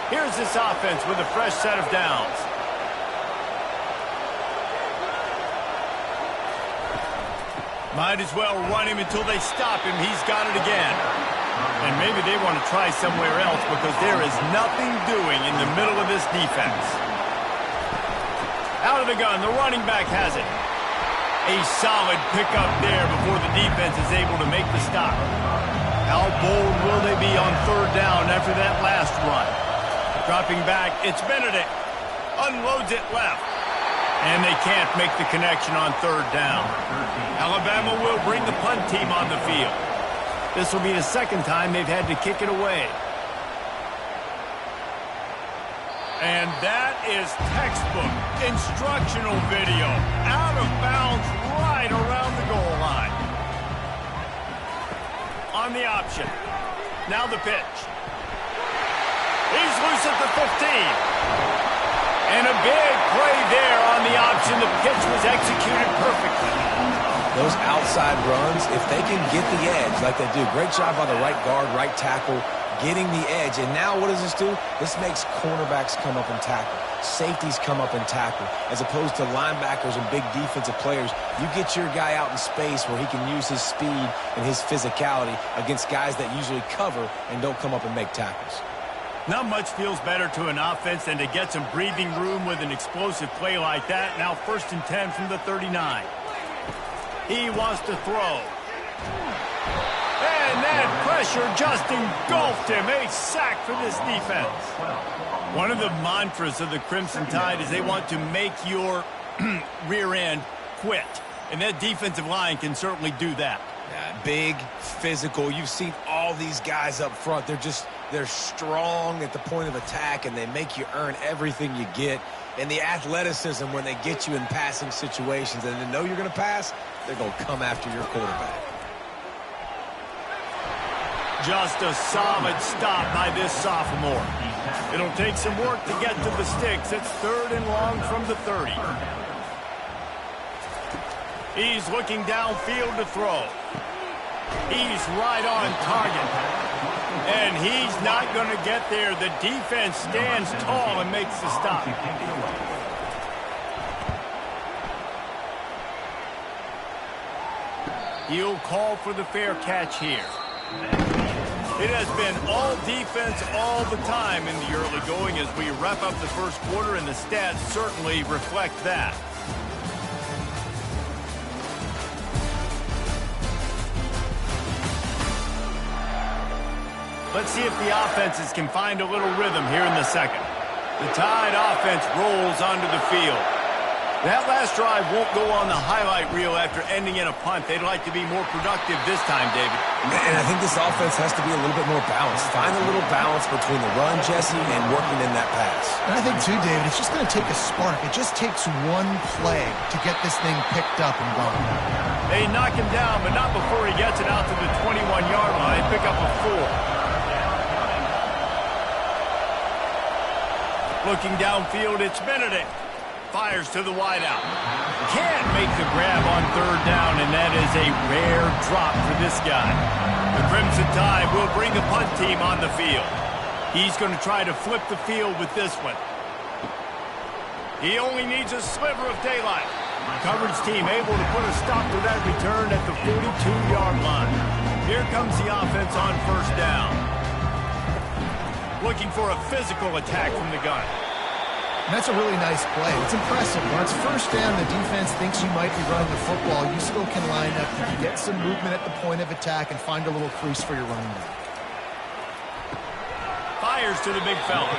Here's this offense with a fresh set of downs. Might as well run him until they stop him. He's got it again. And maybe they want to try somewhere else because there is nothing doing in the middle of this defense. Out of the gun, the running back has it. A solid pickup there before the defense is able to make the stop. How bold will they be on third down after that last run? Dropping back, it's Benedict. Unloads it left. And they can't make the connection on third down. Alabama will bring the punt team on the field. This will be the second time they've had to kick it away. And that is textbook instructional video. Out of bounds right around the goal line. On the option. Now the pitch. He's loose at the 15. And a big play there on the option. The pitch was executed perfectly. Those outside runs, if they can get the edge like they do, great job by the right guard, right tackle, getting the edge. And now what does this do? This makes cornerbacks come up and tackle. Safeties come up and tackle. As opposed to linebackers and big defensive players, you get your guy out in space where he can use his speed and his physicality against guys that usually cover and don't come up and make tackles. Not much feels better to an offense than to get some breathing room with an explosive play like that. Now 1st and 10 from the 39. He wants to throw. And that pressure just engulfed him. A sack for this defense. One of the mantras of the Crimson Tide is they want to make your rear end quit. And that defensive line can certainly do that. Yeah, big, physical. You've seen all these guys up front. They're strong at the point of attack, and they make you earn everything you get. And the athleticism when they get you in passing situations and they know you're going to pass, they're going to come after your quarterback. Just a solid stop by this sophomore. It'll take some work to get to the sticks. It's 3rd and long from the 30. He's looking downfield to throw. He's right on target. And he's not going to get there. The defense stands tall and makes the stop. He'll call for the fair catch here. It has been all defense all the time in the early going as we wrap up the first quarter, and the stats certainly reflect that. Let's see if the offenses can find a little rhythm here in the second. The Tide offense rolls onto the field. That last drive won't go on the highlight reel after ending in a punt. They'd like to be more productive this time, David. And I think this offense has to be a little bit more balanced. Find a little balance between the run, Jesse, and working in that pass. And I think, too, David, it's just going to take a spark. It just takes one play to get this thing picked up and going. They knock him down, but not before he gets it out to the 21-yard line. Pick up a 4. Looking downfield, it's Benedict. Fires to the wideout. Can't make the grab on 3rd down, and that is a rare drop for this guy. The Crimson Tide will bring the punt team on the field. He's going to try to flip the field with this one. He only needs a sliver of daylight. Coverage team able to put a stop to that return at the 42-yard line. Here comes the offense on 1st down. Looking for a physical attack from the gun. And that's a really nice play. It's impressive. When it's 1st down, the defense thinks you might be running the football. You still can line up. You can get some movement at the point of attack and find a little crease for your running back. Fires to the big fella.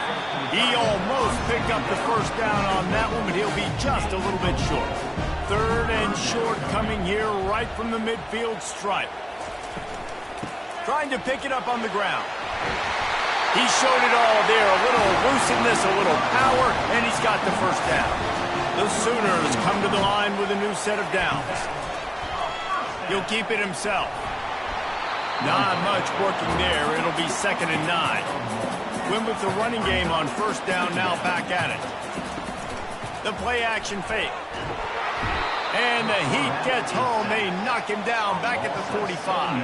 He almost picked up the 1st down on that one, but he'll be just a little bit short. 3rd and short coming here right from the midfield stripe. Trying to pick it up on the ground. He showed it all there, a little elusiveness, a little power, and he's got the 1st down. The Sooners come to the line with a new set of downs. He'll keep it himself. Not much working there. It'll be 2nd and 9. Win with the running game on 1st down, now back at it. The play action fake. And the Heat gets home. They knock him down back at the 45.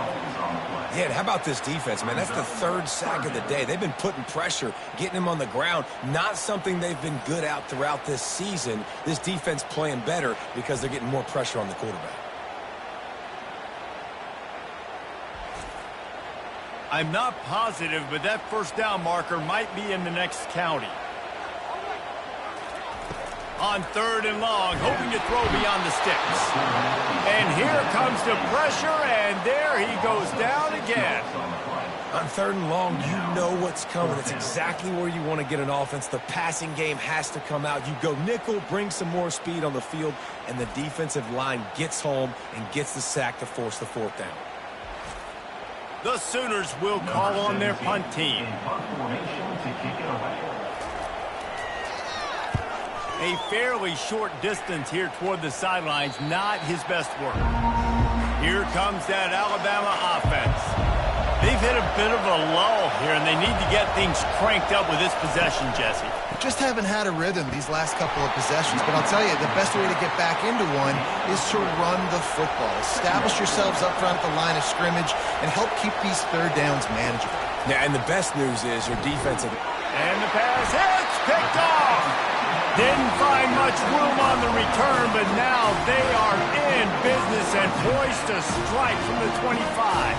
Yeah, and how about this defense, man? That's the 3rd sack of the day. They've been putting pressure, getting him on the ground. Not something they've been good at throughout this season. This defense playing better because they're getting more pressure on the quarterback. I'm not positive, but that 1st down marker might be in the next county. On 3rd and long, hoping to throw beyond the sticks. And here comes the pressure, and there he goes down again. On 3rd and long, you know what's coming. It's exactly where you want to get an offense. The passing game has to come out. You go nickel, bring some more speed on the field, and the defensive line gets home and gets the sack to force the 4th down. The Sooners will call on their punt team. A fairly short distance here toward the sidelines, not his best work. Here comes that Alabama offense. They've hit a bit of a lull here, and they need to get things cranked up with this possession, Jesse. Just haven't had a rhythm these last couple of possessions, but I'll tell you, the best way to get back into one is to run the football. Establish yourselves up front at the line of scrimmage and help keep these 3rd downs manageable. Yeah, and the best news is your defensive... And the pass hits, picked off. Didn't find much room on the return, but now they are in business and poised to strike from the 25.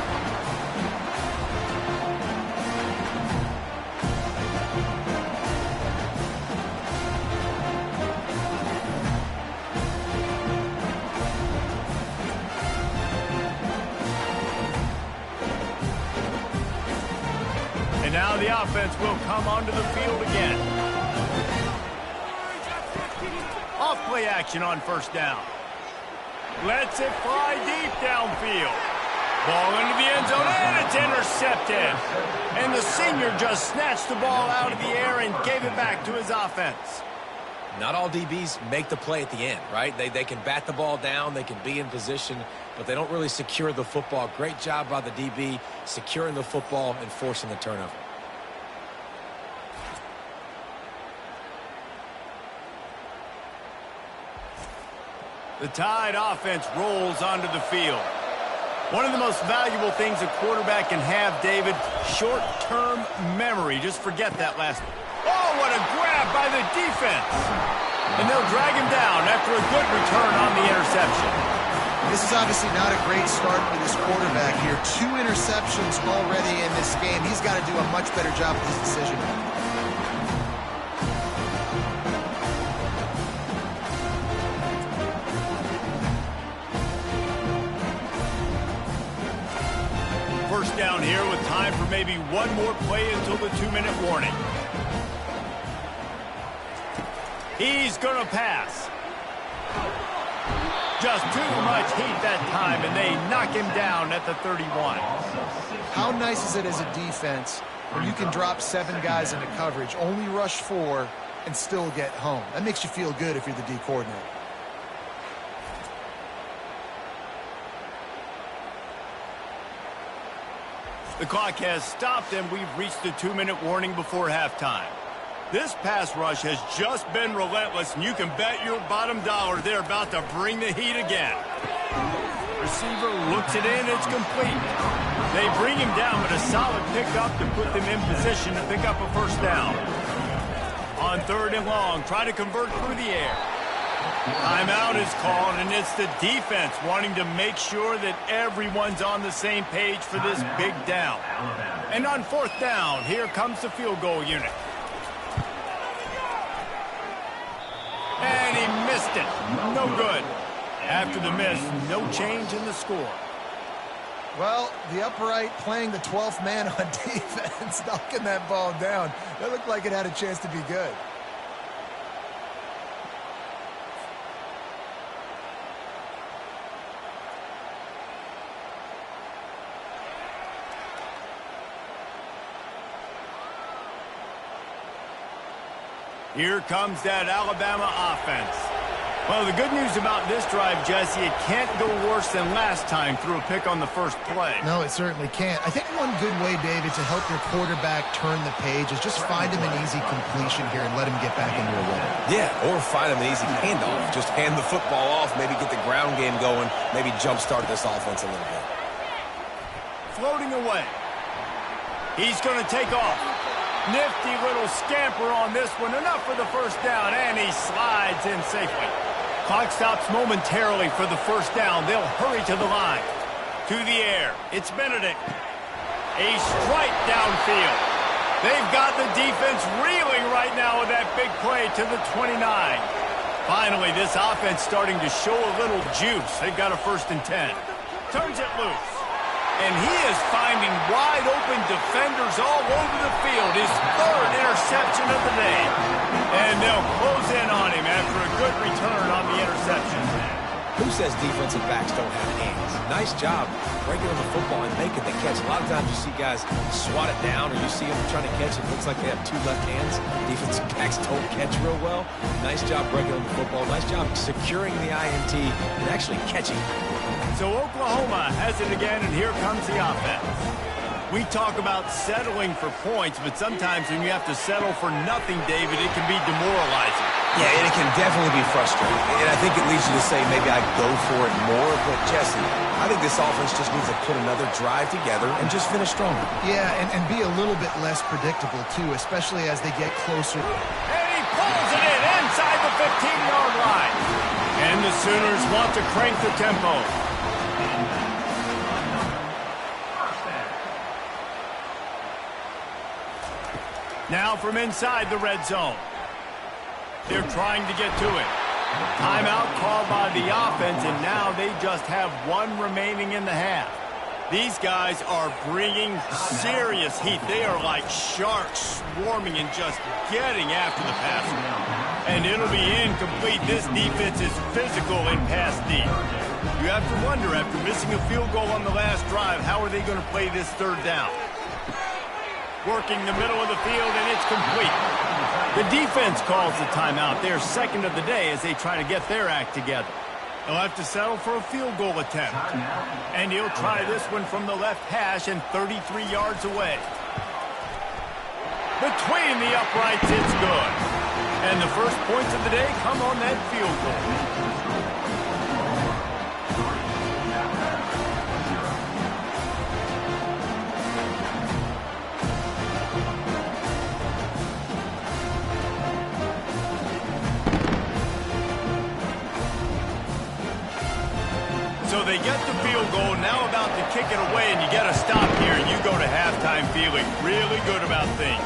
And now the offense will come onto the field again. Off play action on 1st down. Lets it fly deep downfield. Ball into the end zone, and it's intercepted. And the senior just snatched the ball out of the air and gave it back to his offense. Not all DBs make the play at the end, right? They can bat the ball down, they can be in position, but they don't really secure the football. Great job by the DB securing the football and forcing the turnover. The Tide offense rolls onto the field. One of the most valuable things a quarterback can have, David, short-term memory. Just forget that last one. Oh, what a grab by the defense. And they'll drag him down after a good return on the interception. This is obviously not a great start for this quarterback here. 2 interceptions already in this game. He's got to do a much better job with his decision making. First down here with time for maybe one more play until the 2-minute warning. He's going to pass. Just too much heat that time, and they knock him down at the 31. How nice is it as a defense when you can drop 7 guys into coverage, only rush 4, and still get home? That makes you feel good if you're the D coordinator. The clock has stopped, and we've reached the 2-minute warning before halftime. This pass rush has just been relentless, and you can bet your bottom dollar they're about to bring the heat again. Receiver looks it in, it's complete. They bring him down, but a solid pickup to put them in position to pick up a first down. On 3rd and long, try to convert through the air. Timeout is called, and it's the defense wanting to make sure that everyone's on the same page for this big down. And on 4th down, here comes the field goal unit. And he missed it. No good. After the miss, no change in the score. Well, the upright playing the 12th man on defense, knocking that ball down. That looked like it had a chance to be good. Here comes that Alabama offense. Well, the good news about this drive, Jesse, it can't go worse than last time through a pick on the first play. No, it certainly can't. I think one good way, David, to help your quarterback turn the page is just find him an easy completion here and let him get back into a rhythm. Yeah, or find him an easy handoff. Just hand the football off, maybe get the ground game going, maybe jumpstart this offense a little bit. Floating away. He's going to take off. Nifty little scamper on this one. Enough for the first down, and he slides in safely. Clock stops momentarily for the first down. They'll hurry to the line. To the air. It's Benedict. A strike downfield. They've got the defense reeling right now with that big play to the 29. Finally, this offense starting to show a little juice. They've got a 1st and 10. Turns it loose. And he is finding wide-open defenders all over the field. His 3rd interception of the day. And they'll close in on him after a good return on the interception. Who says defensive backs don't have hands? Nice job breaking on the football and making the catch. A lot of times you see guys swat it down or you see them trying to catch it. It looks like they have 2 left hands. Defensive backs don't catch real well. Nice job breaking on the football. Nice job securing the INT and actually catching it. So Oklahoma has it again, and here comes the offense. We talk about settling for points, but sometimes when you have to settle for nothing, David, it can be demoralizing. Yeah, and it can definitely be frustrating. And I think it leads you to say maybe I'd go for it more. But, Jesse, I think this offense just needs to put another drive together and just finish stronger. Yeah, and be a little bit less predictable, too, especially as they get closer. And he pulls it in inside the 15-yard line. And the Sooners want to crank the tempo. Now from inside the red zone. They're trying to get to it. Timeout called by the offense, and now they just have 1 remaining in the half. These guys are bringing serious heat. They are like sharks swarming and just getting after the passer. And it'll be incomplete. This defense is physical in pass deep. You have to wonder, after missing a field goal on the last drive, how are they going to play this 3rd down? Working the middle of the field, and it's complete. The defense calls the timeout. They're second of the day as they try to get their act together. They'll have to settle for a field goal attempt. And he'll try this one from the left hash and 33 yards away. Between the uprights, it's good. And the first points of the day come on that field goal. So they get the field goal, now about to kick it away, and you got to stop here, and you go to halftime feeling really good about things.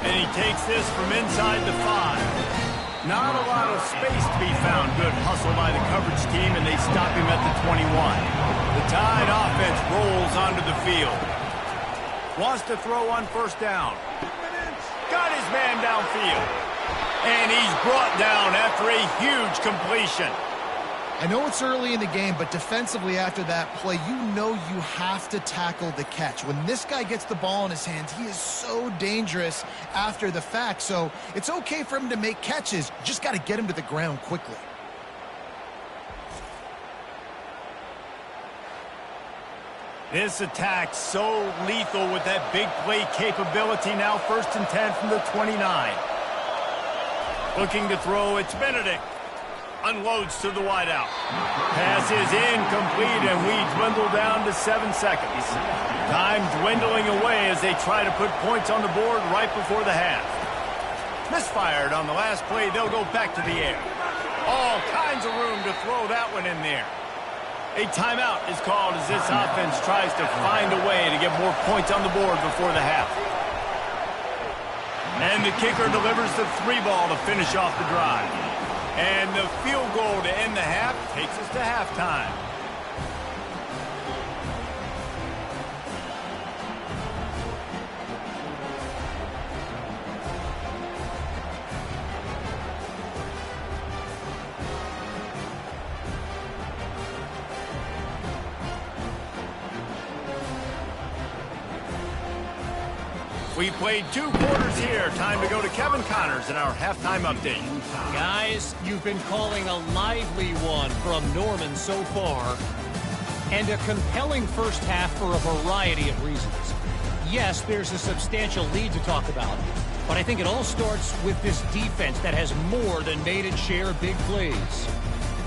And he takes this from inside the 5. Not a lot of space to be found. Good hustle by the coverage team, and they stop him at the 21. The Tide offense rolls onto the field. Wants to throw on first down. Got his man downfield. And he's brought down after a huge completion. I know it's early in the game, but defensively after that play, you know you have to tackle the catch. When this guy gets the ball in his hands, he is so dangerous after the fact. So it's okay for him to make catches. Just got to get him to the ground quickly. This attack so lethal with that big play capability. Now 1st and 10 from the 29. Looking to throw, it's Benedict. Unloads to the wideout. Pass is incomplete, and we dwindle down to 7 seconds. Time dwindling away as they try to put points on the board right before the half. Misfired on the last play. They'll go back to the air. All kinds of room to throw that one in there. A timeout is called as this offense tries to find a way to get more points on the board before the half. And the kicker delivers the 3 ball to finish off the drive. And the field goal to end the half takes us to halftime. We played 2 quarters here. Time to go to Kevin Connors in our halftime update. Guys, you've been calling a lively one from Norman so far, and a compelling first half for a variety of reasons. Yes, there's a substantial lead to talk about, but I think it all starts with this defense that has more than made its share of big plays.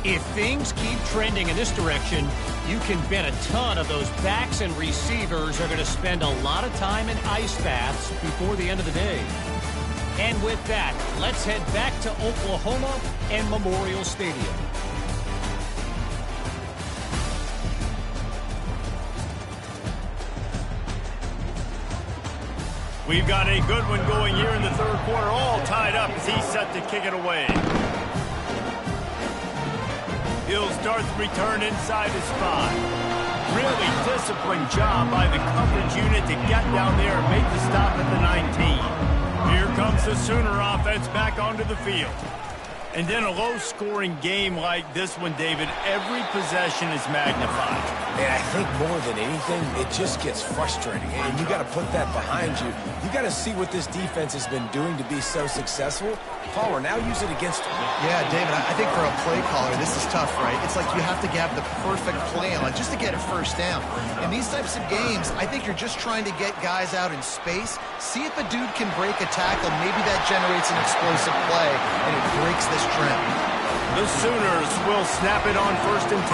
If things keep trending in this direction, you can bet a ton of those backs and receivers are going to spend a lot of time in ice baths before the end of the day. And with that, let's head back to Oklahoma and Memorial Stadium. We've got a good one going here in the 3rd quarter, all tied up as he's set to kick it away. He'll start the return inside his 5. Really disciplined job by the coverage unit to get down there and make the stop at the 19. Here comes the Sooner offense back onto the field. And in a low-scoring game like this one, David, every possession is magnified. And I think more than anything, it just gets frustrating. And you got to put that behind you. You got to see what this defense has been doing to be so successful. Palmer, now use it against them. Yeah, David, I think for a play caller, this is tough, right? It's like you have to have the perfect play on just to get a first down. In these types of games, I think you're just trying to get guys out in space, see if a dude can break a tackle. Maybe that generates an explosive play, and it breaks this trend. The Sooners will snap it on 1st and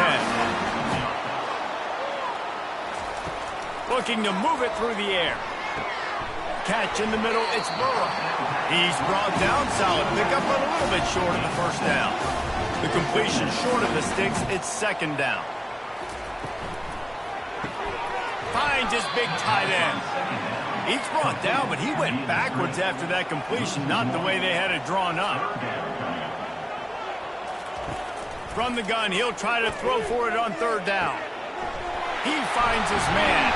10. Looking to move it through the air. Catch in the middle, it's Burrow. He's brought down, solid pickup, but a little bit short of the first down. The completion short of the sticks, it's 2nd down. Finds his big tight end. He's brought down, but he went backwards after that completion, not the way they had it drawn up. From the gun, he'll try to throw for it on 3rd down. He finds his man.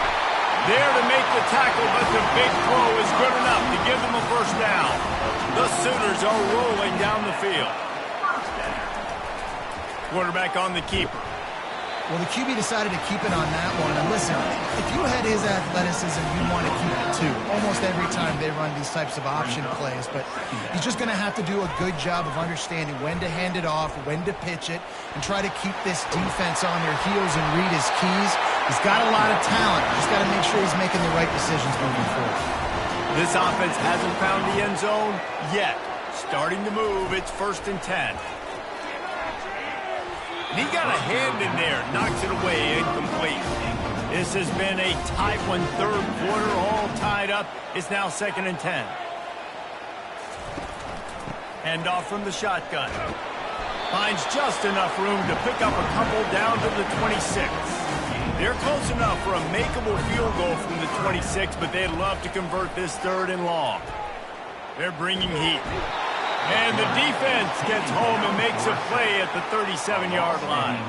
There to make the tackle, but the big throw is good enough to give them a first down. The Sooners are rolling down the field. Quarterback on the keeper. Well, the QB decided to keep it on that one. And listen, if you had his athleticism, you'd want to keep it too. Almost every time they run these types of option plays. But he's just going to have to do a good job of understanding when to hand it off, when to pitch it, and try to keep this defense on their heels and read his keys. He's got a lot of talent. Just got to make sure he's making the right decisions moving forward. This offense hasn't found the end zone yet. Starting to move, it's 1st and 10. And he got a hand in there, knocks it away, incomplete. This has been a tight one, third quarter, all tied up. It's now 2nd and 10. Hand off from the shotgun. Finds just enough room to pick up a couple down to the 26. They're close enough for a makeable field goal from the 26, but they'd love to convert this 3rd and long. They're bringing heat. And the defense gets home and makes a play at the 37-yard line.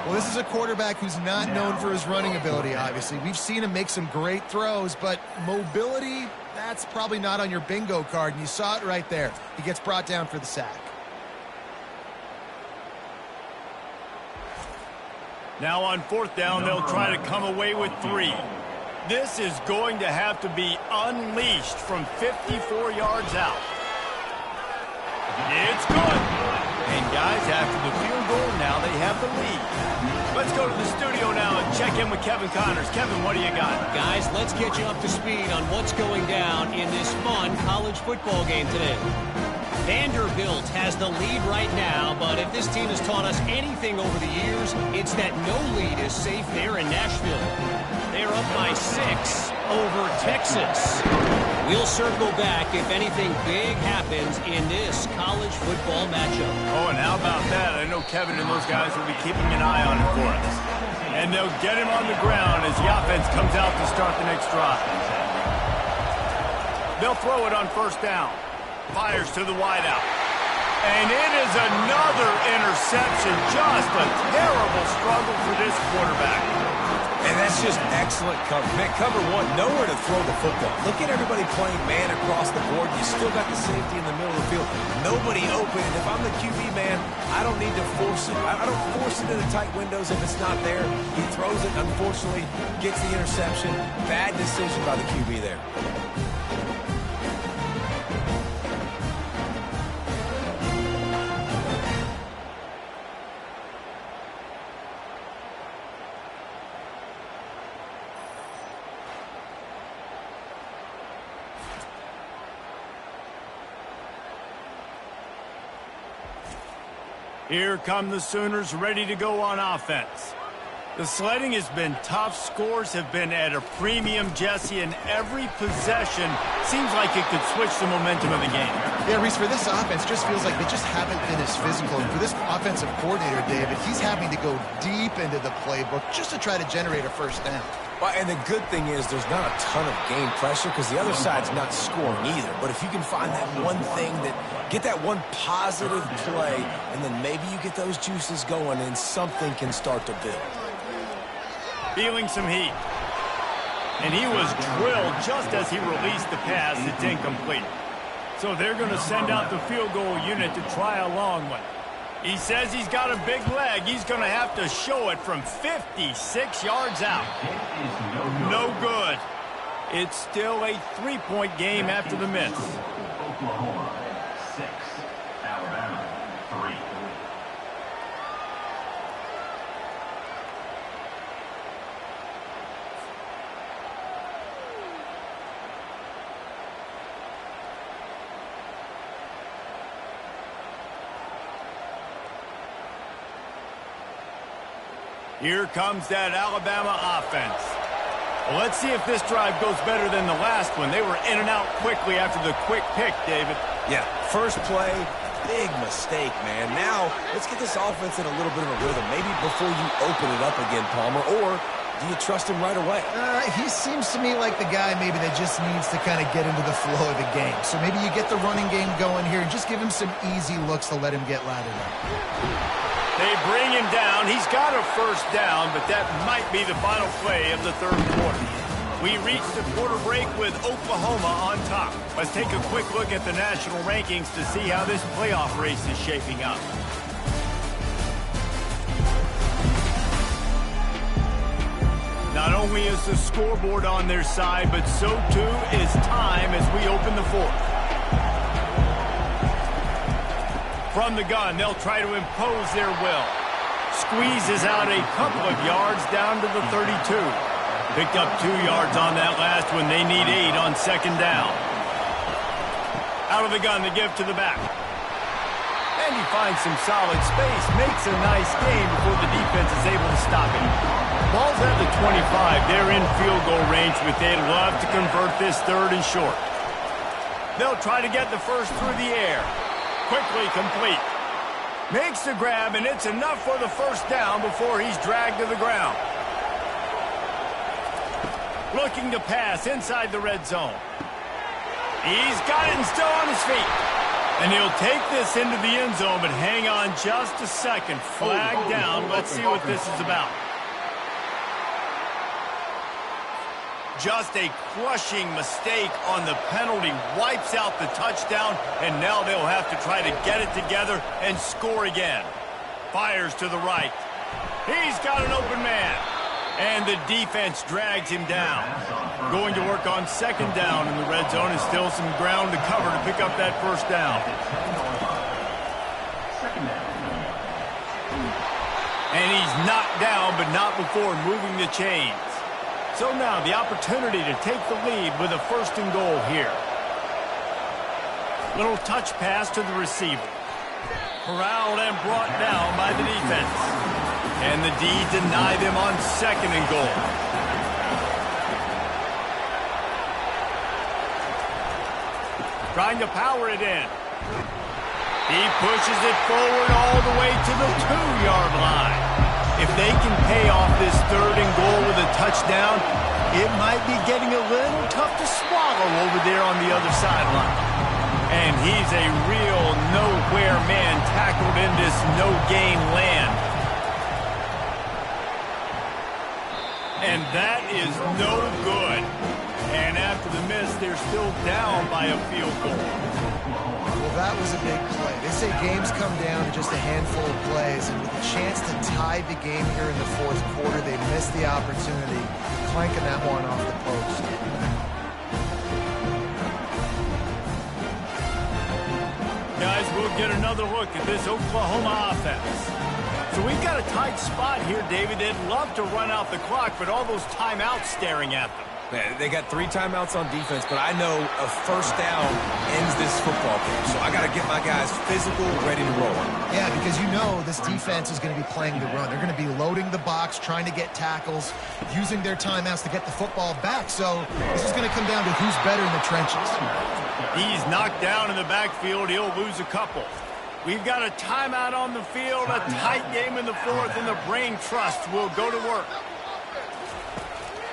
Well, this is a quarterback who's not known for his running ability, obviously. We've seen him make some great throws, but mobility, that's probably not on your bingo card, and you saw it right there. He gets brought down for the sack. Now on 4th down, they'll try to come away with 3. This is going to have to be unleashed from 54 yards out. It's good. And guys, after the field goal, now they have the lead. Let's go to the studio now and check in with Kevin Connors. Kevin, what do you got? Guys, let's get you up to speed on what's going down in this fun college football game today. Vanderbilt has the lead right now, but if this team has taught us anything over the years, it's that no lead is safe there in Nashville. They're up by 6 over Texas. We'll circle back if anything big happens in this college football matchup. Oh, and how about that? I know Kevin and those guys will be keeping an eye on it for us. And they'll get him on the ground as the offense comes out to start the next drive. They'll throw it on 1st down. Fires to the wideout. And it is another interception. Just a terrible struggle for this quarterback. And that's just excellent cover. Man, cover one, nowhere to throw the football. Look at everybody playing man across the board. You still got the safety in the middle of the field. Nobody open. And if I'm the QB, man, I don't need to force it. I don't force it into tight windows if it's not there. He throws it, unfortunately, gets the interception. Bad decision by the QB there. Here come the Sooners ready to go on offense. The sledding has been tough. Scores have been at a premium, Jesse, and every possession seems like it could switch the momentum of the game. Yeah, Reese, for this offense, just feels like they just haven't been as physical. And for this offensive coordinator, David, he's having to go deep into the playbook just to try to generate a 1st down. Well, and the good thing is there's not a ton of game pressure because the other side's not scoring either. But if you can find that one thing get that one positive play, and then maybe you get those juices going and something can start to build. Feeling some heat. And he was drilled just as he released the pass. It's incomplete. So they're going to send out the field goal unit to try a long one. He says he's got a big leg. He's going to have to show it from 56 yards out. No good. It's still a 3-point game after the miss. Oklahoma 6, Alabama 3. Here comes that Alabama offense. Well, let's see if this drive goes better than the last one. They were in and out quickly after the quick pick, David. Yeah, first play, big mistake, man. Now, let's get this offense in a little bit of a rhythm. Maybe before you open it up again, Palmer, or do you trust him right away? He seems to me like the guy maybe that just needs to kind of get into the flow of the game. So maybe you get the running game going here and just give him some easy looks to let him get lathered up. They bring him down. He's got a 1st down, but that might be the final play of the 3rd quarter. We reach the quarter break with Oklahoma on top. Let's take a quick look at the national rankings to see how this playoff race is shaping up. Not only is the scoreboard on their side, but so too is time as we open the fourth. From the gun, they'll try to impose their will. Squeezes out a couple of yards down to the 32. Picked up 2 yards on that last one. They need 8 on second down. Out of the gun, they give to the back. And he finds some solid space. Makes a nice gain before the defense is able to stop him. Ball's at the 25. They're in field goal range, but they'd love to convert this third and short. They'll try to get the first through the air. Quickly complete. Makes the grab, and it's enough for the first down before he's dragged to the ground. Looking to pass inside the red zone. He's got it and still on his feet. And he'll take this into the end zone, but hang on just a second. Flag down. Let's see what this is about. Just a crushing mistake on the penalty. Wipes out the touchdown, and now they'll have to try to get it together and score again. Fires to the right. He's got an open man. And the defense drags him down. Going to work on second down in the red zone, and still some ground to cover to pick up that first down. And he's knocked down, but not before moving the chains. So now the opportunity to take the lead with a first and goal here. Little touch pass to the receiver. Corralled and brought down by the defense. And the D deny them on second and goal. Trying to power it in. He pushes it forward all the way to the 2-yard line. If they can pay off this third and goal with a touchdown, it might be getting a little tough to swallow over there on the other sideline. And he's a real nowhere man tackled in this no-gain land. And that is no good. And after the miss, they're still down by a field goal. Well, that was a big play. They say games come down to just a handful of plays, and with a chance to tie the game here in the fourth quarter, they missed the opportunity, clanking that one off the post. Guys, we'll get another look at this Oklahoma offense. So we've got a tight spot here, David. They'd love to run out the clock, but all those timeouts staring at them. They got 3 timeouts on defense, but I know a first down ends this football game. So I got to get my guys physical, ready to roll. Yeah, because you know this defense is going to be playing the run. They're going to be loading the box, trying to get tackles, using their timeouts to get the football back. So this is going to come down to who's better in the trenches. He's knocked down in the backfield. He'll lose a couple. We've got a timeout on the field, a tight game in the fourth, and the Brain Trust will go to work.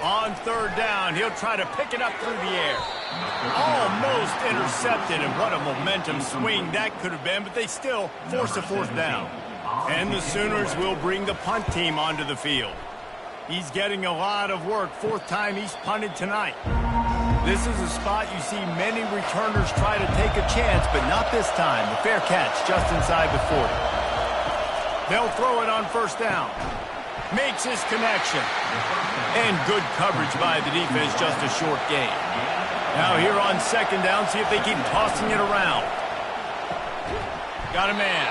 On third down, he'll try to pick it up through the air. Almost intercepted, and what a momentum swing that could have been, but they still force a fourth down. And the Sooners will bring the punt team onto the field. He's getting a lot of work. 4th time he's punted tonight. This is a spot you see many returners try to take a chance, but not this time. The fair catch just inside the 40. They'll throw it on first down. Makes his connection. And good coverage by the defense, just a short gain. Now here on second down, see if they keep tossing it around. Got a man.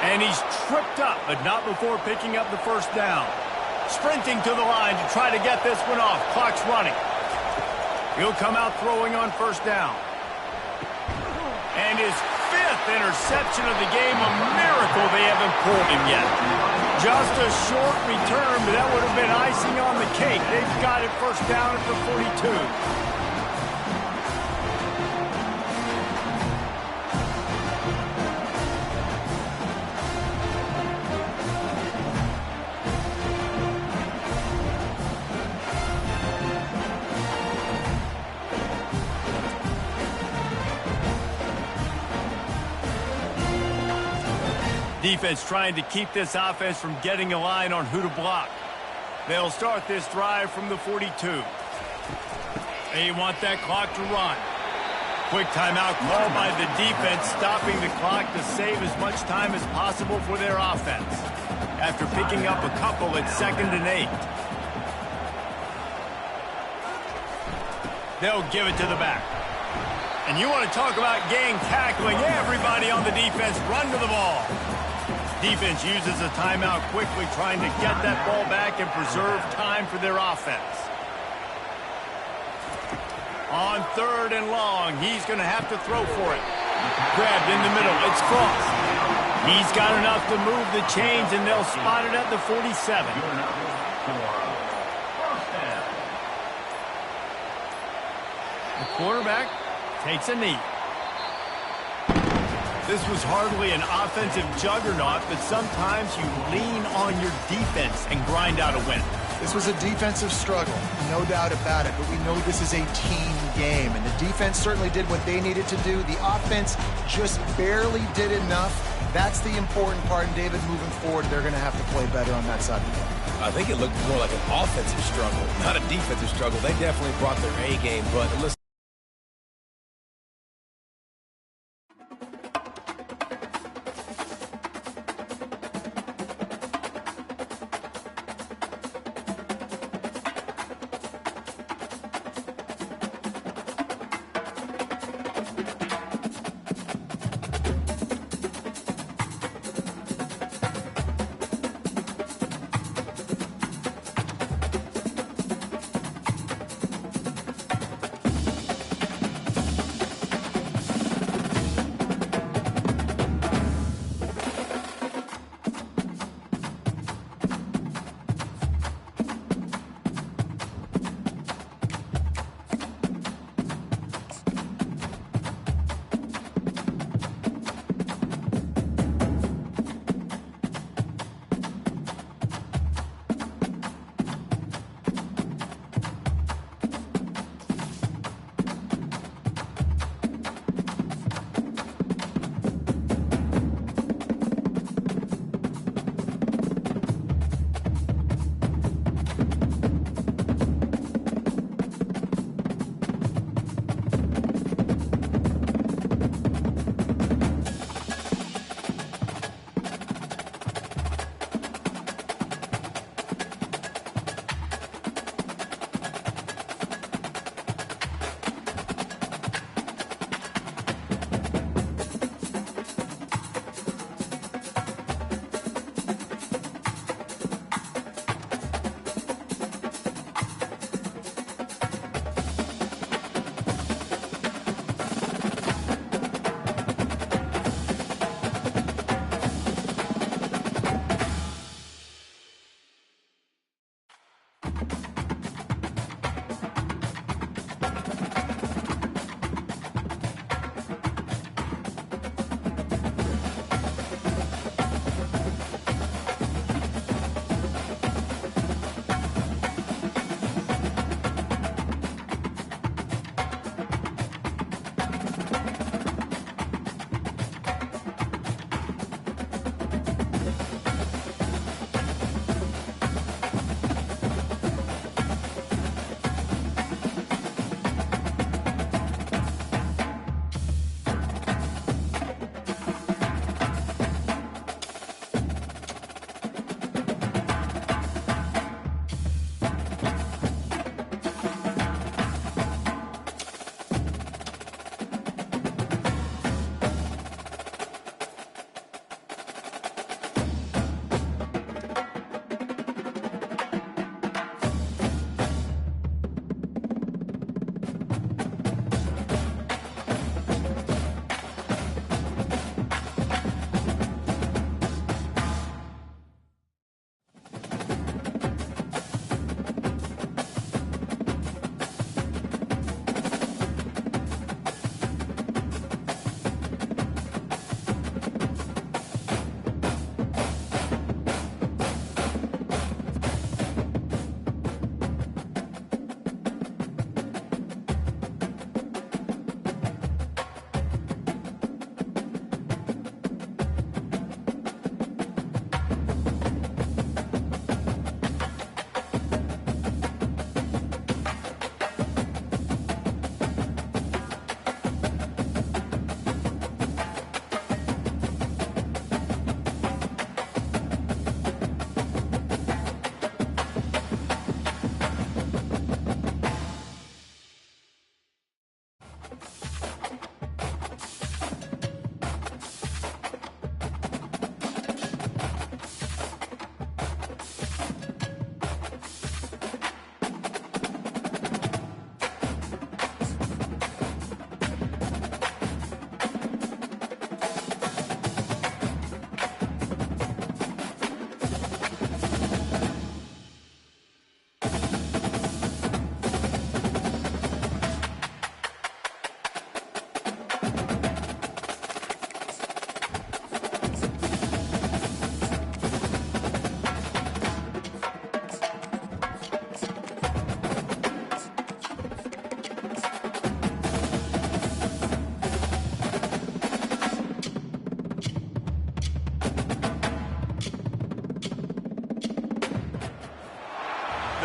And he's tripped up, but not before picking up the first down. Sprinting to the line to try to get this one off. Clock's running. He'll come out throwing on first down. And his 5th interception of the game, a miracle they haven't pulled him yet. Just a short return, but that would have been icing on the cake. They've got it first down at the 42. Defense trying to keep this offense from getting a line on who to block. They'll start this drive from the 42. They want that clock to run. Quick timeout called by the defense, stopping the clock to save as much time as possible for their offense. After picking up a couple at 2nd and 8. They'll give it to the back. And you want to talk about gang tackling. Everybody on the defense run to the ball. Defense uses a timeout quickly, trying to get that ball back and preserve time for their offense. On 3rd and long, he's going to have to throw for it. Grabbed in the middle. It's crossed. He's got enough to move the chains, and they'll spot it at the 47. The quarterback takes a knee. This was hardly an offensive juggernaut, but sometimes you lean on your defense and grind out a win. This was a defensive struggle, no doubt about it, but we know this is a team game, and the defense certainly did what they needed to do. The offense just barely did enough. That's the important part, and David, moving forward, they're going to have to play better on that side of the ball. I think it looked more like an offensive struggle, not a defensive struggle. They definitely brought their A game, but listen.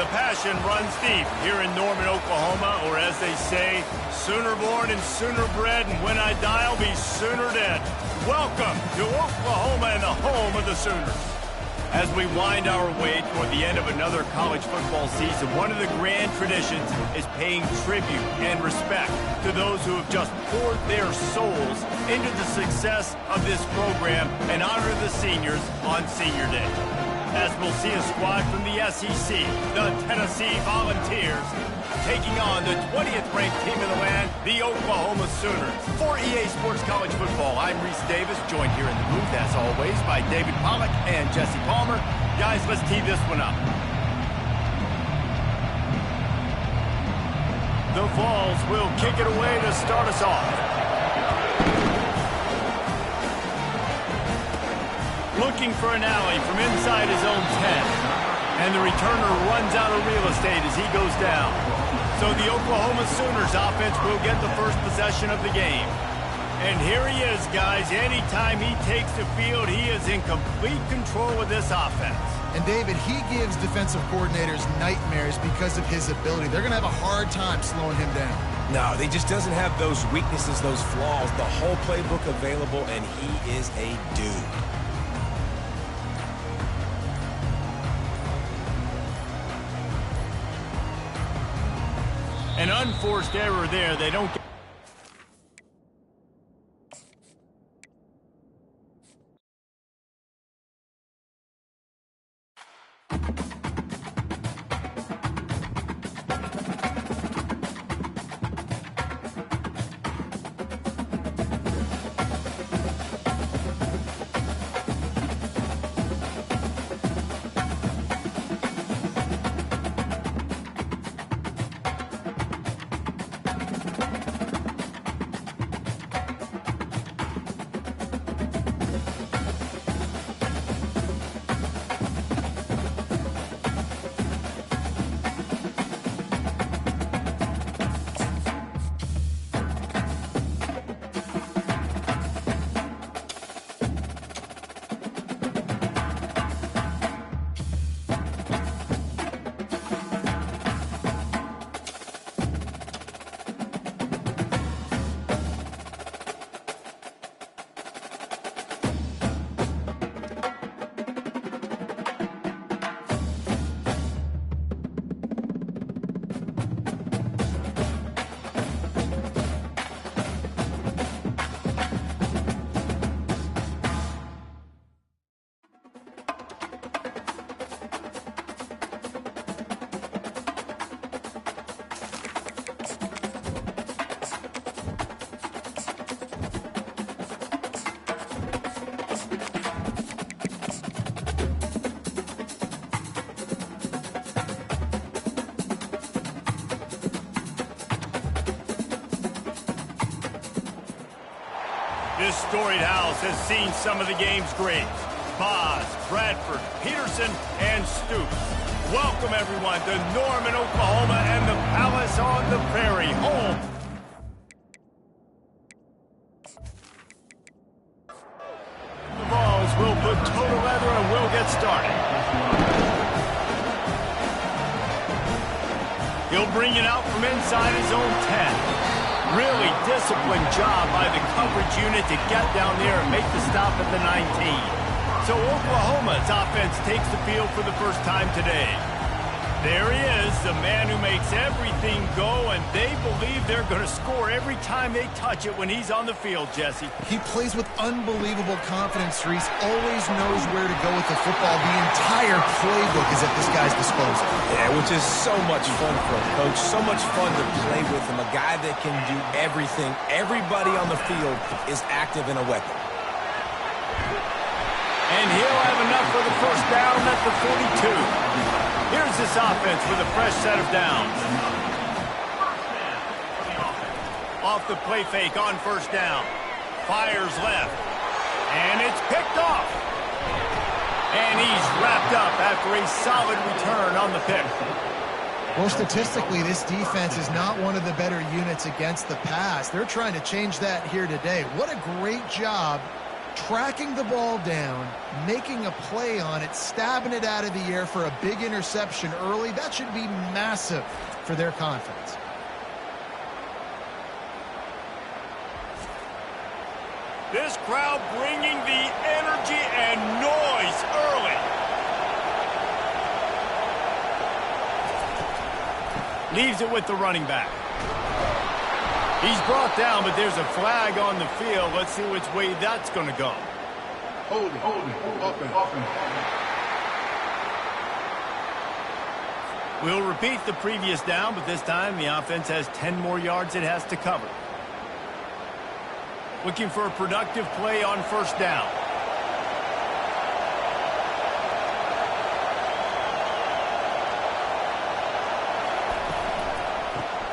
The passion runs deep here in Norman, Oklahoma, or as they say, sooner born and sooner bred, and when I die, I'll be sooner dead. Welcome to Oklahoma and the home of the Sooners. As we wind our way toward the end of another college football season, one of the grand traditions is paying tribute and respect to those who have just poured their souls into the success of this program and honor the seniors on Senior Day. As we'll see a squad from the SEC, the Tennessee Volunteers, taking on the 20th ranked team in the land, the Oklahoma Sooners. For EA Sports College Football, I'm Reese Davis, joined here in the booth, as always, by David Pollack and Jesse Palmer. Guys, let's tee this one up. The Vols will kick it away to start us off. Looking for an alley from inside his own 10. And the returner runs out of real estate as he goes down. So the Oklahoma Sooners offense will get the first possession of the game. And here he is, guys. Anytime he takes the field, he is in complete control of this offense. And David, he gives defensive coordinators nightmares because of his ability. They're going to have a hard time slowing him down. No, he just doesn't have those weaknesses, those flaws, the whole playbook available, and he is a dude. An unforced error there. They don't get... This storied house has seen some of the game's greats. Boz, Bradford, Peterson, and Stoops. Welcome, everyone, to Norman, Oklahoma, and the Palace on the Prairie, home. The Vols will put total leather and we'll get started. He'll bring it out from inside his own 10. Really disciplined job by the coverage unit to get down there and make the stop at the 19. So Oklahoma's offense takes the field for the first time today. There he is, the man who makes everything go, and they believe they're going to score every time they touch it when he's on the field, Jesse. He plays with unbelievable confidence, Reese. Always knows where to go with the football. The entire playbook is at this guy's disposal. Yeah, which is so much fun for a coach. So much fun to play with him. A guy that can do everything. Everybody on the field is active in a weapon. And he'll have enough for the first down at the 42. Here's this offense with a fresh set of downs. Off the play fake on first down. Fires left. And it's picked off. And he's wrapped up after a solid return on the pick. Well, statistically, this defense is not one of the better units against the pass. They're trying to change that here today. What a great job tracking the ball down, making a play on it, stabbing it out of the air for a big interception early. That should be massive for their confidence. This crowd bringing the energy and noise early. Leaves it with the running back. He's brought down, but there's a flag on the field. Let's see which way that's going to go. Hold it, offense. We'll repeat the previous down, but this time the offense has 10 more yards it has to cover. Looking for a productive play on first down.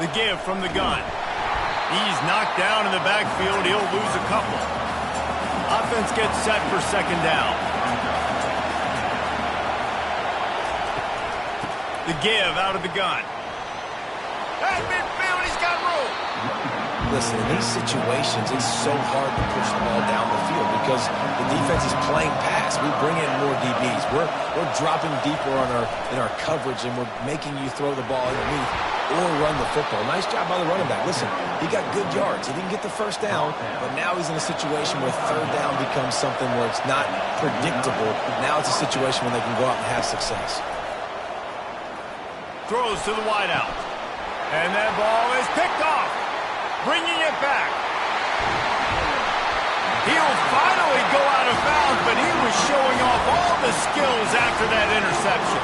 The give from the gun. He's knocked down in the backfield. He'll lose a couple. Offense gets set for second down. The give out of the gun. At midfield, he's got room. Listen, in these situations, it's so hard to push the ball down the field because the defense is playing pass. We bring in more DBs. We're dropping deeper in our coverage, and we're making you throw the ball underneath or run the football. Nice job by the running back. Listen, he got good yards. He didn't get the first down, but now he's in a situation where third down becomes something where it's not predictable. Now it's a situation where they can go out and have success. Throws to the wideout. And that ball is picked off. Bringing it back. He'll finally go out of bounds, but he was showing off all the skills after that interception.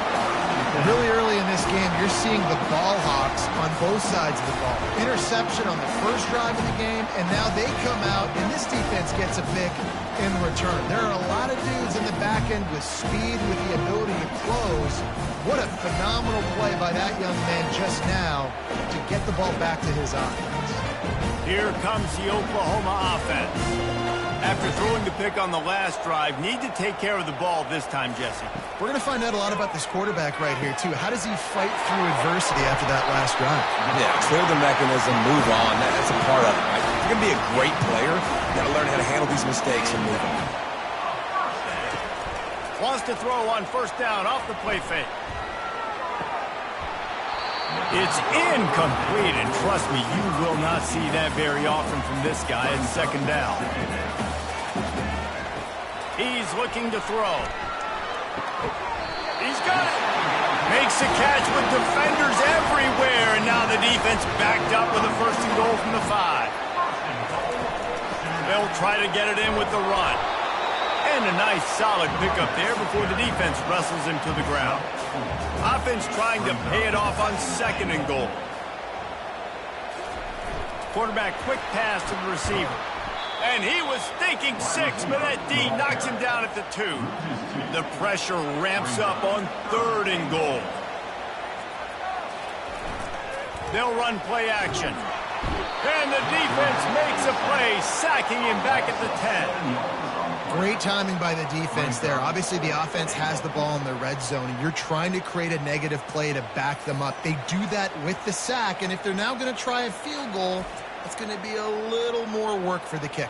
Really early in this game, you're seeing the ball hawks on both sides of the ball. Interception on the first drive of the game, and now they come out, and this defense gets a pick in return. There are a lot of dudes in the back end with speed, with the ability to close. What a phenomenal play by that young man just now to get the ball back to his offense. Here comes the Oklahoma offense. After throwing the pick on the last drive, need to take care of the ball this time, Jesse. We're going to find out a lot about this quarterback right here, too. How does he fight through adversity after that last drive? Yeah, clear the mechanism, move on. That's a part of it, right? If you're going to be a great player, you got to learn how to handle these mistakes and move on. Wants to throw on first down off the play fake. It's incomplete, and trust me, you will not see that very often from this guy at second down. He's looking to throw. He's got it. Makes a catch with defenders everywhere, and now the defense backed up with a first and goal from the 5. They'll try to get it in with the run. And a nice solid pickup there before the defense wrestles him to the ground. Offense trying to pay it off on second and goal. Quarterback quick pass to the receiver. And he was thinking 6, but that D knocks him down at the 2. The pressure ramps up on third and goal. They'll run play action. And the defense makes a play, sacking him back at the 10. Great timing by the defense there. Obviously, the offense has the ball in the red zone, and you're trying to create a negative play to back them up. They do that with the sack, and if they're now going to try a field goal, it's going to be a little more work for the kicker.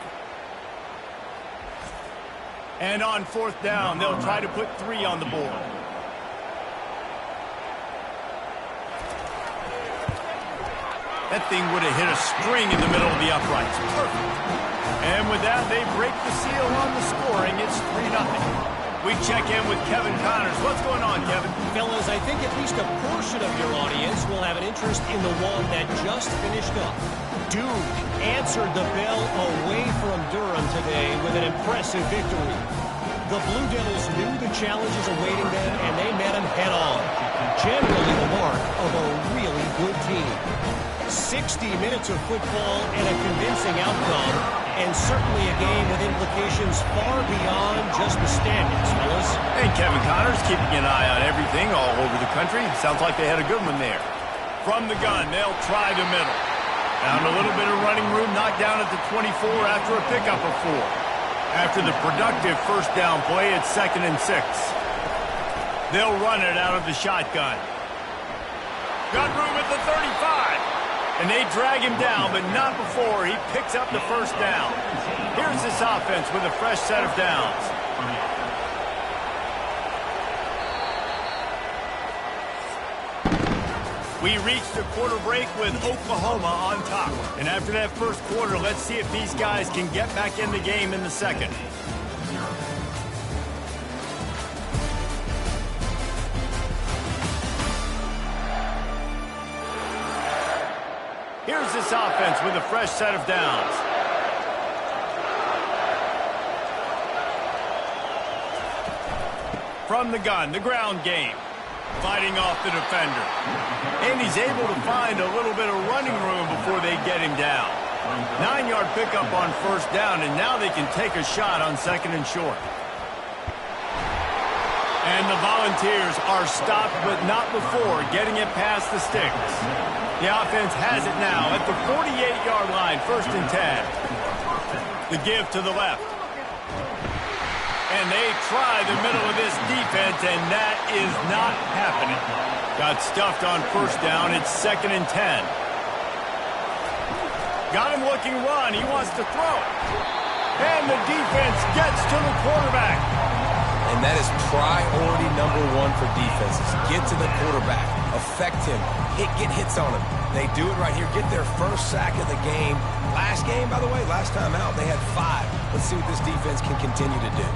And on fourth down, they'll try to put 3 on the board. That thing would have hit a string in the middle of the uprights. Perfect. And with that, they break the seal on the scoring. It's 3-0. We check in with Kevin Connors. What's going on, Kevin? Fellas, I think at least a portion of your audience will have an interest in the one that just finished up. Duke answered the bell away from Durham today with an impressive victory. The Blue Devils knew the challenges awaiting them, and they met them head-on. Generally the mark of a really good team. 60 minutes of football and a convincing outcome, and certainly a game with implications far beyond just the standings, fellas. And Kevin Connors keeping an eye on everything all over the country. Sounds like they had a good one there. From the gun, they'll try the middle. Found a little bit of running room, knocked down at the 24 after a pickup of 4. After the productive first down play, it's 2nd and 6. They'll run it out of the shotgun. Got room at the 35. And they drag him down, but not before he picks up the first down. Here's this offense with a fresh set of downs. We reached the quarter break with Oklahoma on top. And after that first quarter, let's see if these guys can get back in the game in the second. Here's this offense with a fresh set of downs. From the gun, the ground game. Fighting off the defender. And he's able to find a little bit of running room before they get him down. 9-yard pickup on first down, and now they can take a shot on second and short. And the Volunteers are stopped, but not before getting it past the sticks. The offense has it now at the 48-yard line, first and 10. The give to the left. And they try the middle of this defense, and that is not happening. Got stuffed on first down. It's second and 10. Got him looking run. He wants to throw it. And the defense gets to the quarterback. And that is priority number one for defenses. Get to the quarterback. Affect him. Get hits on him. They do it right here. Get their first sack of the game. Last game, by the way, last time out, they had 5. Let's see what this defense can continue to do.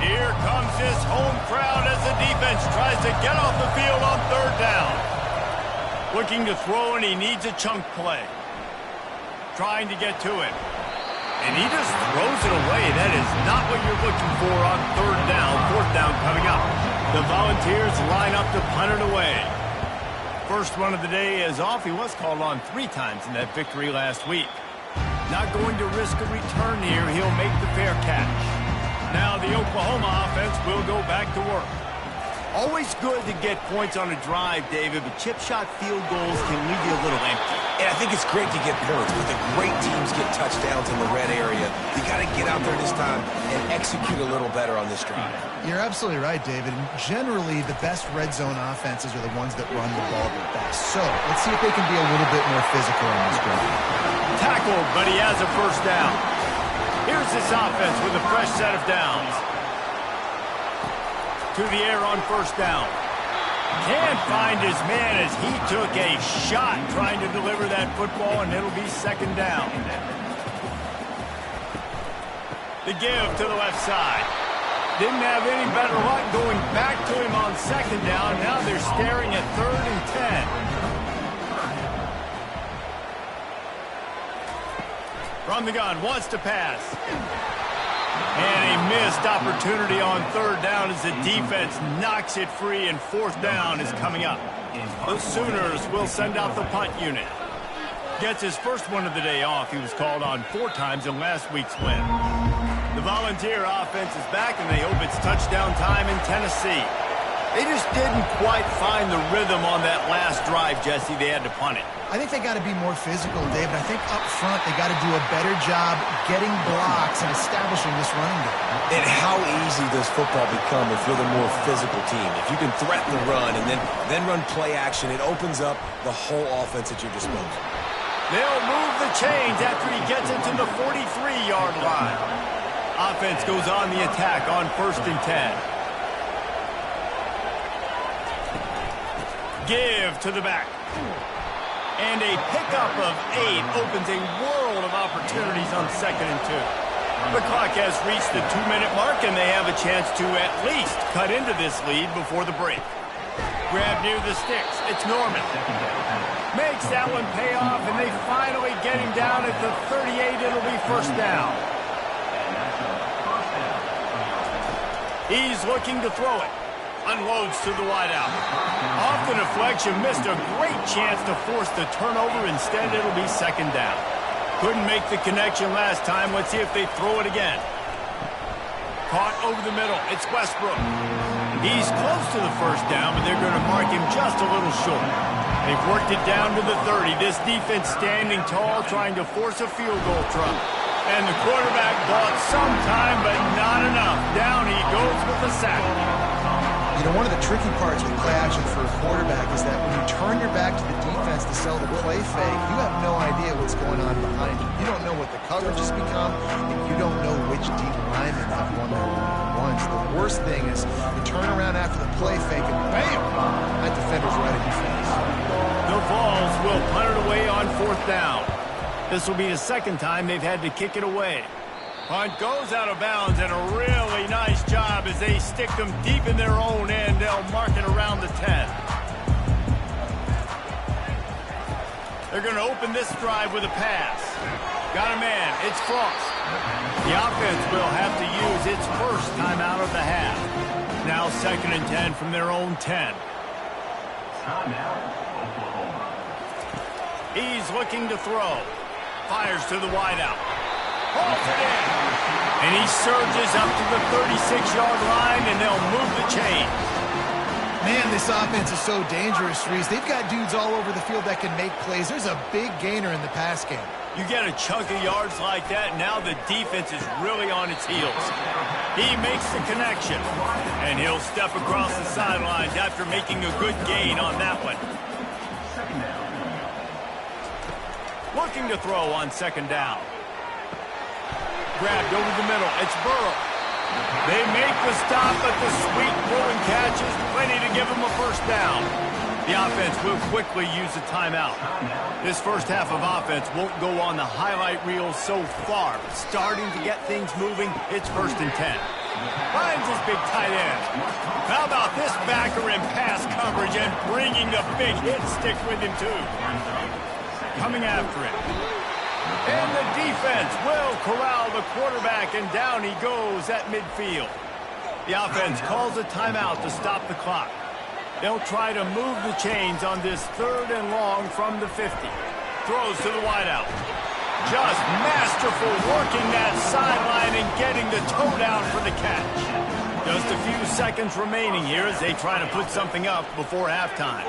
Here comes this home crowd as the defense tries to get off the field on third down. Looking to throw, and he needs a chunk play. Trying to get to it. And he just throws it away. That is not what you're looking for on third down. Fourth down coming up. The Volunteers line up to punt it away. First one of the day is off. He was called on 3 times in that victory last week. Not going to risk a return here. He'll make the fair catch. Now the Oklahoma offense will go back to work. Always good to get points on a drive, David, but chip shot field goals can leave you a little empty. And I think it's great to get points, but the great teams get touchdowns in the red area. You got to get out there this time and execute a little better on this drive. You're absolutely right, David. Generally, the best red zone offenses are the ones that run the ball the best. So let's see if they can be a little bit more physical on this drive. Tackled, but he has a first down. Here's this offense with a fresh set of downs. To the air on first down. Can't find his man as he took a shot trying to deliver that football, and it'll be second down. The give to the left side. Didn't have any better luck going back to him on second down. Now they're staring at third and 10. From the gun, wants to pass. And a missed opportunity on third down as the defense knocks it free, and fourth down is coming up. The Sooners will send out the punt unit. Gets his first one of the day off. He was called on 4 times in last week's win. The Volunteer offense is back, and they hope it's touchdown time in Tennessee. They just didn't quite find the rhythm on that last drive, Jesse. They had to punt it. I think they got to be more physical, David. I think up front they got to do a better job getting blocks and establishing this running game. And how easy does football become if you're the more physical team? If you can threaten the run and then run play action, it opens up the whole offense at your disposal. They'll move the chains after he gets it to the 43-yard line. Offense goes on the attack on first and 10. Give to the back. And a pickup of 8 opens a world of opportunities on second and 2. The clock has reached the 2-minute mark, and they have a chance to at least cut into this lead before the break. Grab near the sticks. It's Norman. Makes that one pay off, and they finally get him down at the 38. It'll be first down. He's looking to throw it. Unloads to the wideout. Off the deflection, missed a great chance to force the turnover. Instead, it'll be second down. Couldn't make the connection last time. Let's see if they throw it again. Caught over the middle. It's Westbrook. He's close to the first down, but they're going to mark him just a little short. They've worked it down to the 30. This defense standing tall, trying to force a field goal try. And the quarterback bought some time, but not enough. Down he goes with the sack. You know, one of the tricky parts with play action for a quarterback is that when you turn your back to the defense to sell the play fake, you have no idea what's going on behind you. You don't know what the coverage has become, and you don't know which deep linemen have won their one-on-ones. The worst thing is you turn around after the play fake and bam, that defender's right in your face. The Vols will punt it away on 4th down. This will be the second time they've had to kick it away. Punt goes out of bounds, and a really nice job as they stick them deep in their own end. They'll mark it around the 10. They're going to open this drive with a pass. Got a man. It's Frost. The offense will have to use its first timeout of the half. Now 2nd and 10 from their own 10. He's looking to throw. Fires to the wideout. Holds it in. And he surges up to the 36-yard line, and they'll move the chain. Man, this offense is so dangerous, Reese. They've got dudes all over the field that can make plays. There's a big gainer in the pass game. You get a chunk of yards like that, now the defense is really on its heels. He makes the connection, and he'll step across the sidelines after making a good gain on that one. Looking to throw on 2nd down. Grabbed over the middle. It's Burrow. They make the stop, but the sweet throwing catch is plenty to give them a 1st down. The offense will quickly use a timeout. This first half of offense won't go on the highlight reel so far. Starting to get things moving, it's 1st and 10. Finds his big tight end. How about this backer in pass coverage and bringing the big hit stick with him, too. Coming after it. And the defense will corral the quarterback, and down he goes at midfield. The offense calls a timeout to stop the clock. They'll try to move the chains on this 3rd and long from the 50. Throws to the wideout. Just masterful working that sideline and getting the toe down for the catch. Just a few seconds remaining here as they try to put something up before halftime.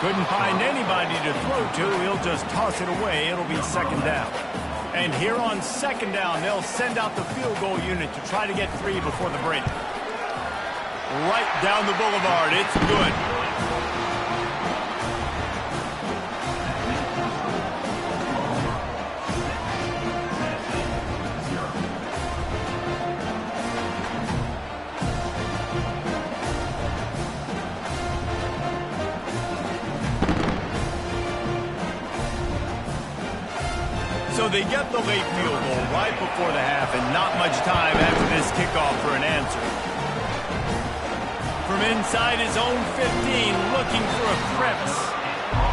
Couldn't find anybody to throw to. He'll just toss it away. It'll be 2nd down. And here on 2nd down, they'll send out the field goal unit to try to get 3 before the break. Right down the boulevard. It's good. So they get the late field goal right before the half, and not much time after this kickoff for an answer. From inside his own 15, looking for a crevice.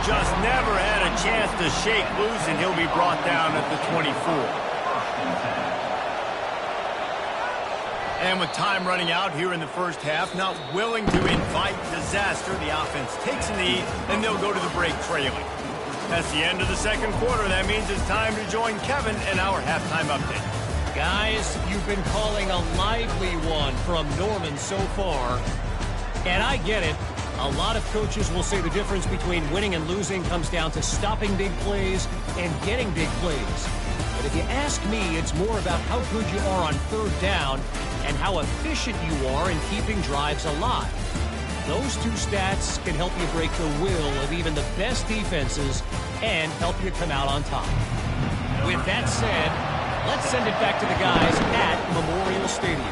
Just never had a chance to shake loose, and he'll be brought down at the 24. And with time running out here in the first half, not willing to invite disaster, the offense takes a knee, and they'll go to the break trailing. That's the end of the 2nd quarter. That means it's time to join Kevin in our halftime update. Guys, you've been calling a lively one from Norman so far. And I get it. A lot of coaches will say the difference between winning and losing comes down to stopping big plays and getting big plays. But if you ask me, it's more about how good you are on 3rd down and how efficient you are in keeping drives alive. Those two stats can help you break the will of even the best defenses and help you come out on top. With that said, let's send it back to the guys at Memorial Stadium.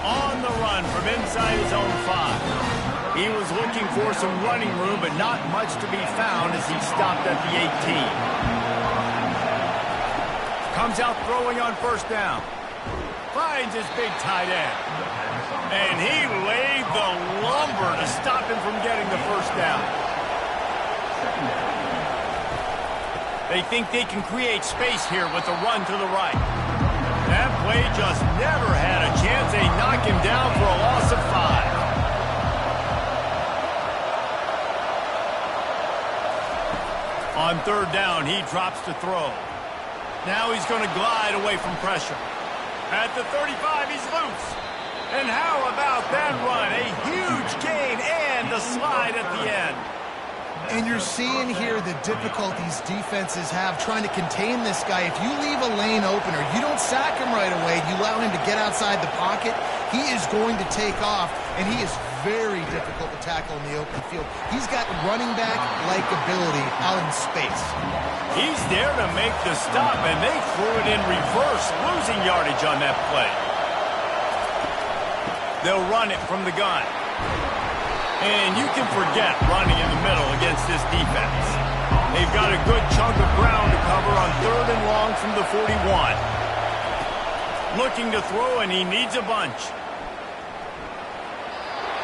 On the run from inside his own 5. He was looking for some running room, but not much to be found as he stopped at the 18. Comes out throwing on 1st down. Finds his big tight end. And he laid the lumber to stop him from getting the 1st down. They think they can create space here with a run to the right. That play just never had a chance. They knock him down for a loss of 5. On 3rd down, he drops to throw. Now he's going to glide away from pressure. At the 35, he's loose. And how about that run? A huge gain and a slide at the end. And you're seeing here the difficulties defenses have trying to contain this guy. If you leave a lane open or you don't sack him right away, you allow him to get outside the pocket, he is going to take off, and he is very difficult to tackle in the open field. He's got running back-like ability out in space. He's there to make the stop, and they threw it in reverse, losing yardage on that play. They'll run it from the gun. And you can forget running in the middle against this defense. They've got a good chunk of ground to cover on 3rd and long from the 41. Looking to throw, and he needs a bunch.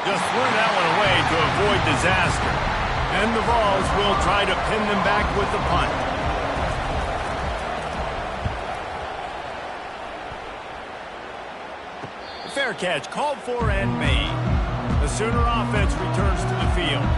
Just threw that one away to avoid disaster. And the Vols will try to pin them back with the punt. Fair catch called for and made. The Sooner offense returns to the field.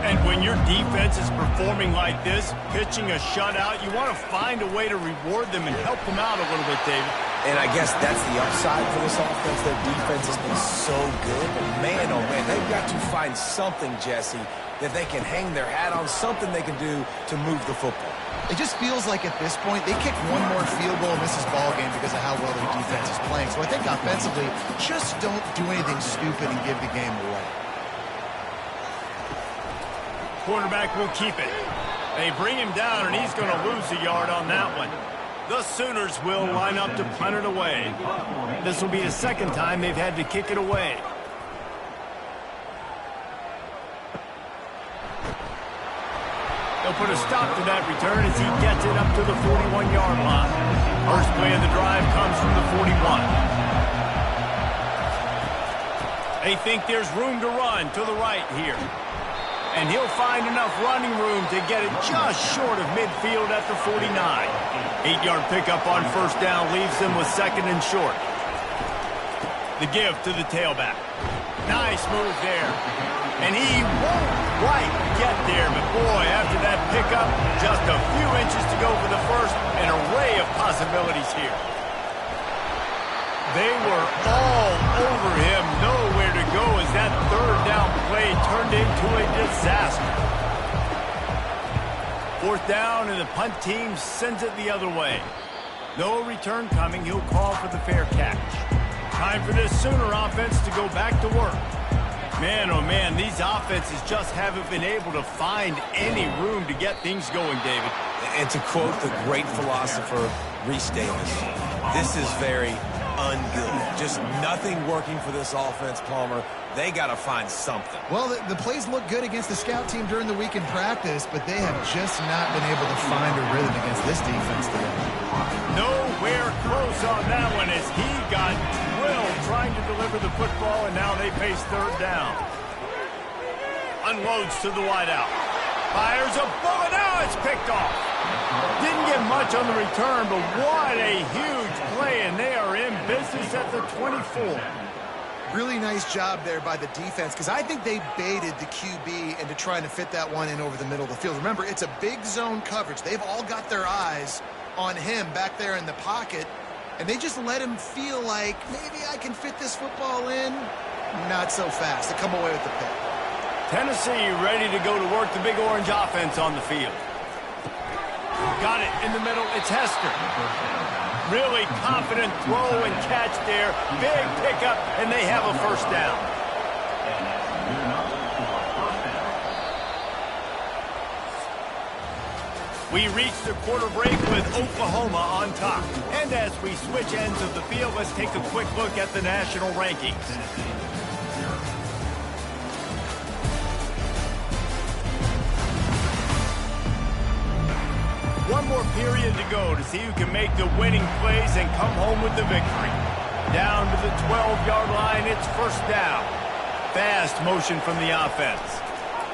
And when your defense is performing like this, pitching a shutout, you want to find a way to reward them and help them out a little bit, David. And I guess that's the upside for this offense. Their defense has been so good. But man, oh man, they've got to find something, Jesse, that they can hang their hat on, something they can do to move the football. It just feels like at this point, they kick one more field goal and miss this ball game because of how well their defense is playing. So I think offensively, just don't do anything stupid and give the game away. Quarterback will keep it. They bring him down, and he's going to lose a yard on that one. The Sooners will line up to punt it away. This will be the second time they've had to kick it away. They'll put a stop to that return as he gets it up to the 41-yard line. First play of the drive comes from the 41. They think there's room to run to the right here. And he'll find enough running room to get it just short of midfield at the 49. 8-yard pickup on first down leaves them with 2nd and short. The give to the tailback. Nice move there. And he won't quite get there, but boy, after that pickup, just a few inches to go for the first, an array of possibilities here. They were all over him, nowhere to go as that 3rd down play turned into a disaster. 4th down, and the punt team sends it the other way. No return coming. He'll call for the fair catch. Time for this Sooner offense to go back to work. Man, oh man, these offenses just haven't been able to find any room to get things going, David. And to quote the great philosopher, Reese Davis, this is very ungood. Just nothing working for this offense, Palmer. They got to find something. Well, the plays look good against the scout team during the week in practice, but they have just not been able to find a rhythm against this defense today. Nowhere close on that one as he got drilled trying to deliver the football, and now they face 3rd down. Unloads to the wideout. Fires a bullet. Now it's picked off. Didn't get much on the return, but what a huge play, and they are in business at the 24. Really nice job there by the defense because I think they baited the QB into trying to fit that one in over the middle of the field. Remember, it's a big zone coverage. They've all got their eyes on him back there in the pocket, and they just let him feel like maybe I can fit this football in. Not so fast. They come away with the pick. Tennessee ready to go to work the Big Orange offense on the field. Got it in the middle. It's Hester. Really confident throw and catch there. Big pickup, and they have a first down. We reach the quarter break with Oklahoma on top. And as we switch ends of the field, let's take a quick look at the national rankings. One more period to go to see who can make the winning plays and come home with the victory. Down to the 12-yard line, it's first down. Fast motion from the offense.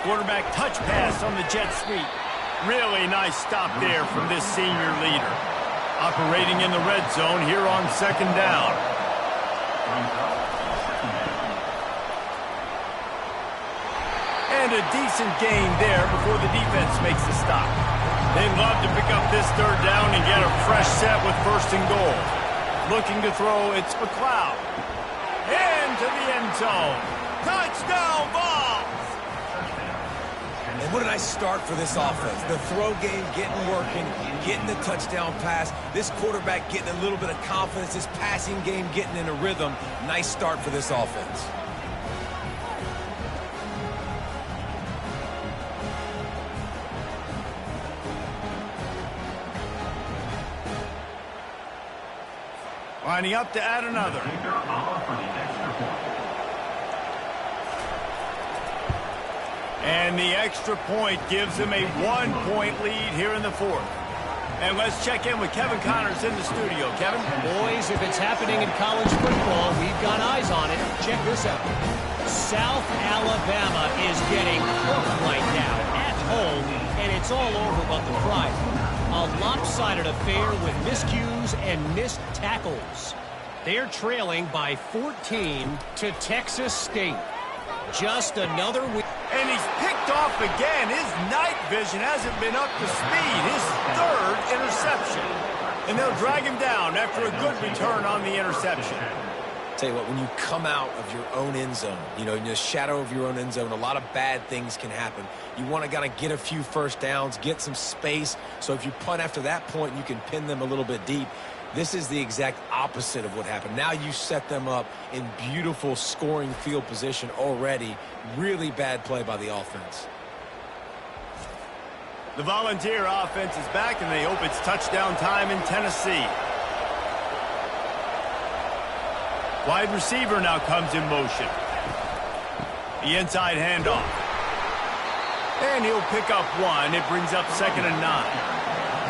Quarterback touch pass on the jet sweep. Really nice stop there from this senior leader. Operating in the red zone here on 2nd down. And a decent gain there before the defense makes the stop. They'd love to pick up this 3rd down and get a fresh set with 1st and goal. Looking to throw, it's McLeod. Into the end zone. Touchdown, Vols! And what a nice start for this offense. The throw game getting working, getting the touchdown pass. This quarterback getting a little bit of confidence. This passing game getting in a rhythm. Nice start for this offense. Lining up to add another. And the extra point gives them a 1-point lead here in the fourth. And let's check in with Kevin Connors in the studio. Kevin? Boys, if it's happening in college football, we've got eyes on it. Check this out. South Alabama is getting cooked right now at home, and it's all over but the pride. A lopsided affair with miscues and missed tackles. They're trailing by 14 to Texas State. Just another week. And he's picked off again. His night vision hasn't been up to speed. His third interception. And they'll drag him down after a good return on the interception. Tell you what, when you come out of your own end zone, you know, in the shadow of your own end zone, a lot of bad things can happen. You want to kind of get a few first downs, get some space, so if you punt after that point, you can pin them a little bit deep. This is the exact opposite of what happened. Now you set them up in beautiful scoring field position already. Really bad play by the offense. The Volunteer offense is back, and they hope it's touchdown time in Tennessee. Wide receiver now comes in motion. The inside handoff. And he'll pick up one. It brings up 2nd and 9.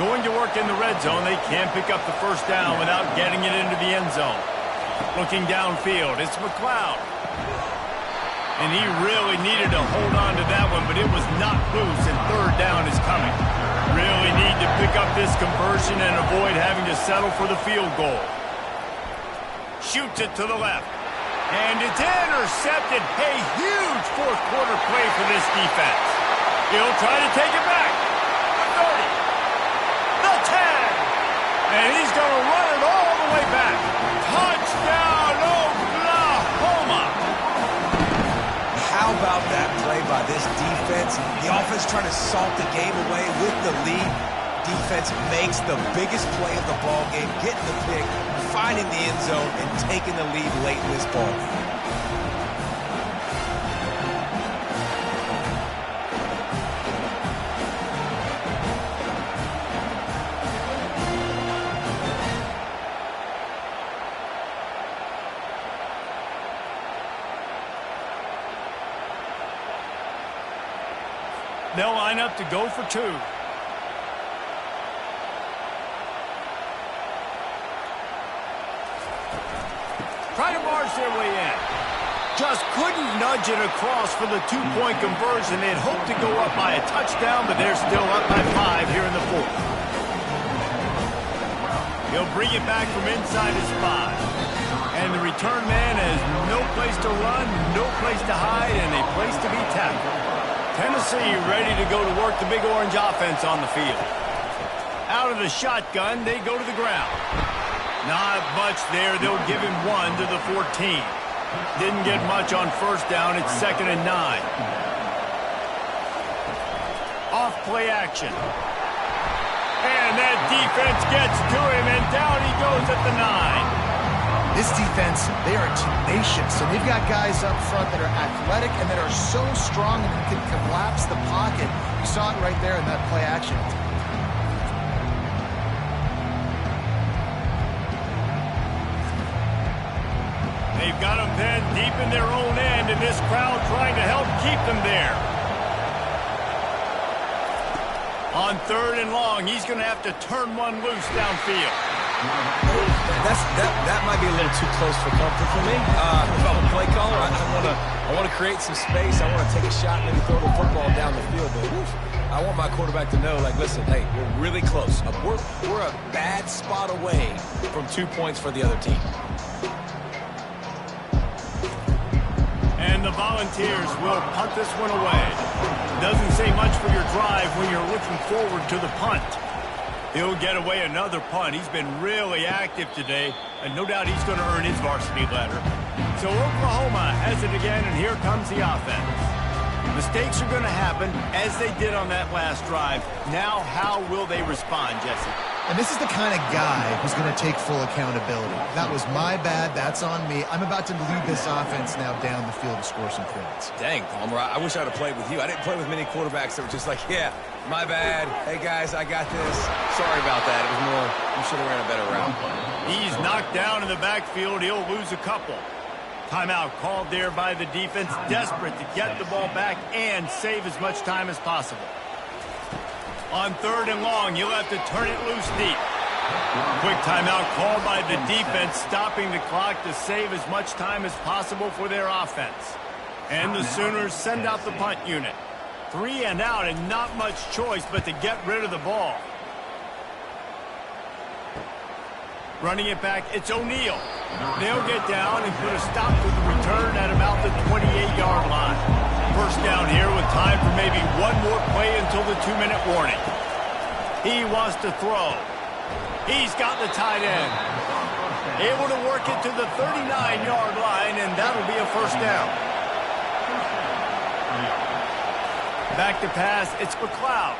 Going to work in the red zone. They can't pick up the first down without getting it into the end zone. Looking downfield, it's McLeod. And he really needed to hold on to that one, but it was not loose, and 3rd down is coming. Really need to pick up this conversion and avoid having to settle for the field goal. Shoots it to the left. And it's intercepted. A huge fourth quarter play for this defense. He'll try to take it back. The 30. The 10. And he's going to run it all the way back. Touchdown, Oklahoma. How about that play by this defense? The offense trying to salt the game away with the lead. Defense makes the biggest play of the ball game, getting the pick, finding the end zone, and taking the lead late in this ball game. They'll line up to go for 2. Try to march their way in. Just couldn't nudge it across for the 2-point conversion. They'd hoped to go up by a touchdown, but they're still up by 5 here in the fourth. He'll bring it back from inside his 5. And the return man has no place to run, no place to hide, and a place to be tackled. Tennessee ready to go to work the Big Orange offense on the field. Out of the shotgun, they go to the ground. Not much there. They'll give him 1 to the 14. Didn't get much on first down. It's 2nd and 9. Off play action. And that defense gets to him, and down he goes at the 9. This defense, they are tenacious, and they've got guys up front that are athletic and that are so strong and can collapse the pocket. You saw it right there in that play action. They've got them then deep in their own end, and this crowd trying to help keep them there. On 3rd and long, he's going to have to turn one loose downfield. That might be a little too close for comfort for me. If I'm a play caller, I want to create some space. I want to take a shot and maybe throw the football down the field. But I want my quarterback to know, like, listen, hey, we're really close. We're a bad spot away from 2 points for the other team. And the Volunteers will punt this one away. Doesn't say much for your drive when you're looking forward to the punt. He'll get away another punt. He's been really active today, and no doubt he's going to earn his varsity letter. So Oklahoma has it again, and here comes the offense. Mistakes are going to happen, as they did on that last drive. Now, how will they respond, Jesse? And this is the kind of guy who's going to take full accountability. That was my bad. That's on me. I'm about to lead this offense now down the field to score some points. Dang, Palmer, I wish I'd have played with you. I didn't play with many quarterbacks that were just like, yeah, my bad. Hey, guys, I got this. Sorry about that. It was more, you should have ran a better route. He's knocked down in the backfield. He'll lose a couple. Timeout called there by the defense, desperate to get the ball back and save as much time as possible. On 3rd and long, you'll have to turn it loose deep. Quick timeout called by the defense, stopping the clock to save as much time as possible for their offense. And the Sooners send out the punt unit. 3 and out and not much choice but to get rid of the ball. Running it back, it's O'Neal. They'll get down and put a stop to the return at about the 28-yard line. First down here with time for maybe one more play until the 2-minute warning. He wants to throw. He's got the tight end. Able to work it to the 39-yard line, and that'll be a first down. Back to pass, it's McLeod.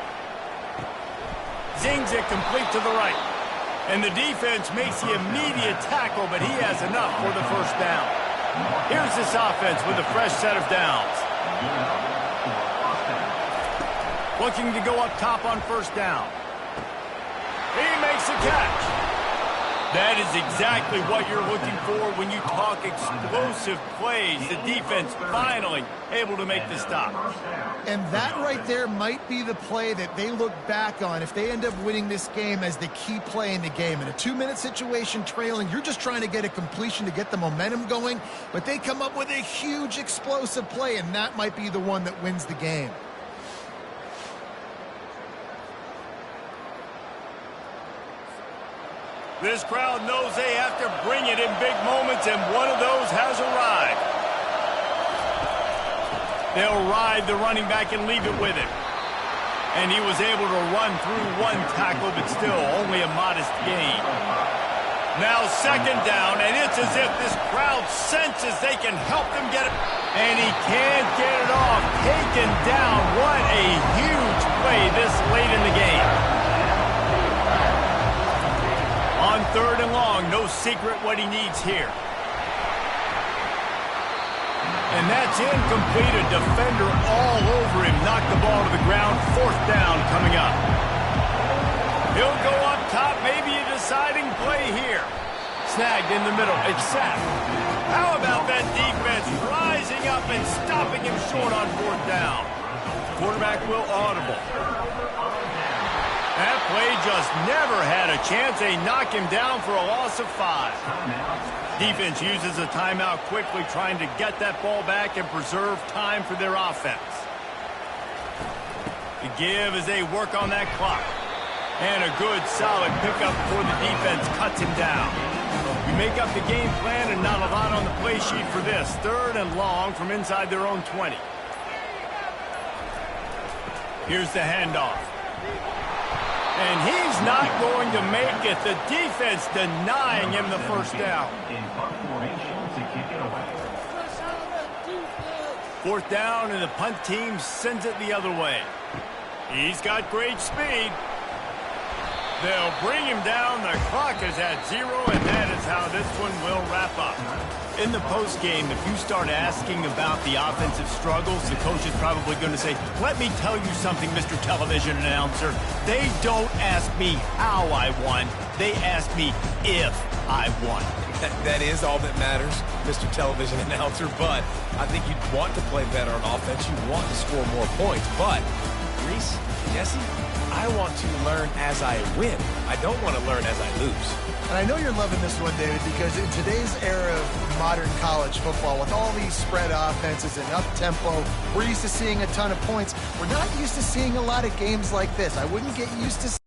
Zings it complete to the right. And the defense makes the immediate tackle, but he has enough for the first down. Here's this offense with a fresh set of downs. Looking to go up top on first down. He makes a catch. That is exactly what you're looking for when you talk explosive plays. The defense finally able to make the stop. And that right there might be the play that they look back on if they end up winning this game as the key play in the game. In a 2-minute situation trailing, you're just trying to get a completion to get the momentum going, but they come up with a huge explosive play, and that might be the one that wins the game. This crowd knows they have to bring it in big moments, and one of those has arrived. They'll ride the running back and leave it with him. And he was able to run through one tackle, but still only a modest gain. Now 2nd down, and it's as if this crowd senses they can help them get it. And he can't get it off. Taken down. What a huge play this late in the game. On 3rd and long, no secret what he needs here. And that's incomplete. A defender all over him. Knocked the ball to the ground. 4th down coming up. He'll go up top. Maybe a deciding play here. Snagged in the middle. It's sacked. How about that defense rising up and stopping him short on 4th down? Quarterback will audible. That play just never had a chance. They knock him down for a loss of 5. Defense uses a timeout quickly, trying to get that ball back and preserve time for their offense. The give as they work on that clock. And a good, solid pickup before the defense cuts him down. We make up the game plan and not a lot on the play sheet for this. 3rd and long from inside their own 20. Here's the handoff. And he's not going to make it. The defense denying him the first down. 4th down, and the punt team sends it the other way. He's got great speed. They'll bring him down. The clock is at 0, and that is how this one will wrap up. In the postgame, if you start asking about the offensive struggles, the coach is probably going to say, let me tell you something, Mr. Television Announcer. They don't ask me how I won. They ask me if I won. That is all that matters, Mr. Television Announcer, but I think you'd want to play better on offense. You want to score more points, but Reese, Jesse, I want to learn as I win. I don't want to learn as I lose. And I know you're loving this one, David, because in today's era of modern college football, with all these spread offenses and up-tempo, we're used to seeing a ton of points. We're not used to seeing a lot of games like this. I wouldn't get used to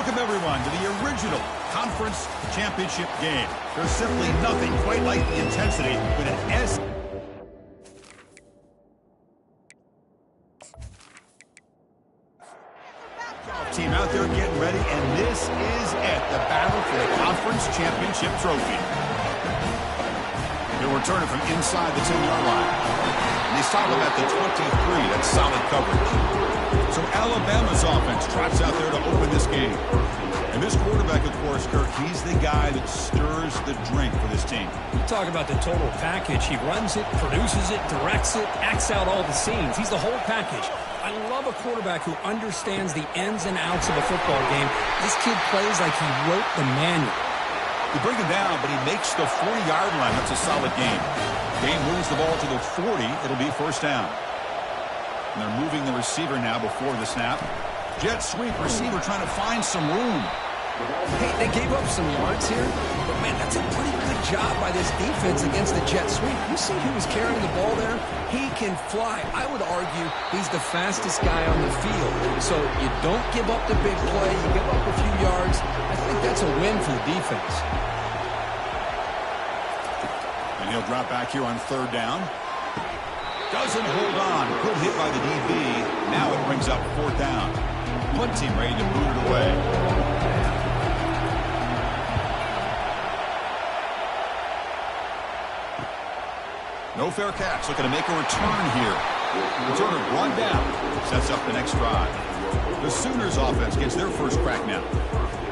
Welcome, everyone, to the original conference championship game. There's simply nothing quite like the intensity with an S. Team out there getting ready, and this is it, the battle for the conference championship trophy. He'll return it from inside the 10-yard line. And they stop him at the 23. That's solid coverage. So Alabama's offense trots out there to open this game. And this quarterback, of course, Kirk, he's the guy that stirs the drink for this team. You talk about the total package. He runs it, produces it, directs it, acts out all the scenes. He's the whole package. I love a quarterback who understands the ins and outs of a football game. This kid plays like he wrote the manual. They bring him down, but he makes the 40-yard line. That's a solid game. Game moves the ball to the 40. It'll be first down. And they're moving the receiver now before the snap. Jet sweep, receiver trying to find some room. Hey, they gave up some yards here, but, man, that's a pretty good job by this defense against the jet sweep. You see who was carrying the ball there? He can fly. I would argue he's the fastest guy on the field. So you don't give up the big play. You give up a few yards. I think that's a win for the defense. And he'll drop back here on third down. Doesn't hold on. Good hit by the DB. Now it brings up fourth down. Punt team ready to boot it away. No fair catch. Looking to make a return here. Returner brought down. Sets up the next drive. The Sooners offense gets their first crack now.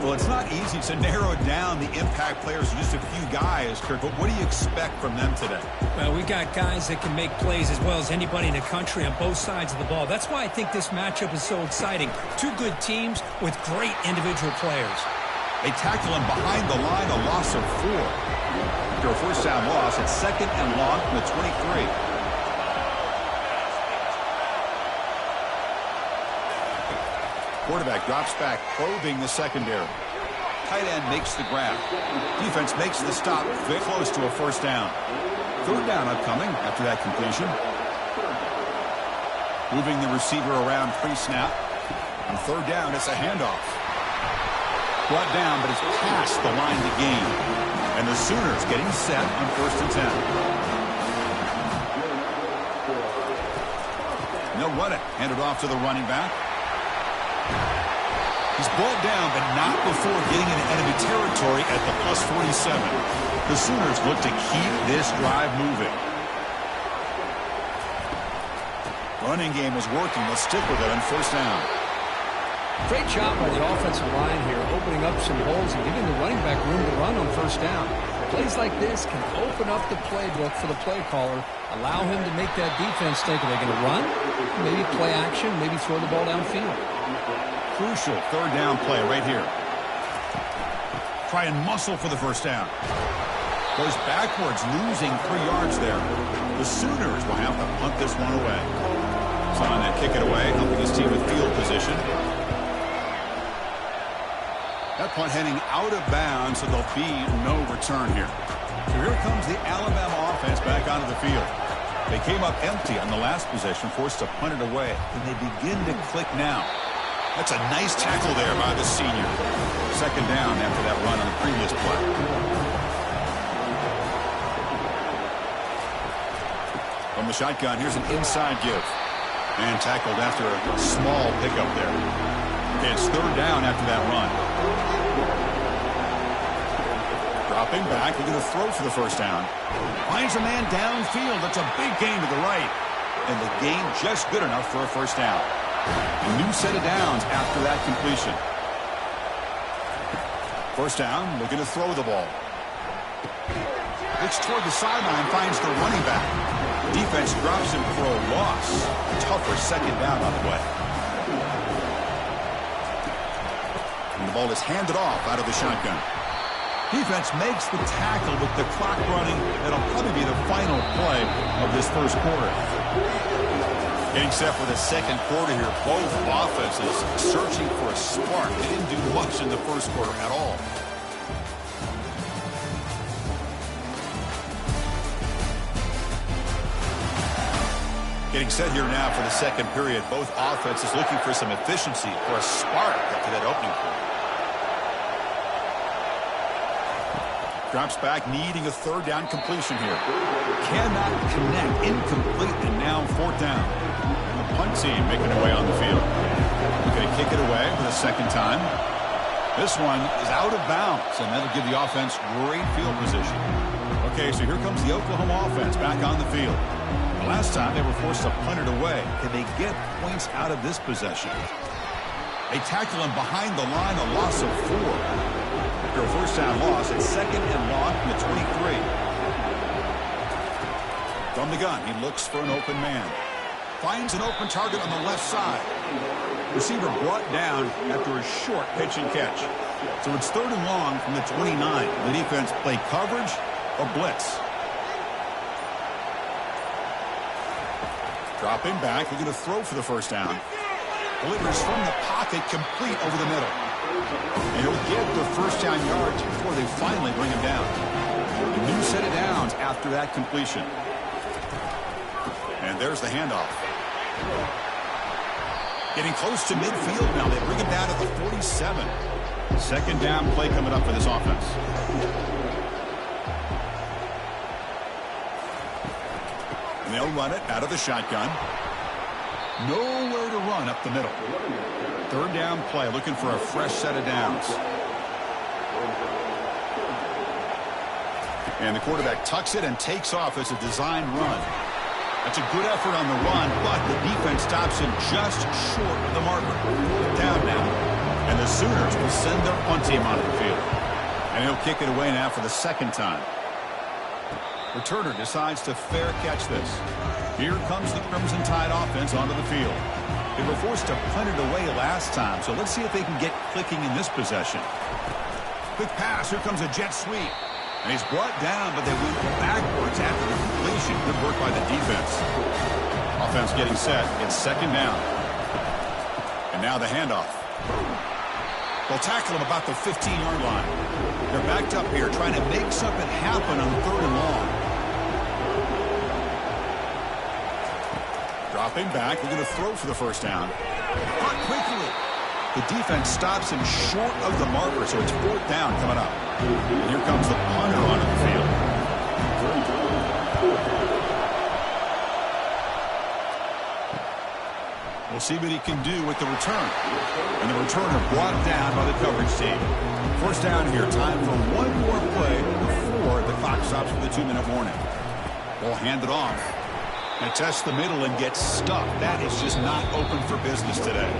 Well, it's not easy to narrow down the impact players to just a few guys, Kirk, but what do you expect from them today? Well, we got guys that can make plays as well as anybody in the country on both sides of the ball. That's why I think this matchup is so exciting. Two good teams with great individual players. They tackle him behind the line, a loss of 4. After a first down loss, it's second and long from the 23. Quarterback drops back, probing the secondary. Tight end makes the grab. Defense makes the stop, very close to a first down. Third down upcoming after that completion. Moving the receiver around pre-snap. On third down, it's a handoff. Brought down, but it's past the line to gain. And the Sooners getting set on first and 10. And they'll run it. Hand it off to the running back. He's brought down, but not before getting into enemy territory at the plus 47. The Sooners look to keep this drive moving. Running game is working. Let's stick with it on first down. Great job by the offensive line here, opening up some holes and giving the running back room to run on first down. Plays like this can open up the playbook for the play caller, allow him to make that defense think, are they going to run? Maybe play action, maybe throw the ball downfield. Crucial third down play right here. Try and muscle for the first down. Goes backwards, losing 3 yards there. The Sooners will have to punt this one away. Son to kick it away, helping his team with field position. That punt heading out of bounds, so there'll be no return here. So here comes the Alabama offense back onto the field. They came up empty on the last possession, forced to punt it away. And they begin to click now. That's a nice tackle there by the senior. Second down after that run on the previous play. From the shotgun, here's an inside give. And tackled after a small pickup there. Okay, it's third down after that run. Dropping back, looking to throw for the first down. Finds a man downfield. That's a big gain to the right. And the gain just good enough for a first down. A new set of downs after that completion. First down, looking to throw the ball. Looks toward the sideline, finds the running back. Defense drops him for a loss. Tougher second down on the way. And the ball is handed off out of the shotgun. Defense makes the tackle with the clock running. That'll probably be the final play of this first quarter. Getting set for the second quarter here. Both offenses searching for a spark. They didn't do much in the first quarter at all. Getting set here now for the second period. Both offenses looking for some efficiency, for a spark after that opening quarter. Drops back, needing a third down completion here. Cannot connect. Incomplete, and now fourth down. The punt team making their way on the field. Going to kick it away for the second time. This one is out of bounds, and that'll give the offense great field position. Okay, so here comes the Oklahoma offense back on the field. The last time they were forced to punt it away. Can they get points out of this possession? They tackle him behind the line, a loss of 4. After a first down loss, it's second and long from the 23. From the gun, he looks for an open man. Finds an open target on the left side. Receiver brought down after a short pitch and catch. So it's third and long from the 29. The defense play coverage or blitz. Dropping back, looking to throw for the first down. Delivers from the pocket, complete over the middle. And he'll get the first down yards before they finally bring him down. A new set of downs after that completion. And there's the handoff. Getting close to midfield now. They bring him down at the 47. Second down play coming up for this offense. And they'll run it out of the shotgun. Nowhere to run up the middle. Third down play, looking for a fresh set of downs. And the quarterback tucks it and takes off as a design run. That's a good effort on the run, but the defense stops him just short of the marker. Down now. And the Sooners will send their punt team onto the field. And he'll kick it away now for the second time. Returner decides to fair catch this. Here comes the Crimson Tide offense onto the field. They were forced to punt it away last time, so let's see if they can get clicking in this possession. Quick pass. Here comes a jet sweep. And he's brought down, but they went backwards after the completion. Good work by the defense. Offense getting set. It's second down. And now the handoff. They'll tackle him about the 15-yard line. They're backed up here trying to make something happen on third and long. Dropping back. We're going to throw for the first down. Caught quickly. The defense stops him short of the marker, so it's fourth down coming up. And here comes the punter onto the field. We'll see what he can do with the return. And the returner brought down by the coverage team. First down here. Time for one more play before the clock stops for the 2-minute warning. Ball handed off. And tests the middle and gets stuck. That is just not open for business today.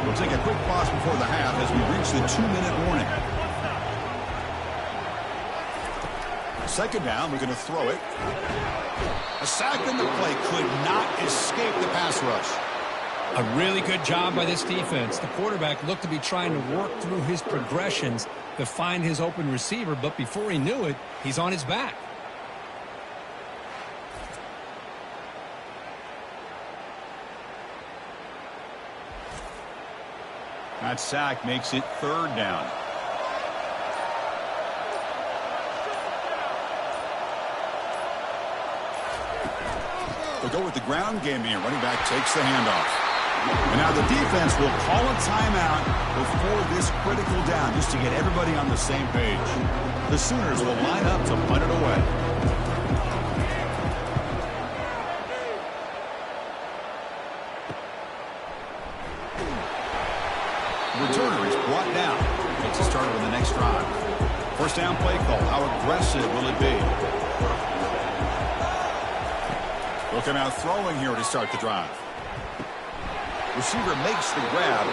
We'll take a quick pause before the half as we reach the 2-minute warning. Second down, we're going to throw it. A sack in the play could not escape the pass rush. A really good job by this defense. The quarterback looked to be trying to work through his progressions to find his open receiver, but before he knew it, he's on his back. That sack makes it third down. They'll go with the ground game here. Running back takes the handoff. And now the defense will call a timeout before this critical down just to get everybody on the same page. The Sooners will line up to punt it away. Returner is brought down. Takes a starter on the next drive. First down play call. How aggressive will it be? They'll come out throwing here to start the drive. Receiver makes the grab.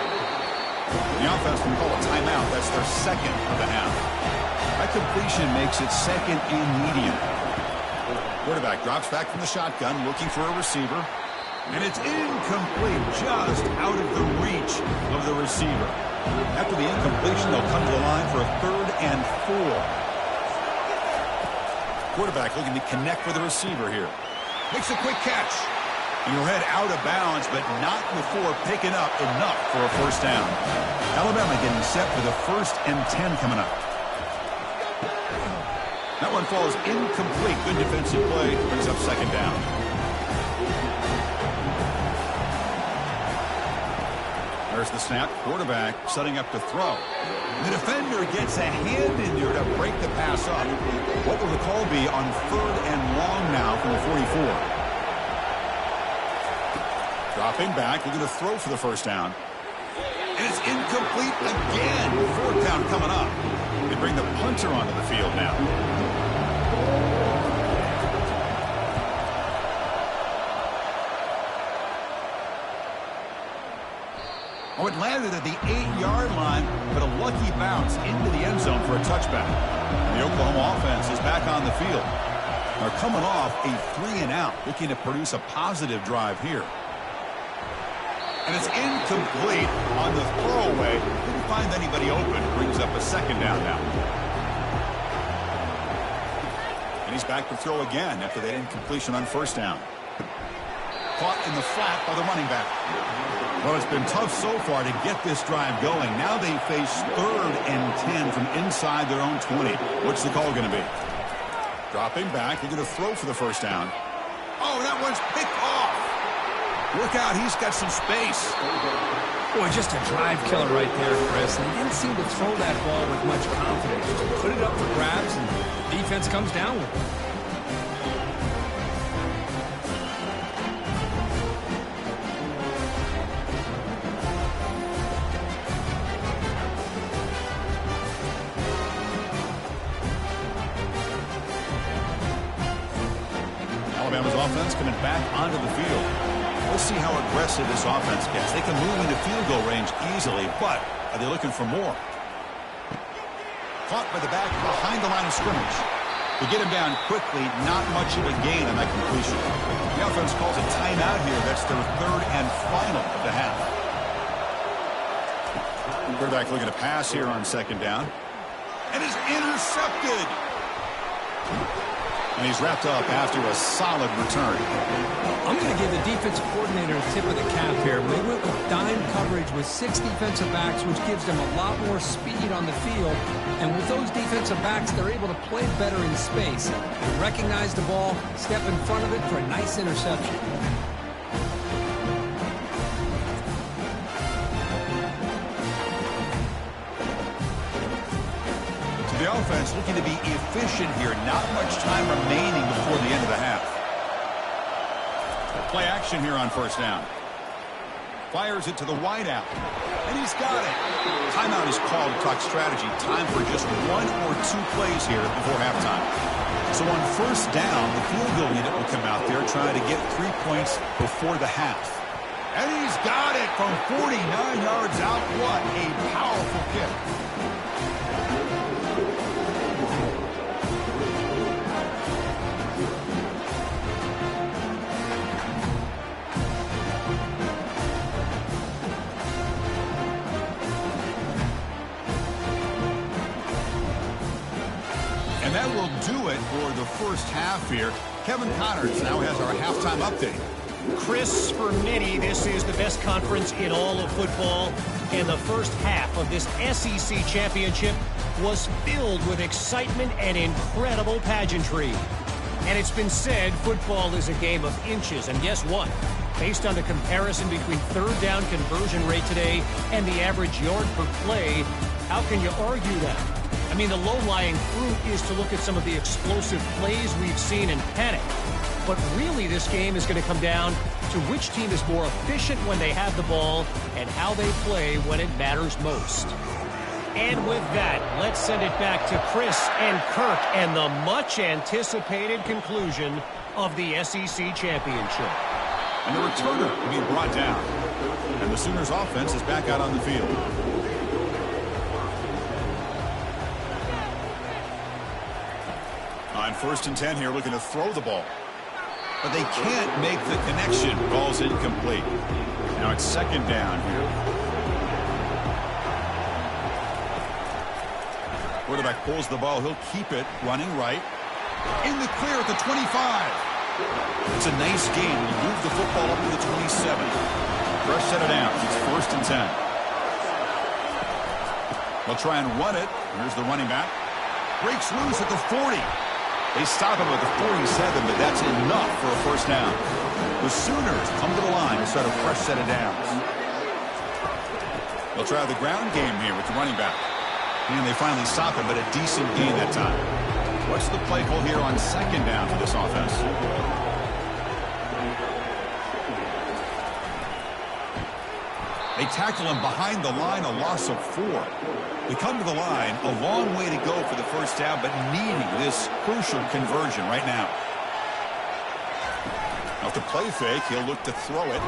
The offense can call a timeout. That's their second of the half. That completion makes it second and medium. Quarterback drops back from the shotgun, looking for a receiver. And it's incomplete, just out of the reach of the receiver. After the incompletion, they'll come to the line for a 3rd and 4. Quarterback looking to connect with the receiver here. Makes a quick catch. And he'll head out of bounds, but not before picking up enough for a first down. Alabama getting set for the 1st and 10 coming up. That one falls incomplete. Good defensive play. Brings up second down. Their There's the snap. Quarterback setting up to throw. The defender gets a hand in there to break the pass up. What will the call be on 3rd and long now from the 44? Dropping back, looking to throw for the first down. And it's incomplete again. 4th down coming up. They bring the punter onto the field now. Oh, it landed at the 8-yard line, but a lucky bounce into the end zone for a touchback. The Oklahoma offense is back on the field. They're coming off a 3-and-out, looking to produce a positive drive here. And it's incomplete on the throwaway. Didn't find anybody open. Brings up a 2nd down now. And he's back to throw again after that incompletion on 1st down. Caught in the flat by the running back. Well, it's been tough so far to get this drive going. Now they face 3rd and 10 from inside their own 20. What's the call going to be? Dropping back. They're going to throw for the first down. Oh, that one's picked off. Look out. He's got some space. Boy, just a drive killer right there, Chris. And he didn't seem to throw that ball with much confidence. Just put it up for grabs, and the defense comes down with it. Alabama's offense coming back onto the field. We'll see how aggressive this offense gets. They can move into field goal range easily, but are they looking for more? Caught by the back behind the line of scrimmage. To get him down quickly, not much of a gain on that completion. The offense calls a timeout here. That's their 3rd and final of the half. Quarterback looking to pass here on 2nd down. And is intercepted. And he's wrapped up after a solid return. I'm going to give the defensive coordinator a tip of the cap here. They went with dime coverage with 6 defensive backs, which gives them a lot more speed on the field. And with those defensive backs, they're able to play better in space. They recognize the ball, step in front of it for a nice interception. The offense looking to be efficient here. Not much time remaining before the end of the half. Play action here on 1st down. Fires it to the wideout. And he's got it. Timeout is called to talk strategy. Time for just 1 or 2 plays here before halftime. So on 1st down, the field goal unit will come out there trying to get 3 points before the half. And he's got it from 49 yards out. What a powerful kick. And that will do it for the first half here. Kevin Connors now has our halftime update. Chris, for many, this is the best conference in all of football. And the first half of this SEC championship was filled with excitement and incredible pageantry. And it's been said football is a game of inches. And guess what? Based on the comparison between 3rd down conversion rate today and the average yard per play, how can you argue that? I mean, the low-lying fruit is to look at some of the explosive plays we've seen and panic. But really, this game is going to come down to which team is more efficient when they have the ball and how they play when it matters most. And with that, let's send it back to Chris and Kirk and the much-anticipated conclusion of the SEC championship. And the returner being brought down. And the Sooners offense is back out on the field. On 1st and 10 here, looking to throw the ball. But they can't make the connection. Ball's incomplete. Now it's 2nd down here. Quarterback pulls the ball. He'll keep it running right. In the clear at the 25. It's a nice game. You move the football up to the 27. Fresh set of downs. It's 1st and 10. They'll try and run it. Here's the running back. Breaks loose at the 40. They stop him at the 47, but that's enough for a first down. The Sooners come to the line to start a fresh set of downs. They'll try the ground game here with the running back. And they finally stop him, but a decent gain that time. What's the play call here on second down for this offense? They tackle him behind the line, a loss of 4. They come to the line, a long way to go for the first down, but needing this crucial conversion right now. Now, to play fake, he'll look to throw it.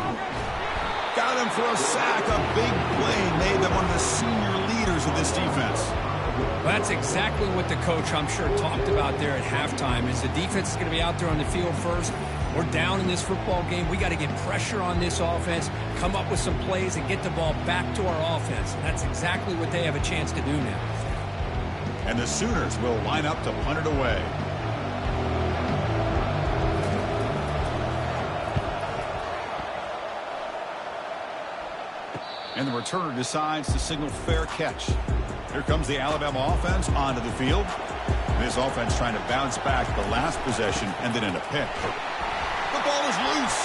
Got him for a sack, a big play made by one of the senior leaders of this defense. Well, that's exactly what the coach, I'm sure, talked about there at halftime, is the defense is going to be out there on the field first. We're down in this football game. We got to get pressure on this offense, come up with some plays, and get the ball back to our offense. And that's exactly what they have a chance to do now. And the Sooners will line up to punt it away. And the returner decides to signal fair catch. Here comes the Alabama offense onto the field. This offense trying to bounce back the last possession and then in a pick. The ball is loose.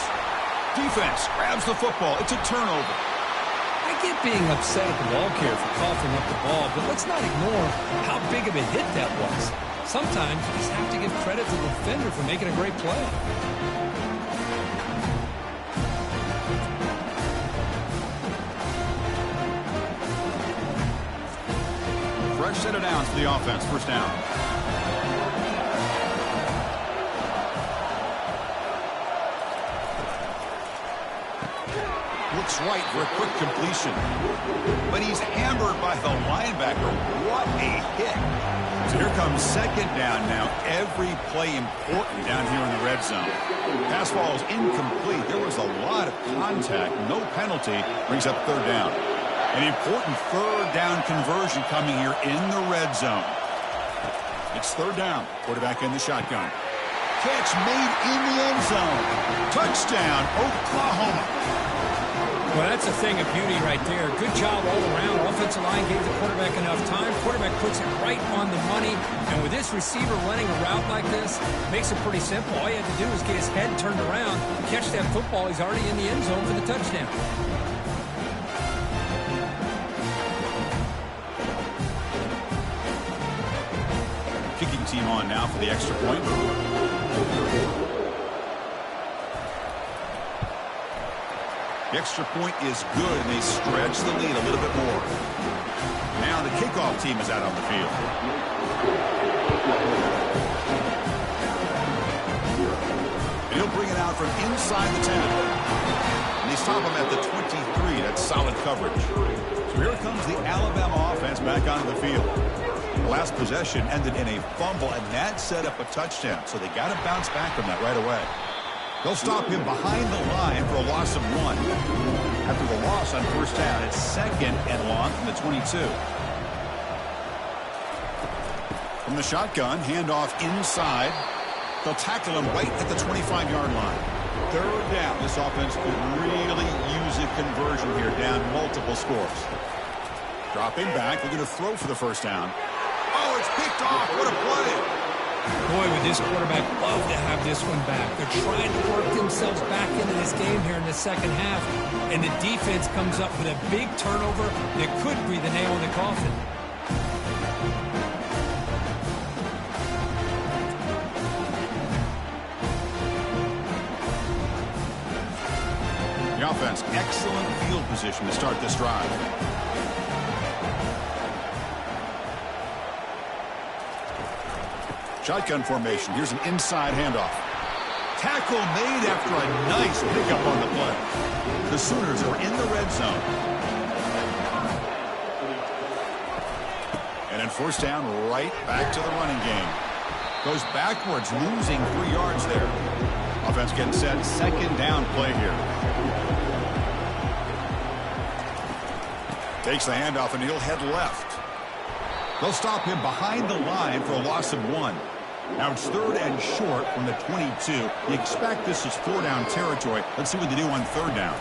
Defense grabs the football. It's a turnover. I get being upset at the ball carrier for coughing up the ball, but let's not ignore how big of a hit that was. Sometimes you just have to give credit to the defender for making a great play. Fresh set of downs for the offense. First down. Looks right for a quick completion. But he's hammered by the linebacker. What a hit. So here comes second down now. Every play important down here in the red zone. Pass ball is incomplete. There was a lot of contact. No penalty. Brings up third down. An important third down conversion coming here in the red zone. It's third down. Quarterback in the shotgun. Catch made in the end zone. Touchdown, Oklahoma. Well, that's a thing of beauty right there. Good job all around. Offensive line gave the quarterback enough time. Quarterback puts it right on the money. And with this receiver running a route like this, makes it pretty simple. All you had to do was get his head turned around, catch that football. He's already in the end zone for the touchdown. Kicking team on now for the extra point. The extra point is good, and they stretch the lead a little bit more. Now the kickoff team is out on the field. And he'll bring it out from inside the 10. And they stop him at the 23. That's solid coverage. So here comes the Alabama offense back onto the field. The last possession ended in a fumble, and that set up a touchdown. So they got to bounce back from that right away. They'll stop him behind the line for a loss of 1. After the loss on first down, it's second and long from the 22. From the shotgun, handoff inside. They'll tackle him right at the 25-yard line. Third down. This offense could really use a conversion here, down multiple scores. Dropping back, they're going to throw for the first down. Oh, it's picked off. What a play. Boy, would this quarterback love to have this one back. They're trying to work themselves back into this game here in the second half, and the defense comes up with a big turnover that could be the nail in the coffin. The offense, excellent field position to start this drive. Shotgun formation. Here's an inside handoff. Tackle made after a nice pickup on the play. The Sooners are in the red zone. And then first down, right back to the running game. Goes backwards, losing 3 yards there. Offense getting set. Second down play here. Takes the handoff, and he'll head left. They'll stop him behind the line for a loss of 1. Now it's third and short from the 22. You expect this is 4-down territory. Let's see what they do on third down.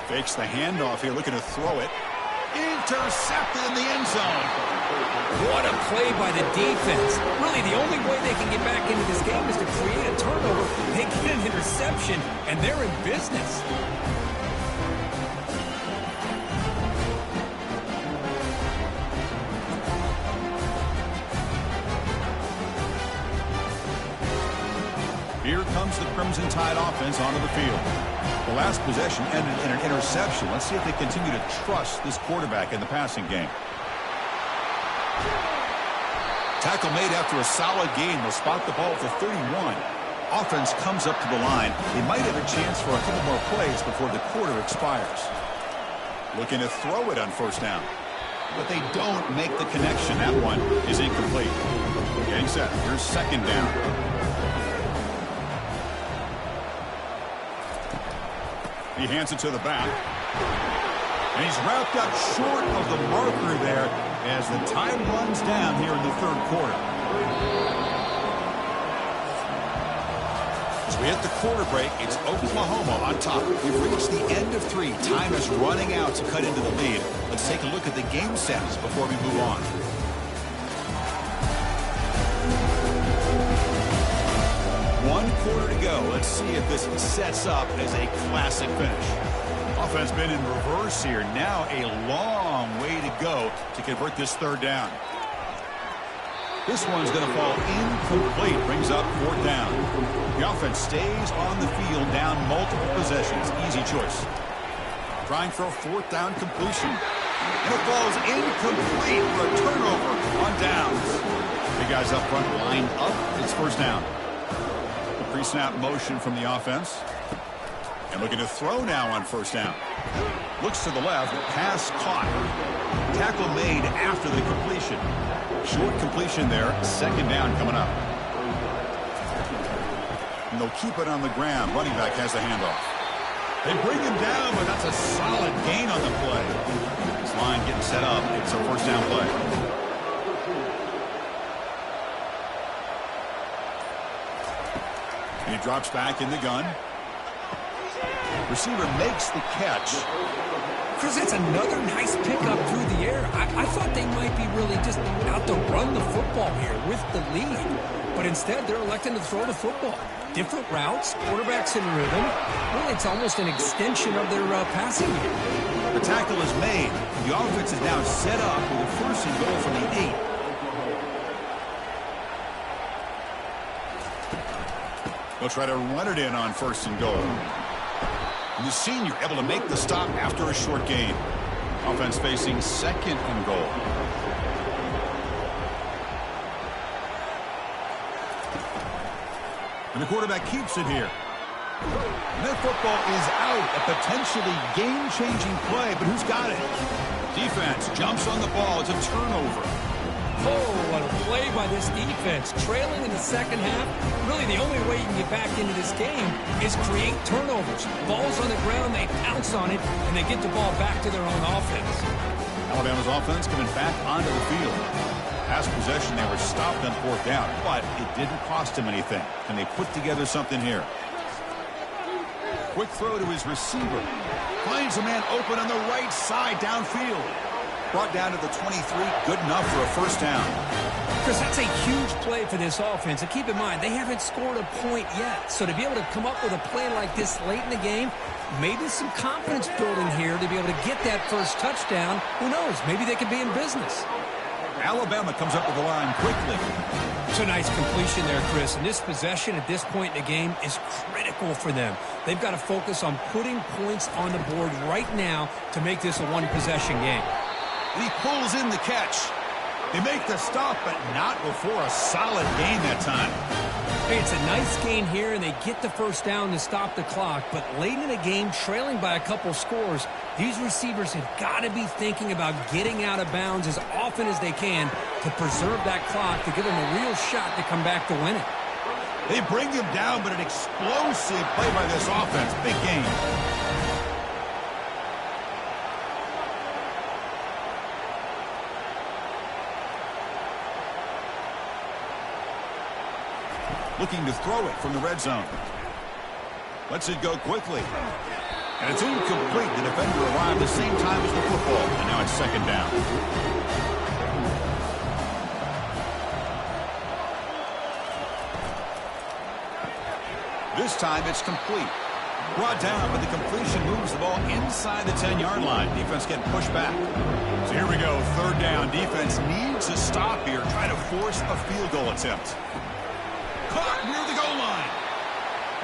Fakes the handoff here, looking to throw it. Intercepted in the end zone. What a play by the defense. Really, the only way they can get back into this game is to create a turnover. They get an interception, and they're in business. Crimson Tide offense onto the field. The last possession ended in an interception. Let's see if they continue to trust this quarterback in the passing game. Tackle made after a solid gain. They'll spot the ball at the 31. Offense comes up to the line. They might have a chance for a couple more plays before the quarter expires. Looking to throw it on first down. But they don't make the connection. That one is incomplete. Getting set. Here's second down. He hands it to the back. And he's wrapped up short of the marker there as the time runs down here in the third quarter. As we hit the quarter break, it's Oklahoma on top. We've reached the end of 3. Time is running out to cut into the lead. Let's take a look at the game stats before we move on. One quarter to go. Let's see if this sets up as a classic finish. Offense been in reverse here. Now a long way to go to convert this third down. This one's going to fall incomplete. Brings up fourth down. The offense stays on the field down multiple possessions. Easy choice. Trying for a fourth down completion. And it falls incomplete for a turnover on downs. The guys up front lined up. It's first down. The pre-snap motion from the offense. And looking to throw now on first down. Looks to the left. Pass caught. Tackle made after the completion. Short completion there. Second down coming up. And they'll keep it on the ground. Running back has the handoff. They bring him down, but that's a solid gain on the play. This line getting set up. It's a first down play. And he drops back in the gun. Receiver makes the catch. Chris, that's another nice pickup through the air. I thought they might be really just out to run the football here with the lead. But instead, they're electing to throw the football. Different routes, quarterbacks in rhythm. Really, it's almost an extension of their passing game. The tackle is made. The offense is now set up with a first and goal from the 8. They'll try to run it in on first and goal. And the senior able to make the stop after a short gain. Offense facing second and goal. And the quarterback keeps it here. And that football is out. A potentially game-changing play, but who's got it? Defense jumps on the ball. It's a turnover. Oh, what a play by this defense. Trailing in the second half. Really, the only way you can get back into this game is create turnovers. Ball's on the ground, they pounce on it, and they get the ball back to their own offense. Alabama's offense coming back onto the field. Past possession, they were stopped on fourth down, but it didn't cost them anything. And they put together something here. Quick throw to his receiver. Finds a man open on the right side downfield. Brought down to the 23. Good enough for a first down. Chris, that's a huge play for this offense. And keep in mind, they haven't scored a point yet. So to be able to come up with a play like this late in the game, maybe some confidence building here to be able to get that first touchdown. Who knows? Maybe they could be in business. Alabama comes up with the line quickly. It's a nice completion there, Chris. And this possession at this point in the game is critical for them. They've got to focus on putting points on the board right now to make this a one-possession game. And he pulls in the catch. They make the stop, but not before a solid gain that time. Hey, it's a nice gain here, and they get the first down to stop the clock. But late in the game, trailing by a couple scores, these receivers have got to be thinking about getting out of bounds as often as they can to preserve that clock, to give them a real shot to come back to win it. They bring him down, but an explosive play by this offense. Big game. Looking to throw it from the red zone. Lets it go quickly. And it's incomplete. The defender arrived the same time as the football. And now it's second down. This time it's complete. Brought down, but the completion moves the ball inside the 10-yard line. Defense getting pushed back. So here we go. Third down. Defense needs to stop here. Try to force a field goal attempt. Caught near the goal line.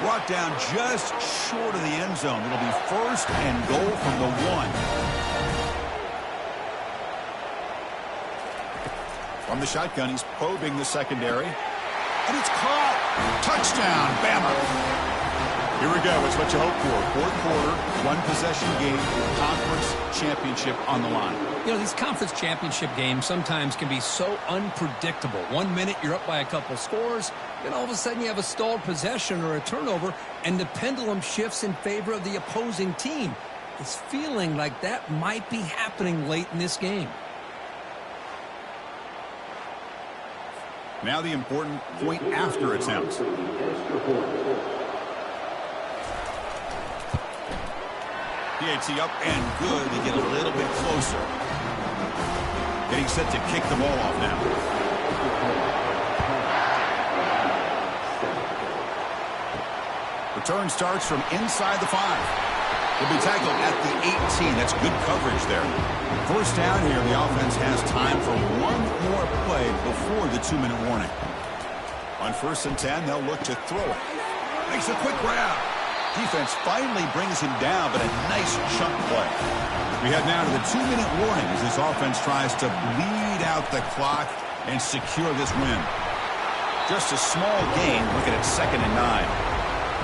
Brought down just short of the end zone. It'll be 1st and goal from the 1. From the shotgun, he's probing the secondary. And it's caught. Touchdown, Bama. Here we go. It's what you hope for. 4th quarter, 1-possession game, conference championship on the line. You know, these conference championship games sometimes can be so unpredictable. 1 minute you're up by a couple scores, then all of a sudden you have a stalled possession or a turnover, and the pendulum shifts in favor of the opposing team. It's feeling like that might be happening late in this game. Now the important point after attempt. PAT up and good. They get a little bit closer. Getting set to kick the ball off now. Return starts from inside the 5. Will be tackled at the 18. That's good coverage there. 1st down here. The offense has time for one more play before the 2-minute warning. On 1st and 10, they'll look to throw it. Makes a quick grab. Defense finally brings him down, but a nice chunk play. We head now to the 2-minute warning as this offense tries to bleed out the clock and secure this win. Just a small gain, looking at 2nd and 9.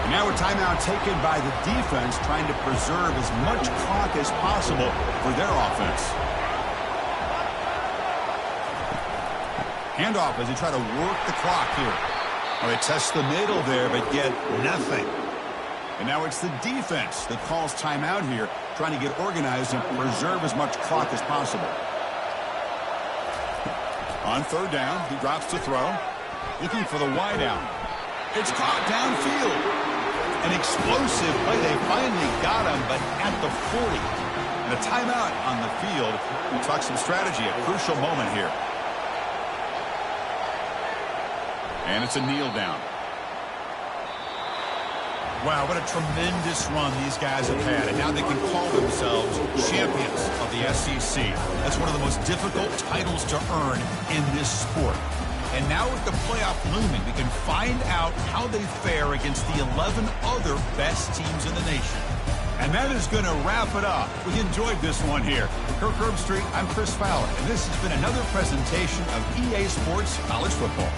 And now a timeout taken by the defense, trying to preserve as much clock as possible for their offense. Handoff as they try to work the clock here. Well, they test the middle there, but get nothing. And now it's the defense that calls timeout here, trying to get organized and preserve as much clock as possible. On 3rd down, he drops to throw, looking for the wideout. It's caught downfield. An explosive play. They finally got him, but at the 40. And a timeout on the field. We talk some strategy, a crucial moment here. And it's a kneel down. Wow, what a tremendous run these guys have had. And now they can call themselves champions of the SEC. That's one of the most difficult titles to earn in this sport. And now with the playoff looming, we can find out how they fare against the 11 other best teams in the nation. And that is going to wrap it up. We enjoyed this one here. Kirk Herbstreit, I'm Chris Fowler, and this has been another presentation of EA Sports College Football.